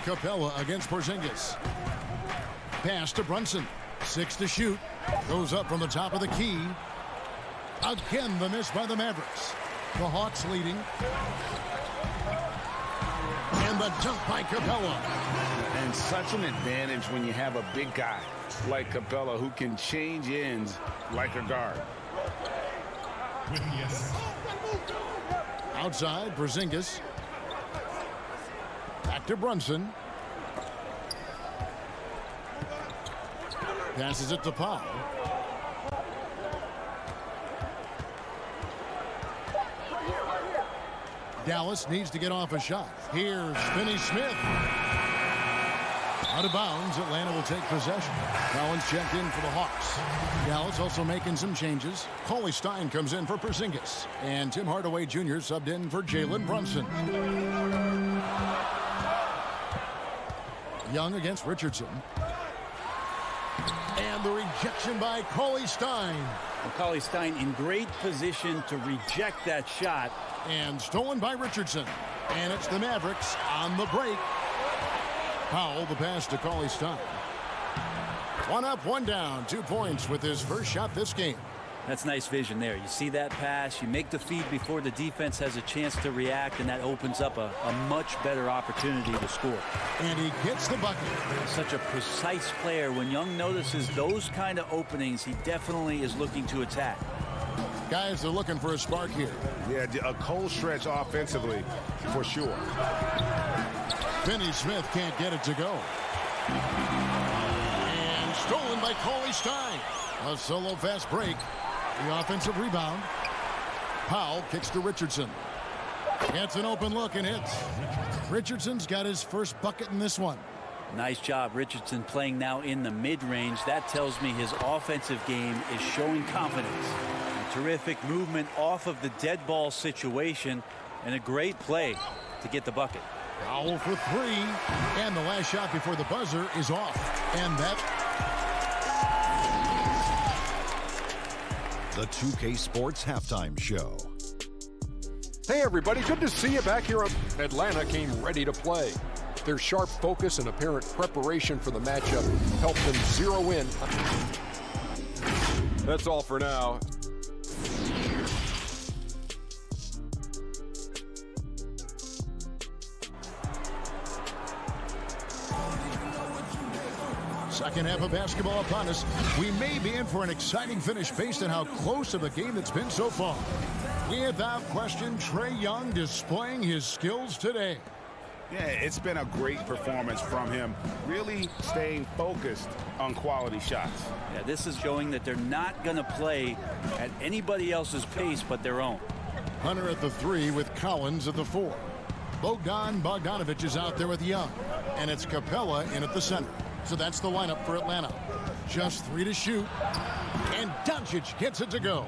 Capella against Porzingis. Pass to Brunson. 6 to shoot. Goes up from the top of the key. Again, the miss by the Mavericks. The Hawks leading. And the dunk by Capella. And such an advantage when you have a big guy like Capella who can change ends like a guard. Outside, Porzingis. Back to Brunson. Passes it to Powell. Dallas needs to get off a shot. Here's Finney-Smith. Out of bounds, Atlanta will take possession. Collins checked in for the Hawks. Dallas also making some changes. Cauley Stein comes in for Porzingis. And Tim Hardaway Jr. subbed in for Jalen Brunson. Young against Richardson. And the rejection by Cauley Stein. Well, Cauley Stein in great position to reject that shot. And stolen by Richardson. And it's the Mavericks on the break. Powell, the pass to Cauley Stein. 1 up, 1 down. 2 points with his first shot this game. That's nice vision there. You see that pass, you make the feed before the defense has a chance to react, and that opens up a much better opportunity to score. And he gets the bucket. Such a precise player. When Young notices those kind of openings, he definitely is looking to attack. Guys are looking for a spark here. Yeah, a cold stretch offensively for sure. Finney-Smith can't get it to go. And stolen by Cauley Stein. A solo fast break. The offensive rebound. Powell kicks to Richardson. Gets an open look and hits. Richardson's got his first bucket in this one. Nice job, Richardson, playing now in the mid-range. That tells me his offensive game is showing confidence. A terrific movement off of the dead ball situation, and a great play to get the bucket. Powell for 3, and the last shot before the buzzer is off. And that... The 2K Sports Halftime Show. Hey everybody, good to see you back here. Atlanta came ready to play. Their sharp focus and apparent preparation for the matchup helped them zero in. That's all for now. Second half of basketball upon us. We may be in for an exciting finish based on how close of a game it's been so far. Without question, Trae Young displaying his skills today. Yeah, it's been a great performance from him, really staying focused on quality shots. Yeah, this is showing that they're not going to play at anybody else's pace but their own. Hunter at the 3 with Collins at the 4. Bogdan Bogdanovic is out there with Young, and it's Capella in at the center. So that's the lineup for Atlanta. Just 3 to shoot, and Doncic gets it to go.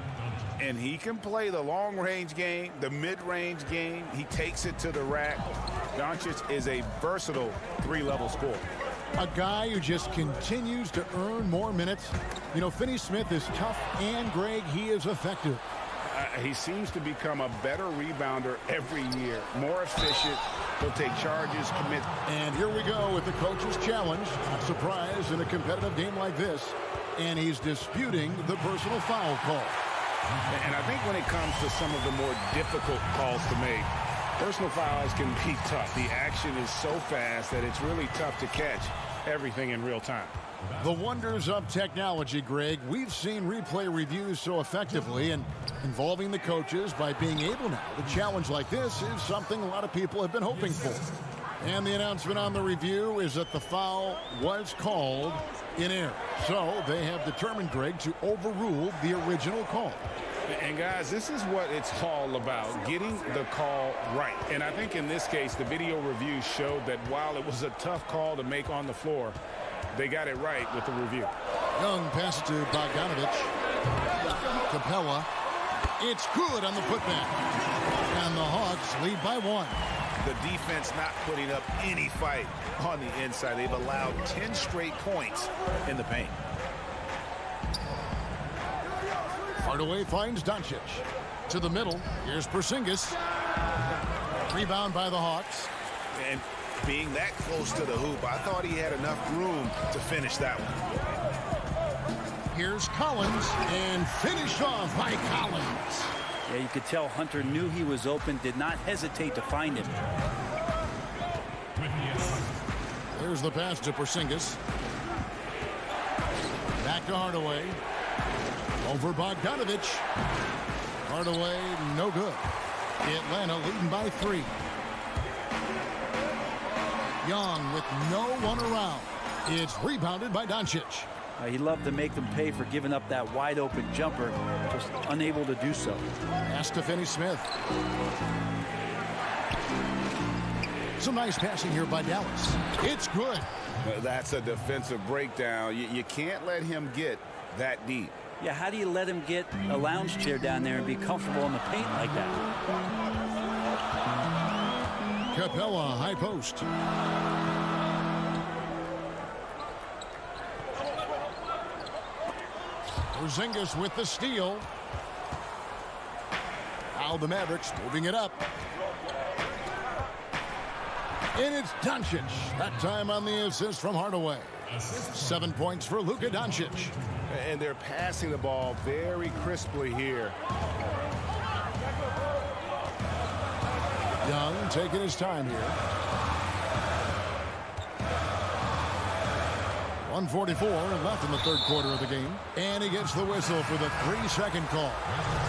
And he can play the long-range game, the mid-range game. He takes it to the rack. Doncic is a versatile 3-level scorer. A guy who just continues to earn more minutes. You know, Finney-Smith is tough, and Greg, he is effective. He seems to become a better rebounder every year. More efficient. He'll take charges, commit. And here we go with the coach's challenge. Not surprised in a competitive game like this. And he's disputing the personal foul call. And I think when it comes to some of the more difficult calls to make, personal fouls can be tough. The action is so fast that it's really tough to catch everything in real time. The wonders of technology, Greg. We've seen replay reviews so effectively, and involving the coaches by being able now to challenge like this is something a lot of people have been hoping for. And the announcement on the review is that the foul was called in error. So they have determined, Greg, to overrule the original call. And guys, this is what it's all about, getting the call right. And I think in this case, the video review showed that while it was a tough call to make on the floor, they got it right with the review. Young passes to Bogdanovic. Capella. It's good on the putback. And the Hawks lead by 1. The defense not putting up any fight on the inside. They've allowed 10 straight points in the paint. Hardaway finds Doncic. To the middle. Here's Porzingis. Rebound by the Hawks. And being that close to the hoop, I thought he had enough room to finish that one. Here's Collins, and finished off by Collins. Yeah, you could tell Hunter knew he was open, did not hesitate to find him. There's the pass to Porzingis. Back to Hardaway. Over Bogdanovic. Hardaway, no good. Atlanta leading by 3. Young with no one around. It's rebounded by Doncic. He loved to make them pay for giving up that wide open jumper, just unable to do so. Pass to Finney-Smith. Some nice passing here by Dallas. It's good. That's a defensive breakdown. You can't let him get that deep. Yeah, how do you let him get a lounge chair down there and be comfortable in the paint like that? Capella, high post. Porzingis with the steal. Now the Mavericks moving it up. And it's Doncic. That time on the assist from Hardaway. 7 points for Luka Doncic. And they're passing the ball very crisply here. Young taking his time here. 1:44 left in the third quarter of the game. And he gets the whistle for the 3-second call.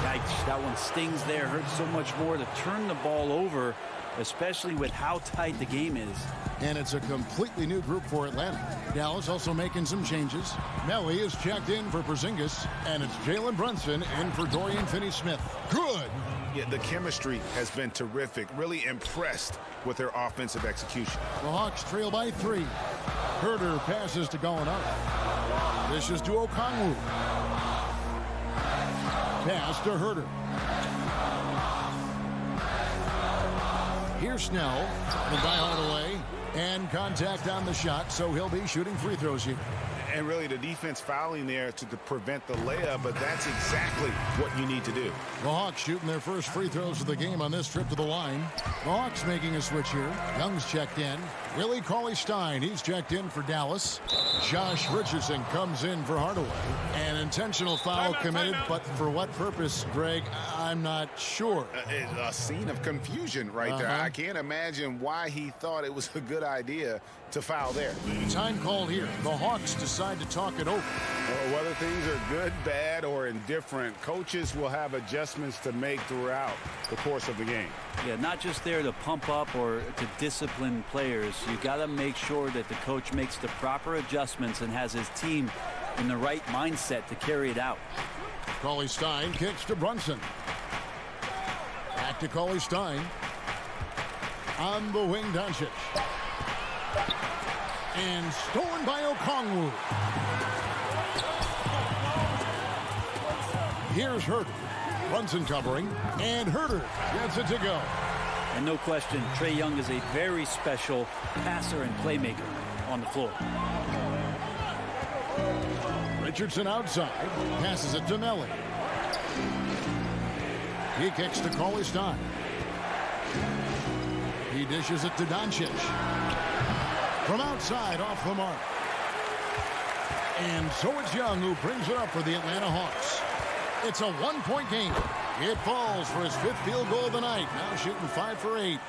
Yikes, that one stings there. Hurts so much more to turn the ball over, especially with how tight the game is. And it's a completely new group for Atlanta. Dallas also making some changes. Melly is checked in for Porzingis, and it's Jalen Brunson in for Dorian Finney-Smith. Good. Yeah, the chemistry has been terrific. Really impressed with their offensive execution. The Hawks trail by 3. Herter passes to Gallinari. This is to Okongwu. Pass to Herter. Here's Snell. By Hardaway. And contact on the shot, so he'll be shooting free throws here. And really the defense fouling there to prevent the layup, but that's exactly what you need to do. The Hawks shooting their first free throws of the game on this trip to the line. The Hawks making a switch here. Young's checked in. Willie Cauley-Stein, he's checked in for Dallas. Josh Richardson comes in for Hardaway. An intentional foul committed, but for what purpose, Greg, I'm not sure. A scene of confusion right there. I can't imagine why he thought it was a good idea to foul there. Time called here. The Hawks decide to talk it over. Well, whether things are good, bad, or indifferent, coaches will have adjustments to make throughout the course of the game. Yeah, not just there to pump up or to discipline players. You got to make sure that the coach makes the proper adjustments and has his team in the right mindset to carry it out. Cauley-Stein kicks to Brunson. Back to Cauley-Stein. On the wing, Doncic. And stolen by Okongwu. Here's Herter. Brunson covering. And Herter gets it to go. And no question, Trae Young is a very special passer and playmaker on the floor. Richardson outside. Passes it to Melly. He kicks to Cauley-Stein. He dishes it to Doncic. From outside, off the mark. And so it's Young who brings it up for the Atlanta Hawks. It's a one-point game. It falls for his 5th field goal of the night. Now shooting 5 for 8.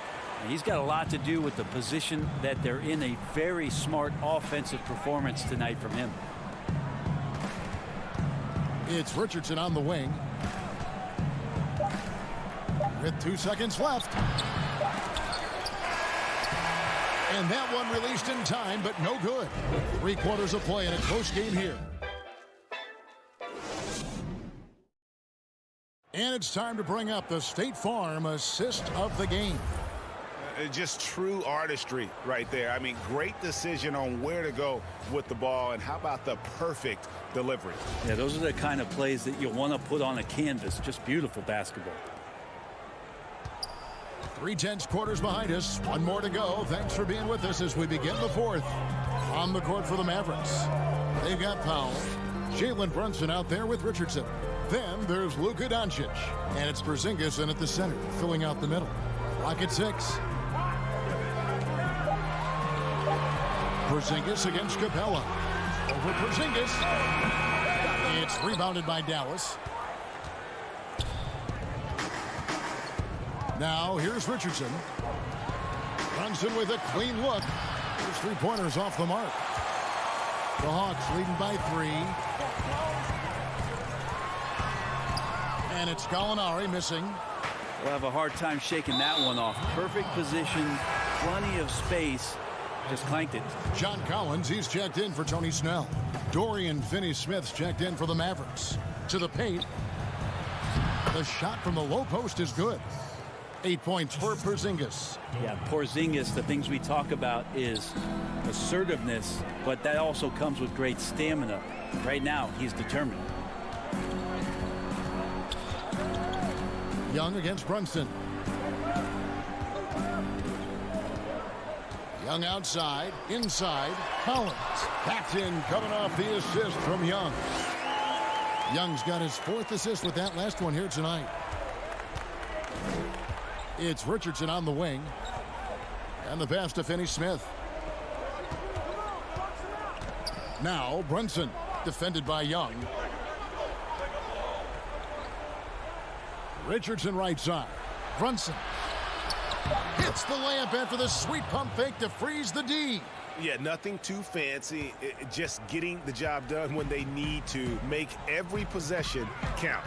He's got a lot to do with the position that they're in. A very smart offensive performance tonight from him. It's Richardson on the wing. With 2 seconds left. And that one released in time, but no good. 3 quarters of play in a close game here. And it's time to bring up the State Farm assist of the game. Just true artistry right there. I mean, great decision on where to go with the ball, and how about the perfect delivery? Yeah, those are the kind of plays that you want to put on a canvas. Just beautiful basketball. 3/10 quarters behind us. 1 more to go. Thanks for being with us as we begin the 4th. On the court for the Mavericks. They've got Powell. Jalen Brunson out there with Richardson. Then there's Luka Doncic. And it's Porzingis in at the center, filling out the middle. Clock at 6. Porzingis against Capella. Over Porzingis. It's rebounded by Dallas. Now here's Richardson. Brunson with a clean look. His 3-pointers off the mark. The Hawks leading by 3. And it's Gallinari missing. We'll have a hard time shaking that one off. Perfect position, plenty of space. Just clanked it. John Collins, he's checked in for Tony Snell. Dorian Finney-Smith's checked in for the Mavericks. To the paint. The shot from the low post is good. 8 points for Porzingis. Yeah, Porzingis, the things we talk about is assertiveness, but that also comes with great stamina. Right now, he's determined. Young against Brunson. Young outside, inside, Collins. That's in, coming off the assist from Young. Young's got his 4th assist with that last one here tonight. It's Richardson on the wing. And the pass to Finney-Smith. Now Brunson, defended by Young. Richardson right side. Brunson hits the layup after the sweet pump fake to freeze the D. Yeah, nothing too fancy. Just getting the job done when they need to. Make every possession count.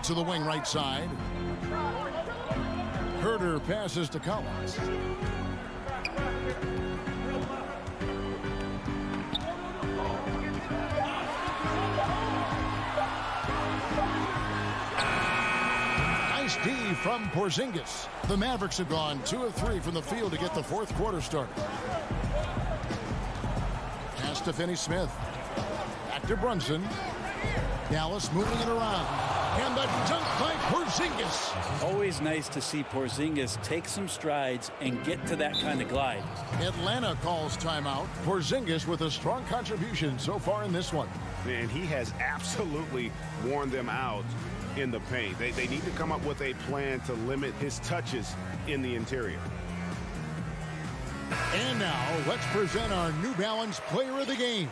To the wing right side. Herter passes to Collins. Nice D from Porzingis. The Mavericks have gone 2 of 3 from the field to get the 4th quarter started. Pass to Finney-Smith. Back to Brunson. Dallas moving it around. And the dunk by Porzingis. Always nice to see Porzingis take some strides and get to that kind of glide. Atlanta calls timeout. Porzingis with a strong contribution so far in this one. Man, he has absolutely worn them out in the paint. They need to come up with a plan to limit his touches in the interior. And now let's present our New Balance player of the game,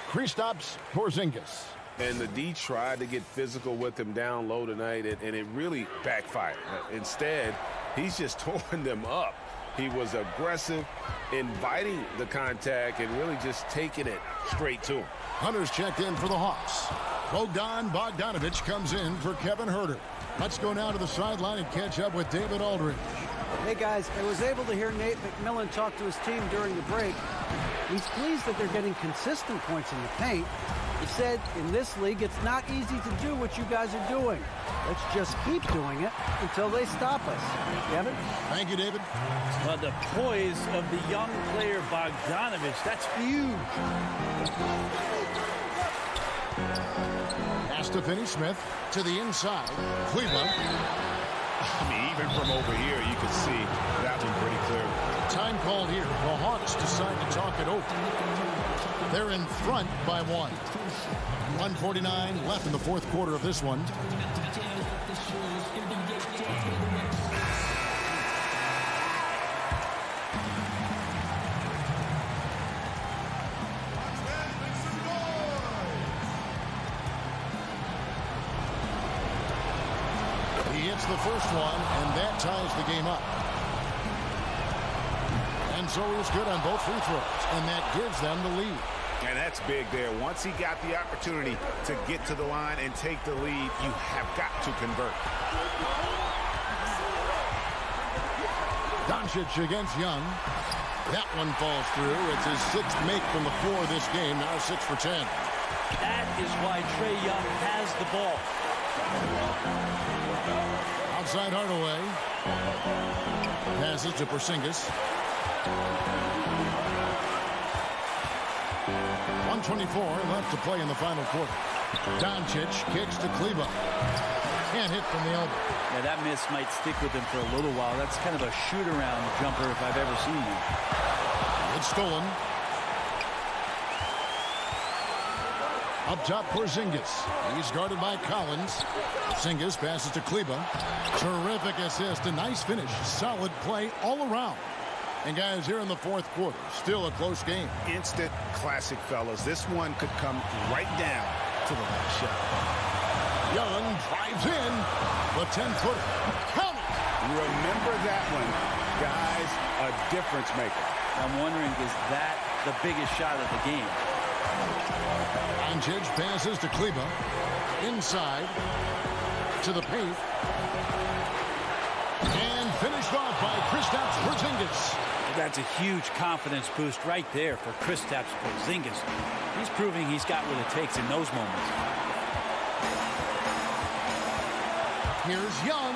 Kristaps Porzingis. And the D tried to get physical with him down low tonight, and it really backfired. Instead, he's just torn them up. He was aggressive, inviting the contact, and really just taking it straight to him. Hunter's checked in for the Hawks. Bogdan Bogdanovic comes in for Kevin Herter. Let's go now to the sideline and catch up with David Aldridge. Hey, guys, I was able to hear Nate McMillan talk to his team during the break. He's pleased that they're getting consistent points in the paint. He said, in this league, it's not easy to do what you guys are doing. Let's just keep doing it until they stop us. Kevin? Thank you, David. Well, the poise of the young player Bogdanovich, that's huge. Pass to Finney-Smith to the inside. Cleveland. I mean, even from over here, you can see that one pretty clear. Time called here. The Hawks decide to talk it over. They're in front by 1. 1:49 left in the fourth quarter of this one. He hits the first one, and that ties the game up. And so he's good on both free throws, and that gives them the lead. And that's big there. Once he got the opportunity to get to the line and take the lead, you have got to convert. Doncic against Young. That one falls through. It's his 6th make from the floor this game. Now 6 for 10. That is why Trae Young has the ball. Outside Hardaway. Passes to Porzingis. 1:24 left to play in the final quarter. Doncic kicks to Kleber. Can't hit from the elbow. Yeah, that miss might stick with him for a little while. That's kind of a shoot-around jumper if I've ever seen one. It's stolen. Up top, Porzingis. He's guarded by Collins. Porzingis passes to Kleber. Terrific assist. A nice finish. Solid play all around. And guys, here in the fourth quarter, still a close game. Instant classic, fellas. This one could come right down to the last shot. Young drives in. The 10-footer. Count it! Remember that one, guys. A difference maker. I'm wondering, is that the biggest shot of the game? Doncic passes to Kleber. Inside to the paint. And finished off by Kristaps Porzingis. That's a huge confidence boost right there for Kristaps Porzingis. He's proving he's got what it takes in those moments. Here's Young.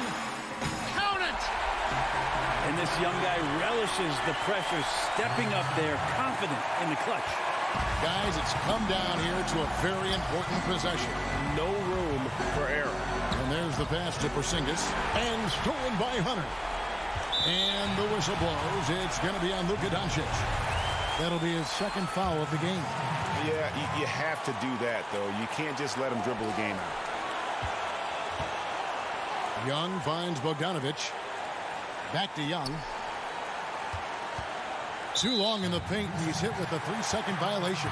Count it! And this young guy relishes the pressure, stepping up there, confident in the clutch. Guys, it's come down here to a very important possession. No room for error. And there's the pass to Porzingis. And stolen by Hunter. And the whistle blows. It's going to be on Luka Doncic. That'll be his 2nd foul of the game. Yeah, you have to do that, though. You can't just let him dribble the game out. Young finds Bogdanovich. Back to Young. Too long in the paint. He's hit with a 3-second violation.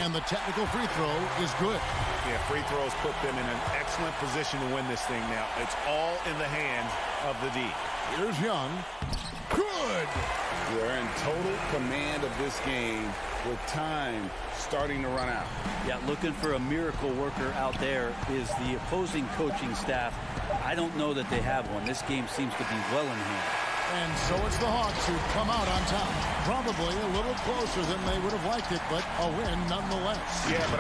And the technical free throw is good. Yeah, free throws put them in an excellent position to win this thing now. It's all in the hands of the D. Here's Young. Good! They're in total command of this game with time starting to run out. Yeah, looking for a miracle worker out there is the opposing coaching staff. I don't know that they have one. This game seems to be well in hand. And so it's the Hawks who come out on top. Probably a little closer than they would have liked it, but a win nonetheless. Yeah, but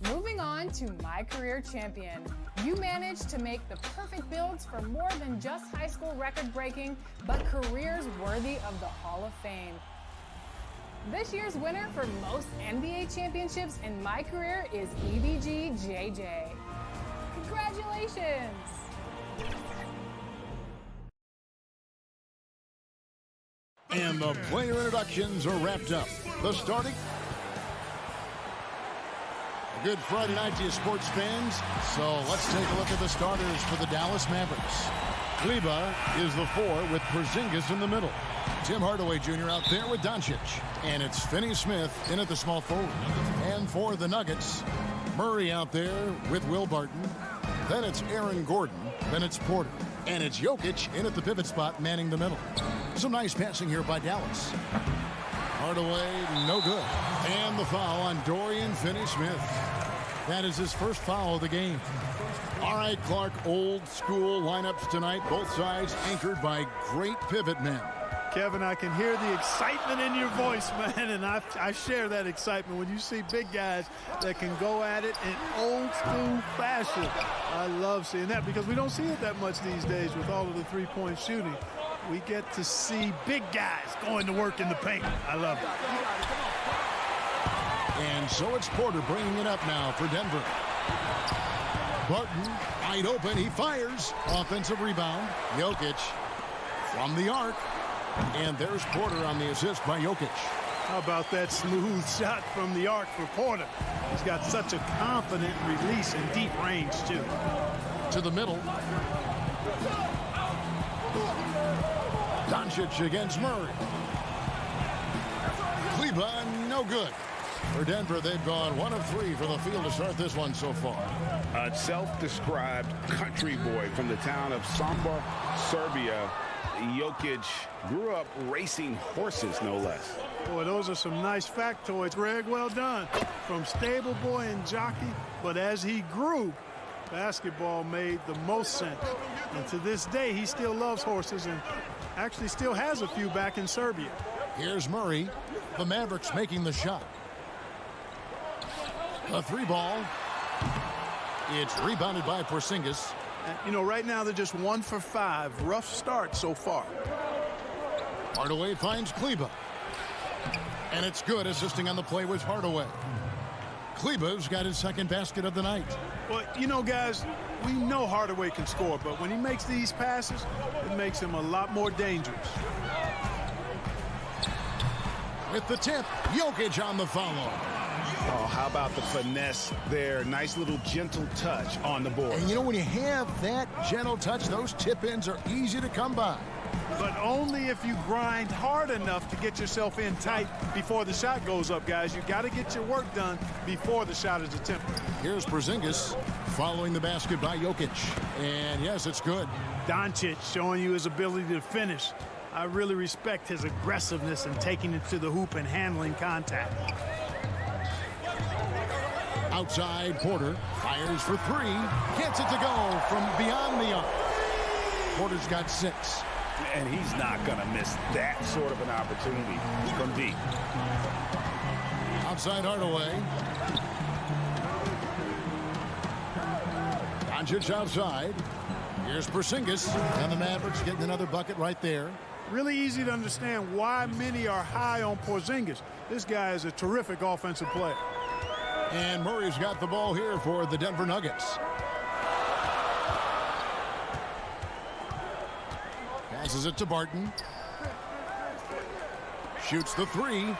Moving on to My Career Champion. You managed to make the perfect builds for more than just high school record breaking, but careers worthy of the Hall of Fame. This year's winner for most NBA championships in My Career is EBG JJ. Congratulations! And the player introductions are wrapped up. The starting. A good Friday night to you sports fans. So let's take a look at the starters for the Dallas Mavericks. Kleber is the 4 with Porzingis in the middle. Tim Hardaway Jr. out there with Doncic. And it's Finney-Smith in at the small forward. And for the Nuggets, Murray out there with Will Barton. Then it's Aaron Gordon. Then it's Porter. And it's Jokic in at the pivot spot, manning the middle. Some nice passing here by Dallas. Hardaway, no good. And the foul on Dorian Finney-Smith. That is his first foul of the game. All right, Clark, old school lineups tonight. Both sides anchored by great pivot men. Kevin, I can hear the excitement in your voice, man, and I share that excitement when you see big guys that can go at it in old school fashion. I love seeing that because we don't see it that much these days with all of the three-point shooting. We get to see big guys going to work in the paint. I love it. And so it's Porter bringing it up now for Denver. Barton, wide open, he fires. Offensive rebound. Jokic from the arc. And there's Porter on the assist by Jokic. How about that smooth shot from the arc for Porter? He's got such a confident release in deep range, too. To the middle. Doncic against Murray. Kleber, no good. For Denver, they've gone 1 of 3 from the field to start this one so far. A self-described country boy from the town of Sombor, Serbia. Jokic grew up racing horses, no less. Boy, those are some nice factoids, Greg. Well done. From stable boy and jockey, but as he grew, basketball made the most sense. And to this day, he still loves horses and actually still has a few back in Serbia. Here's Murray. The Mavericks making the shot. A 3-ball. It's rebounded by Porzingis. You know, right now they're just 1 for 5. Rough start so far. Hardaway finds Kleber. And it's good. Assisting on the play was Hardaway. Kleber's got his second basket of the night. Well, you know, guys, we know Hardaway can score, but when he makes these passes, it makes him a lot more dangerous. With the tip, Jokic on the follow. Oh, how about the finesse there? Nice little gentle touch on the board. And you know, when you have that gentle touch, those tip-ins are easy to come by. But only if you grind hard enough to get yourself in tight before the shot goes up, guys. You got to get your work done before the shot is attempted. Here's Porzingis following the basket by Jokic. And yes, it's good. Doncic showing you his ability to finish. I really respect his aggressiveness in taking it to the hoop and handling contact. Outside, Porter fires for 3. Gets it to go from beyond the arc. Porter's got 6. And he's not going to miss that sort of an opportunity from deep. Outside Hardaway. Doncic outside. Here's Porzingis, and the Mavericks getting another bucket right there. Really easy to understand why many are high on Porzingis. This guy is a terrific offensive player. And Murray's got the ball here for the Denver Nuggets. Passes it to Barton. Shoots the three.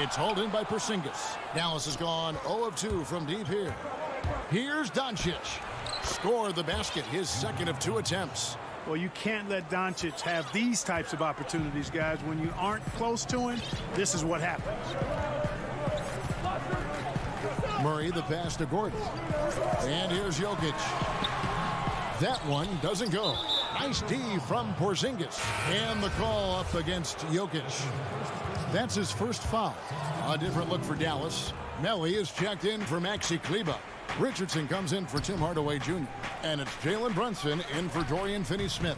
It's hauled in by Porzingis. Dallas has gone 0 of 2 from deep here. Here's Doncic. Scored the basket, his second of 2 attempts. Well, you can't let Doncic have these types of opportunities, guys. When you aren't close to him, this is what happens. Murray, the pass to Gordon. And here's Jokic. That one doesn't go. Nice D from Porzingis. And the call up against Jokic. That's his first foul. A different look for Dallas. Melly is checked in for Maxi Kleber. Richardson comes in for Tim Hardaway Jr. And it's Jalen Brunson in for Dorian Finney-Smith.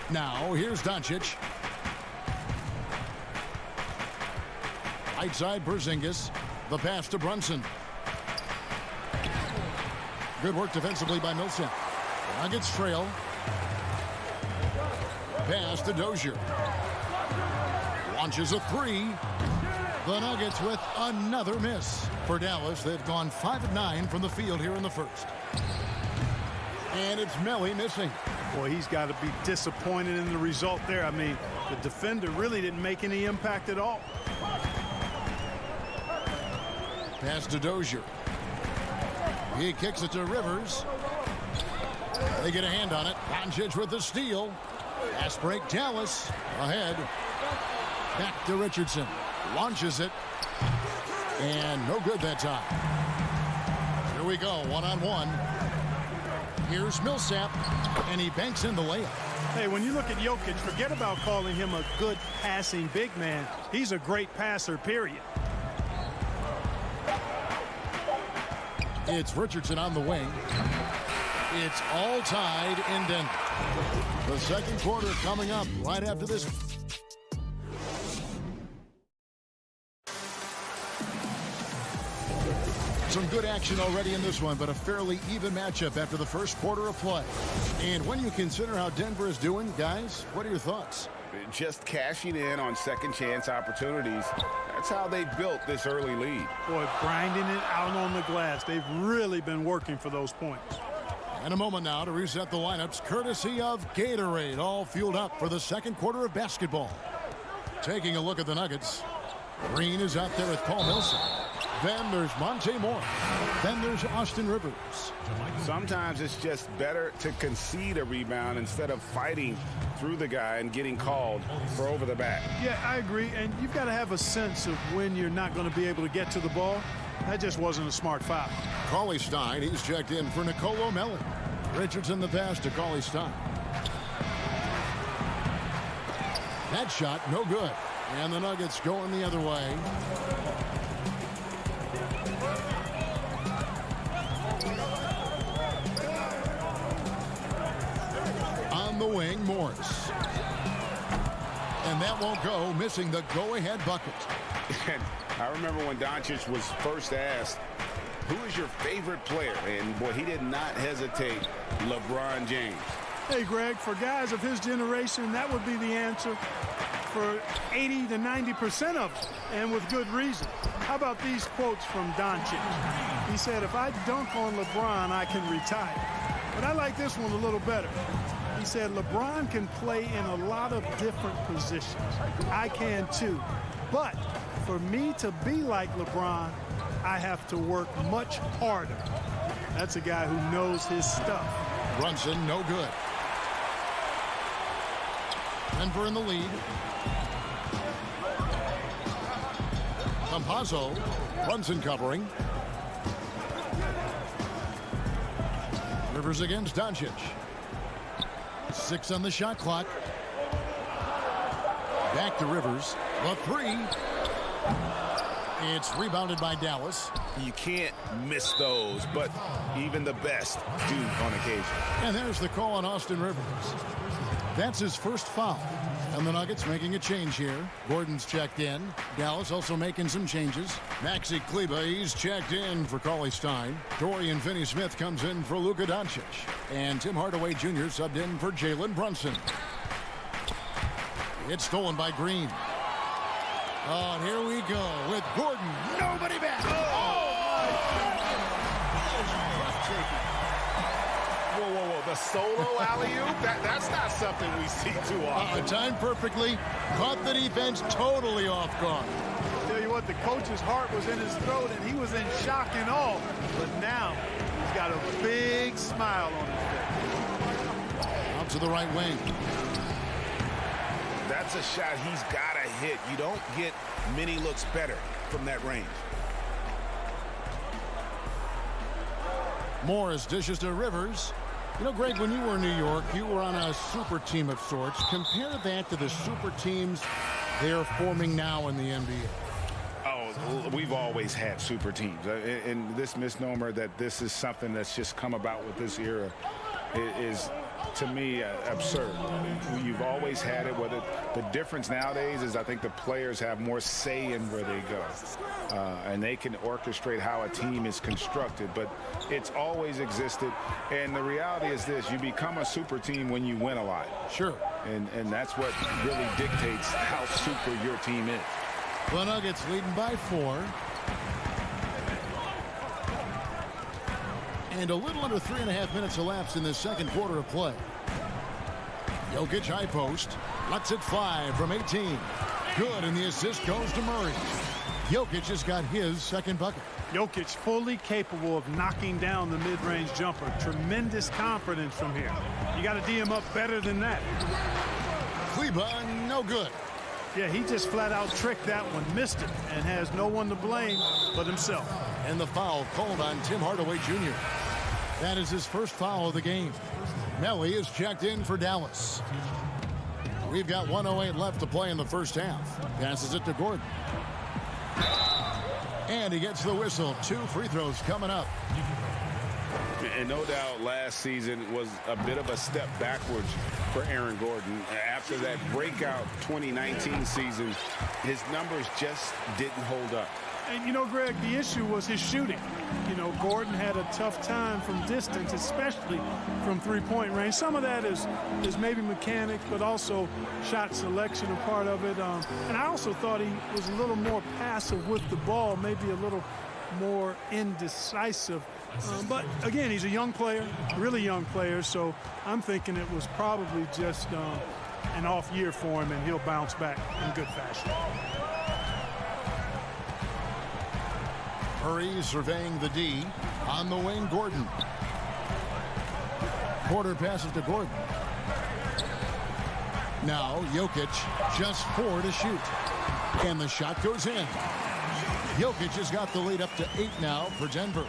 Now, here's Doncic. Right side, Porzingis. The pass to Brunson. Good work defensively by Millsap. Nuggets trail. Pass to Dozier. Launches a three. The Nuggets with another miss. For Dallas, they've gone 5 of 9 from the field here in the first. And it's Melly missing. Boy, he's got to be disappointed in the result there. I mean, the defender really didn't make any impact at all. Pass to Dozier. He kicks it to Rivers. They get a hand on it. Doncic with the steal. Fast break, Dallas ahead. Back to Richardson. Launches it. And no good that time. Here we go, one-on-one. Here's Millsap. And he banks in the layup. Hey, when you look at Jokic, forget about calling him a good passing big man. He's a great passer, period. It's Richardson on the wing. It's all tied in Denver. The second quarter coming up right after this. Some good action already in this one, but a fairly even matchup after the first quarter of play. And when you consider how Denver is doing, guys, what are your thoughts? Just cashing in on second chance opportunities. That's how they built this early lead. Boy, grinding it out on the glass. They've really been working for those points. And a moment now to reset the lineups, courtesy of Gatorade, all fueled up for the second quarter of basketball. Taking a look at the Nuggets. Green is out there with Paul Millsap. Then there's Monte Morris. Then there's Austin Rivers. Sometimes it's just better to concede a rebound instead of fighting through the guy and getting called for over the back. Yeah, I agree. And you've got to have a sense of when you're not going to be able to get to the ball. That just wasn't a smart foul. Cauley Stein, he's checked in for Nicolo Melli. Richardson the pass to Cauley Stein. That shot, no good. And the Nuggets going the other way. On the wing, Morris. And that won't go, missing the go-ahead bucket. I remember when Doncic was first asked, who is your favorite player? And, boy, he did not hesitate. LeBron James. Hey, Greg, for guys of his generation, that would be the answer for 80 to 90% of them, and with good reason. How about these quotes from Doncic? He said, if I dunk on LeBron, I can retire. But I like this one a little better. He said, LeBron can play in a lot of different positions. I can too. But for me to be like LeBron, I have to work much harder. That's a guy who knows his stuff. Brunson, no good. Denver in the lead. Campazzo, Brunson covering. Rivers against Doncic. 6 on the shot clock. Back to Rivers. The three. It's rebounded by Dallas. You can't miss those, but even the best do on occasion. And there's the call on Austin Rivers. That's his first foul. And the Nuggets making a change here. Gordon's checked in. Dallas also making some changes. Maxi Kleber, he's checked in for Cauley Stein. Dorian Finney-Smith comes in for Luka Doncic. And Tim Hardaway Jr. subbed in for Jalen Brunson. It's stolen by Green. Oh, and here we go with Gordon. Nobody back. Whoa. The solo alley-oop? That's not something we see too often. Timed perfectly. Caught the defense totally off guard. Tell you what, the coach's heart was in his throat, and he was in shock and awe. But now he's got a big smile on his face. Out to the right wing. That's a shot he's got to hit. You don't get many looks better from that range. Morris dishes to Rivers. You know, Greg, when you were in New York, you were on a super team of sorts. Compare that to the super teams they're forming now in the NBA. Oh, we've always had super teams. And this misnomer that this is something that's just come about with this era is, to me, absurd. You've always had it. Whether the difference nowadays is I think the players have more say in where they go. And they can orchestrate how a team is constructed. But it's always existed. And the reality is this. You become a super team when you win a lot. Sure. And that's what really dictates how super your team is. The Nuggets leading by 4. And a little under 3.5 minutes elapsed in the second quarter of play. Jokic high post. Lets it fly from 18. Good, and the assist goes to Murray. Jokic has got his second bucket. Jokic fully capable of knocking down the mid-range jumper. Tremendous confidence from here. You got to D him up better than that. Kleber, no good. Yeah, he just flat out tricked that one, missed it, and has no one to blame but himself. And the foul called on Tim Hardaway Jr. That is his first foul of the game. Melly is checked in for Dallas. We've got 1:08 left to play in the first half. Passes it to Gordon. And he gets the whistle. 2 free throws coming up. And no doubt last season was a bit of a step backwards for Aaron Gordon. After that breakout 2019 season, his numbers just didn't hold up. And, you know, Greg, the issue was his shooting. You know, Gordon had a tough time from distance, especially from three-point range. Some of that is maybe mechanics, but also shot selection a part of it. And I also thought he was a little more passive with the ball, maybe a little more indecisive. But, again, he's a young player, really young player, so I'm thinking it was probably just an off year for him, and he'll bounce back in good fashion. Murray surveying the D. On the wing, Gordon. Porter passes to Gordon. Now, Jokic, just 4 to shoot. And the shot goes in. Jokic has got the lead up to 8 now for Denver.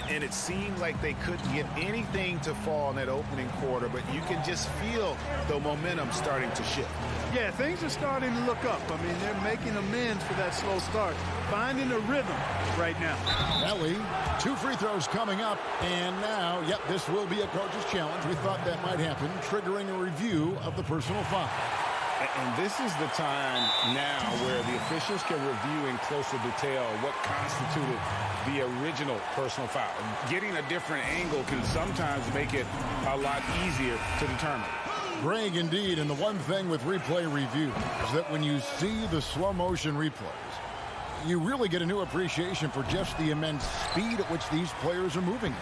And it seemed like they couldn't get anything to fall in that opening quarter, but you can just feel the momentum starting to shift. Yeah, things are starting to look up. I mean, they're making amends for that slow start, finding a rhythm right now. Melly, 2 free throws coming up, and now, yep, this will be a coach's challenge. We thought that might happen, triggering a review of the personal foul. And this is the time now where the officials can review in closer detail what constituted the original personal foul. Getting a different angle can sometimes make it a lot easier to determine. Greg, indeed, and the one thing with replay review is that when you see the slow motion replays, you really get a new appreciation for just the immense speed at which these players are moving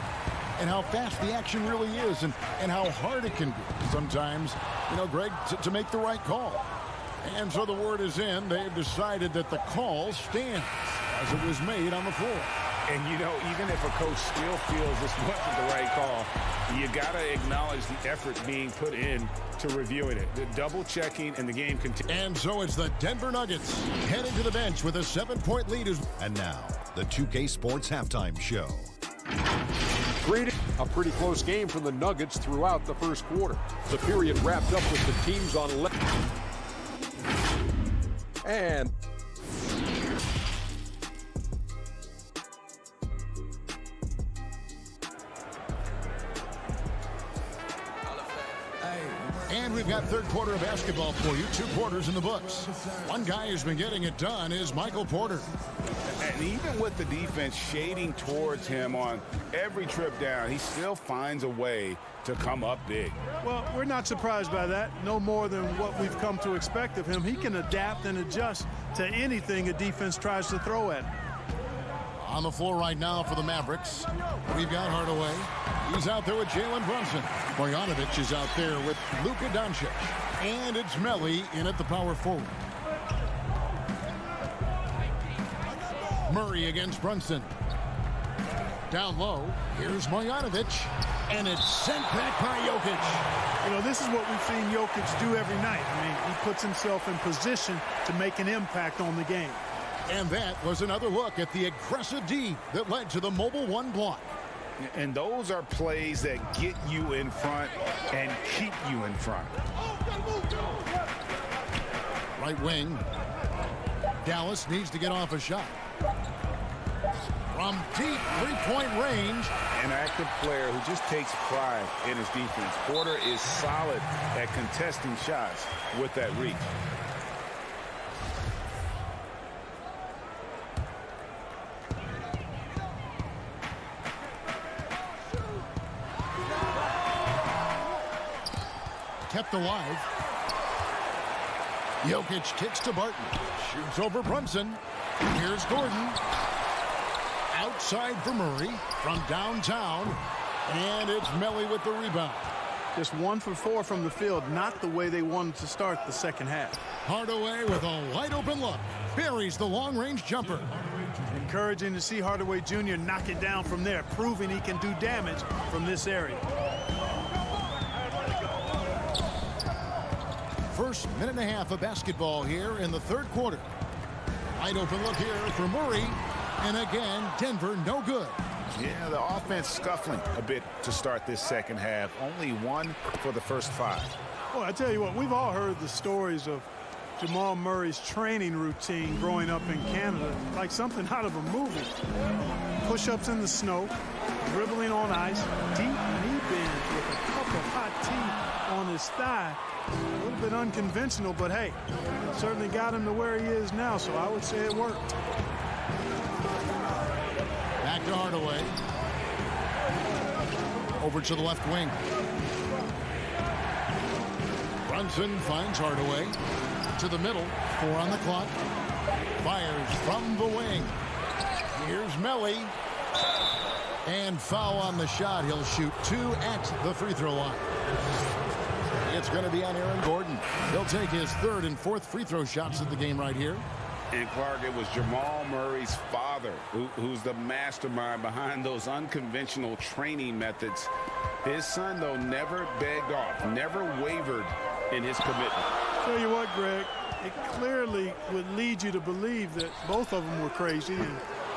and how fast the action really is and how hard it can be sometimes, you know, Greg, to make the right call. And so the word is in. They've decided that the call stands as it was made on the floor. And, you know, even if a coach still feels this wasn't the right call, you got to acknowledge the effort being put in to reviewing it, the double checking, and the game continues. And so it's the Denver Nuggets heading to the bench with a 7-point lead. And now, the 2K Sports Halftime Show. A pretty close game from the Nuggets throughout the first quarter. The period wrapped up with the teams on left. And we've got got third quarter of basketball for you. 2 quarters in the books. One guy who's been getting it done is Michael Porter. And even with the defense shading towards him on every trip down, he still finds a way to come up big. Well, we're not surprised by that. No more than what we've come to expect of him. He can adapt and adjust to anything a defense tries to throw at him. On the floor right now for the Mavericks, we've got Hardaway. He's out there with Jalen Brunson. Bojanovic is out there with Luka Doncic. And it's Melli in at the power forward. Murray against Brunson. Down low, here's Bojanovic. And it's sent back by Jokic. You know, this is what we've seen Jokic do every night. I mean, he puts himself in position to make an impact on the game. And that was another look at the aggressive D that led to the mobile 1 block. And those are plays that get you in front and keep you in front. Right wing. Dallas needs to get off a shot. From deep 3-point range. An active player who just takes pride in his defense. Porter is solid at contesting shots with that reach. Kept alive. Jokic kicks to Barton. Shoots over Brunson. Here's Gordon. Outside for Murray from downtown. And it's Melli with the rebound. Just 1 for 4 from the field. Not the way they wanted to start the second half. Hardaway with a wide open look. Buries the long-range jumper. Encouraging to see Hardaway Jr. knock it down from there. Proving he can do damage from this area. First minute and a half of basketball here in the third quarter. Wide open look here for Murray. And again, Denver no good. Yeah, the offense scuffling a bit to start this second half. Only 1 for the first 5. Well, I tell you what, we've all heard the stories of Jamal Murray's training routine growing up in Canada. Like something out of a movie. Push-ups in the snow, dribbling on ice, deep knee bends with a cup of hot tea on his thigh. A little bit unconventional, but hey, it certainly got him to where he is now, so I would say it worked. Back to Hardaway. Over to the left wing. Brunson finds Hardaway. To the middle. 4 on the clock. Fires from the wing. Here's Melli. And foul on the shot. He'll shoot 2 at the free throw line. It's going to be on Aaron Gordon. He'll take his 3rd and 4th free throw shots of the game right here. And Clark, it was Jamal Murray's father who's the mastermind behind those unconventional training methods. His son, though, never begged off, never wavered in his commitment. Tell you what, Greg, it clearly would lead you to believe that both of them were crazy, and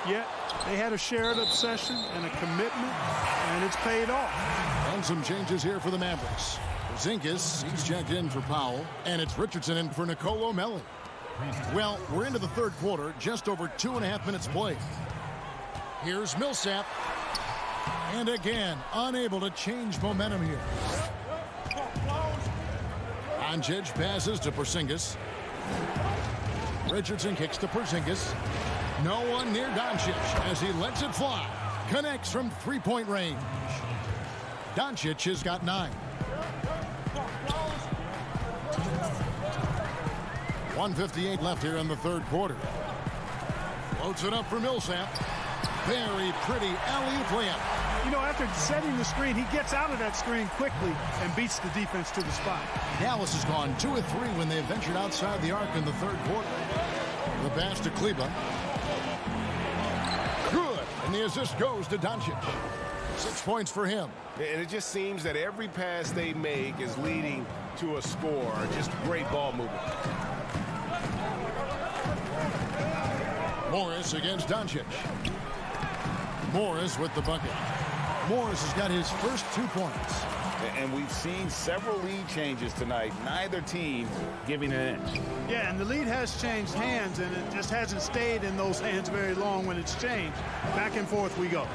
yet they had a shared obsession and a commitment, and it's paid off. And some changes here for the Mavericks. Zinkis, he's checked in for Powell, and it's Richardson in for Nicolo Melli. Well, we're into the third quarter, just over 2.5 minutes played. Here's Millsap. And again, unable to change momentum here. Doncic passes to Porzingis. Richardson kicks to Porzingis. No one near Doncic as he lets it fly. Connects from 3-point range. Doncic has got 9. 1:58 left here in the third quarter. Floats it up for Millsap. Very pretty alley-oop layup. You know, after setting the screen, he gets out of that screen quickly and beats the defense to the spot. Dallas has gone 2 of 3 when they ventured outside the arc in the third quarter. The pass to Kleba. Good. And the assist goes to Doncic. 6 points for him. And it just seems that every pass they make is leading to a score. Just great ball movement. Morris against Doncic. Morris with the bucket. Morris has got his first 2 points. And we've seen several lead changes tonight. Neither team giving an inch. Yeah, and the lead has changed hands, and it just hasn't stayed in those hands very long when it's changed. Back and forth we go.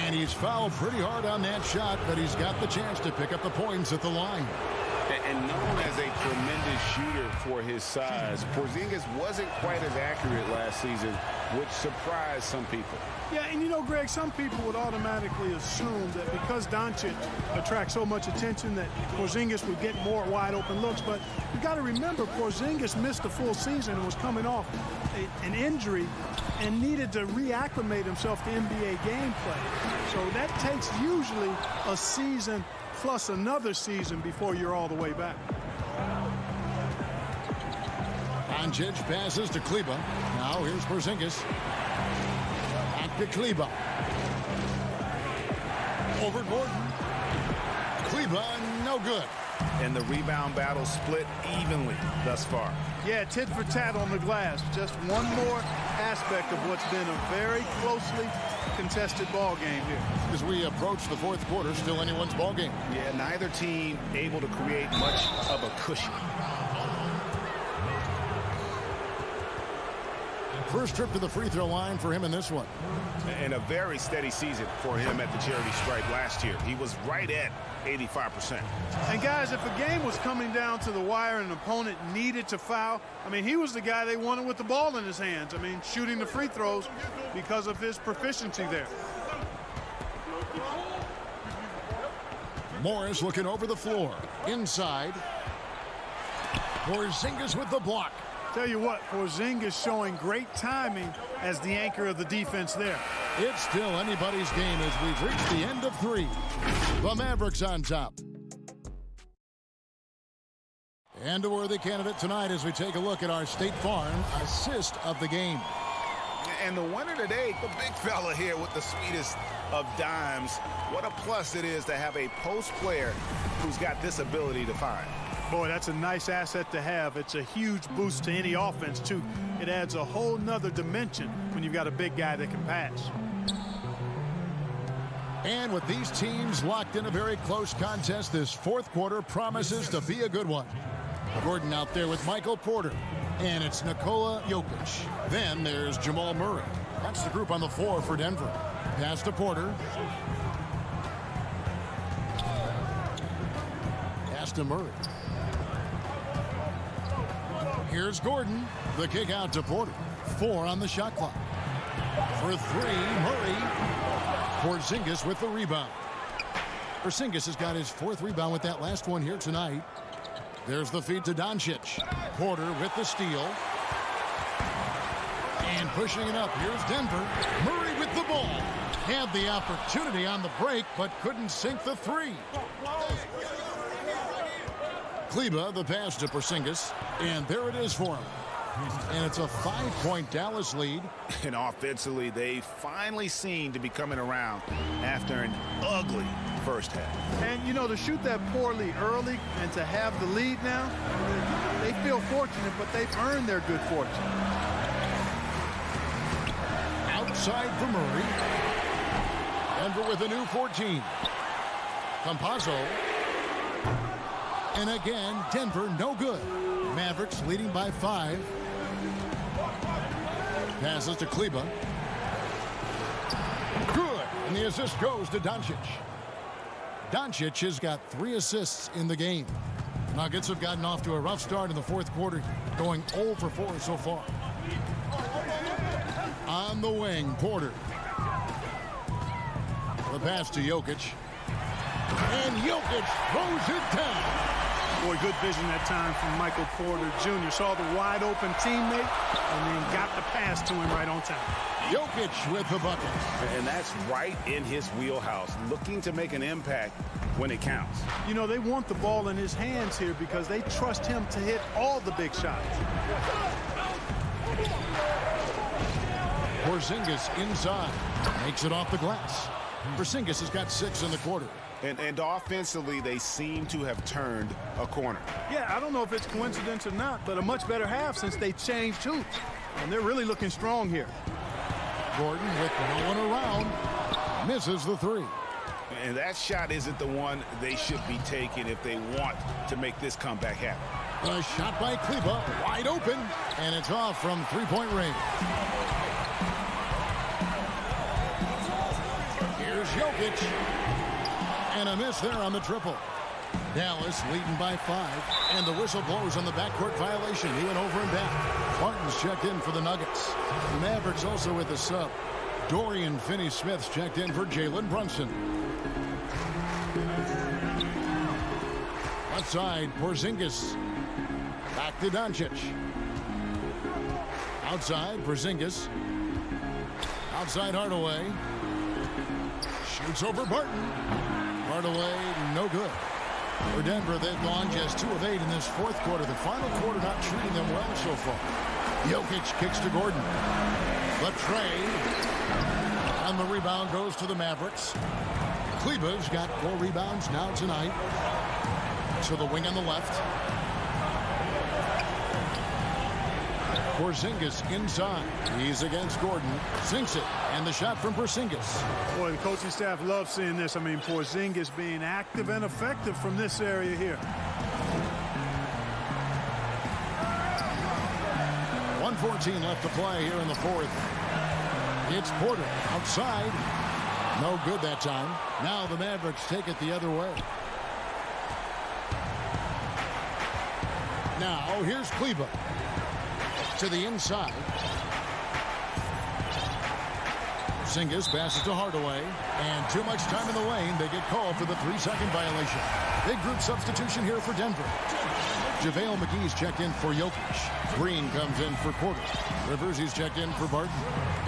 And he's fouled pretty hard on that shot, but he's got the chance to pick up the points at the line. And known as a tremendous shooter for his size, Porzingis wasn't quite as accurate last season, which surprised some people. Yeah, and you know, Greg, some people would automatically assume that because Doncic attracts so much attention that Porzingis would get more wide open looks. But you got to remember, Porzingis missed a full season and was coming off an injury and needed to reacclimate himself to NBA gameplay. So that takes usually a season plus another season before you're all the way back. Doncic passes to Kleber. Now here's Porzingis. Back to Kleber. Over Gordon. Kleber, no good. And the rebound battle split evenly thus far. Yeah, tit for tat on the glass. Just one more aspect of what's been a very closely contested ball game here. As we approach the fourth quarter, still anyone's ball game. Yeah, neither team able to create much of a cushion. First trip to the free throw line for him in this one. And a very steady season for him at the charity stripe last year. He was right at 85%. And guys, if a game was coming down to the wire and an opponent needed to foul, I mean, he was the guy they wanted with the ball in his hands. I mean, shooting the free throws because of his proficiency there. Morris looking over the floor. Inside. Porzingis with the block. Tell you what, Porzingis showing great timing as the anchor of the defense there. It's still anybody's game as we've reached the end of three. The Mavericks on top. And a worthy candidate tonight as we take a look at our State Farm assist of the game. And the winner today, the big fella here with the sweetest of dimes. What a plus it is to have a post player who's got this ability to find. Boy, that's a nice asset to have. It's a huge boost to any offense, too. It adds a whole nother dimension when you've got a big guy that can pass. And with these teams locked in a very close contest, this fourth quarter promises to be a good one. Gordon out there with Michael Porter. And it's Nikola Jokic. Then there's Jamal Murray. That's the group on the floor for Denver. Pass to Porter. Pass to Murray. Here's Gordon. The kick out to Porter. 4 on the shot clock. For 3, Murray. Porzingis with the rebound. Porzingis has got his 4th rebound with that last one here tonight. There's the feed to Doncic. Porter with the steal. And pushing it up. Here's Denver. Murray with the ball. Had the opportunity on the break, but couldn't sink the 3. Kleber, the pass to Porzingis. And there it is for him. And it's a 5-point Dallas lead. And offensively, they finally seem to be coming around after an ugly first half. And, you know, to shoot that poorly early and to have the lead now, they feel fortunate, but they've earned their good fortune. Outside for Murray. Denver with a new 14. Campazzo. And again, Denver no good. Mavericks leading by 5. Passes to Kleber. Good. And the assist goes to Doncic. Doncic has got 3 assists in the game. Nuggets have gotten off to a rough start in the fourth quarter, going 0 for 4 so far. On the wing, Porter. The pass to Jokic. And Jokic throws it down. Boy, good vision that time from Michael Porter Jr. Saw the wide open teammate and then got the pass to him right on time. Jokic with the bucket. And that's right in his wheelhouse, looking to make an impact when it counts. You know, they want the ball in his hands here because they trust him to hit all the big shots. Porzingis inside. Makes it off the glass. Porzingis has got 6 in the quarter. And offensively, they seem to have turned a corner. Yeah, I don't know if it's coincidence or not, but a much better half since they changed hoops. And they're really looking strong here. Gordon with no one around. Misses the 3. And that shot isn't the one they should be taking if they want to make this comeback happen. A shot by Kleber, wide open, and it's off from 3-point range. Here's Jokic. And a miss there on the triple. Dallas leading by 5. And the whistle blows on the backcourt violation. He went over and back. Martin's checked in for the Nuggets. The Mavericks also with a sub. Dorian Finney-Smith's checked in for Jalen Brunson. Left side, Porzingis. Back to Doncic. Outside, Porzingis. Outside, Hardaway. Shoots over Barton. Hardaway, no good. For Denver, they've gone just 2 of 8 in this fourth quarter. The final quarter not treating them well so far. Jokic kicks to Gordon. The trade. And the rebound goes to the Mavericks. Kleber's got 4 rebounds now tonight. To the wing on the left. Porzingis inside. He's against Gordon. Sinks it. And the shot from Porzingis. Boy, the coaching staff loves seeing this. I mean, Porzingis being active and effective from this area here. 1:14 left to play here in the fourth. It's Porter outside. No good that time. Now the Mavericks take it the other way. Now here's Kleber. To the inside. Porzingis passes to Hardaway. And too much time in the lane. They get called for the 3-second violation. Big group substitution here for Denver. JaVale McGee's checked in for Jokic. Green comes in for Porter. Rivers, he's checked in for Barton.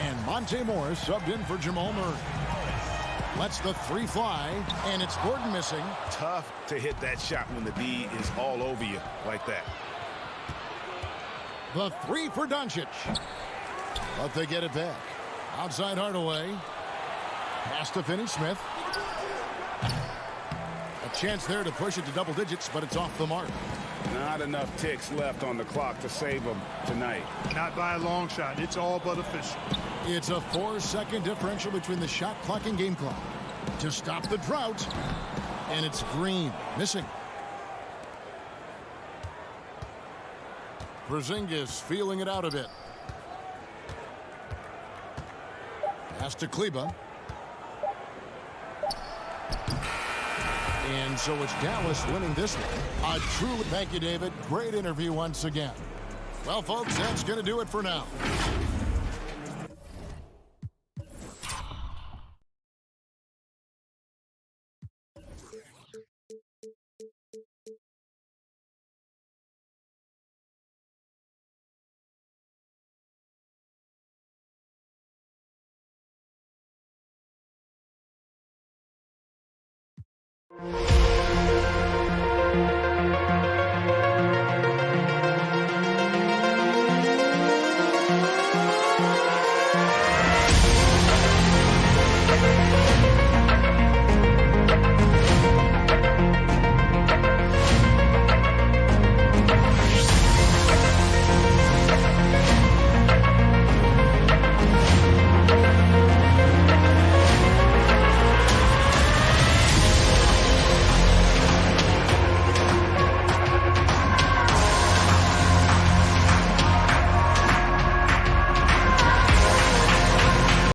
And Monte Morris subbed in for Jamal Murray. Lets the 3 fly. And it's Gordon missing. Tough to hit that shot when the D is all over you like that. The 3 for Doncic. But they get it back. Outside Hardaway. Pass to Finney-Smith. A chance there to push it to double digits, but it's off the mark. Not enough ticks left on the clock to save them tonight. Not by a long shot. It's all but official. It's a 4-second differential between the shot clock and game clock. To stop the drought. And it's Green missing. Porzingis feeling it out a bit. Pass to Kleber. And so it's Dallas winning this one. A true thank you, David. Great interview once again. Well, folks, that's going to do it for now. you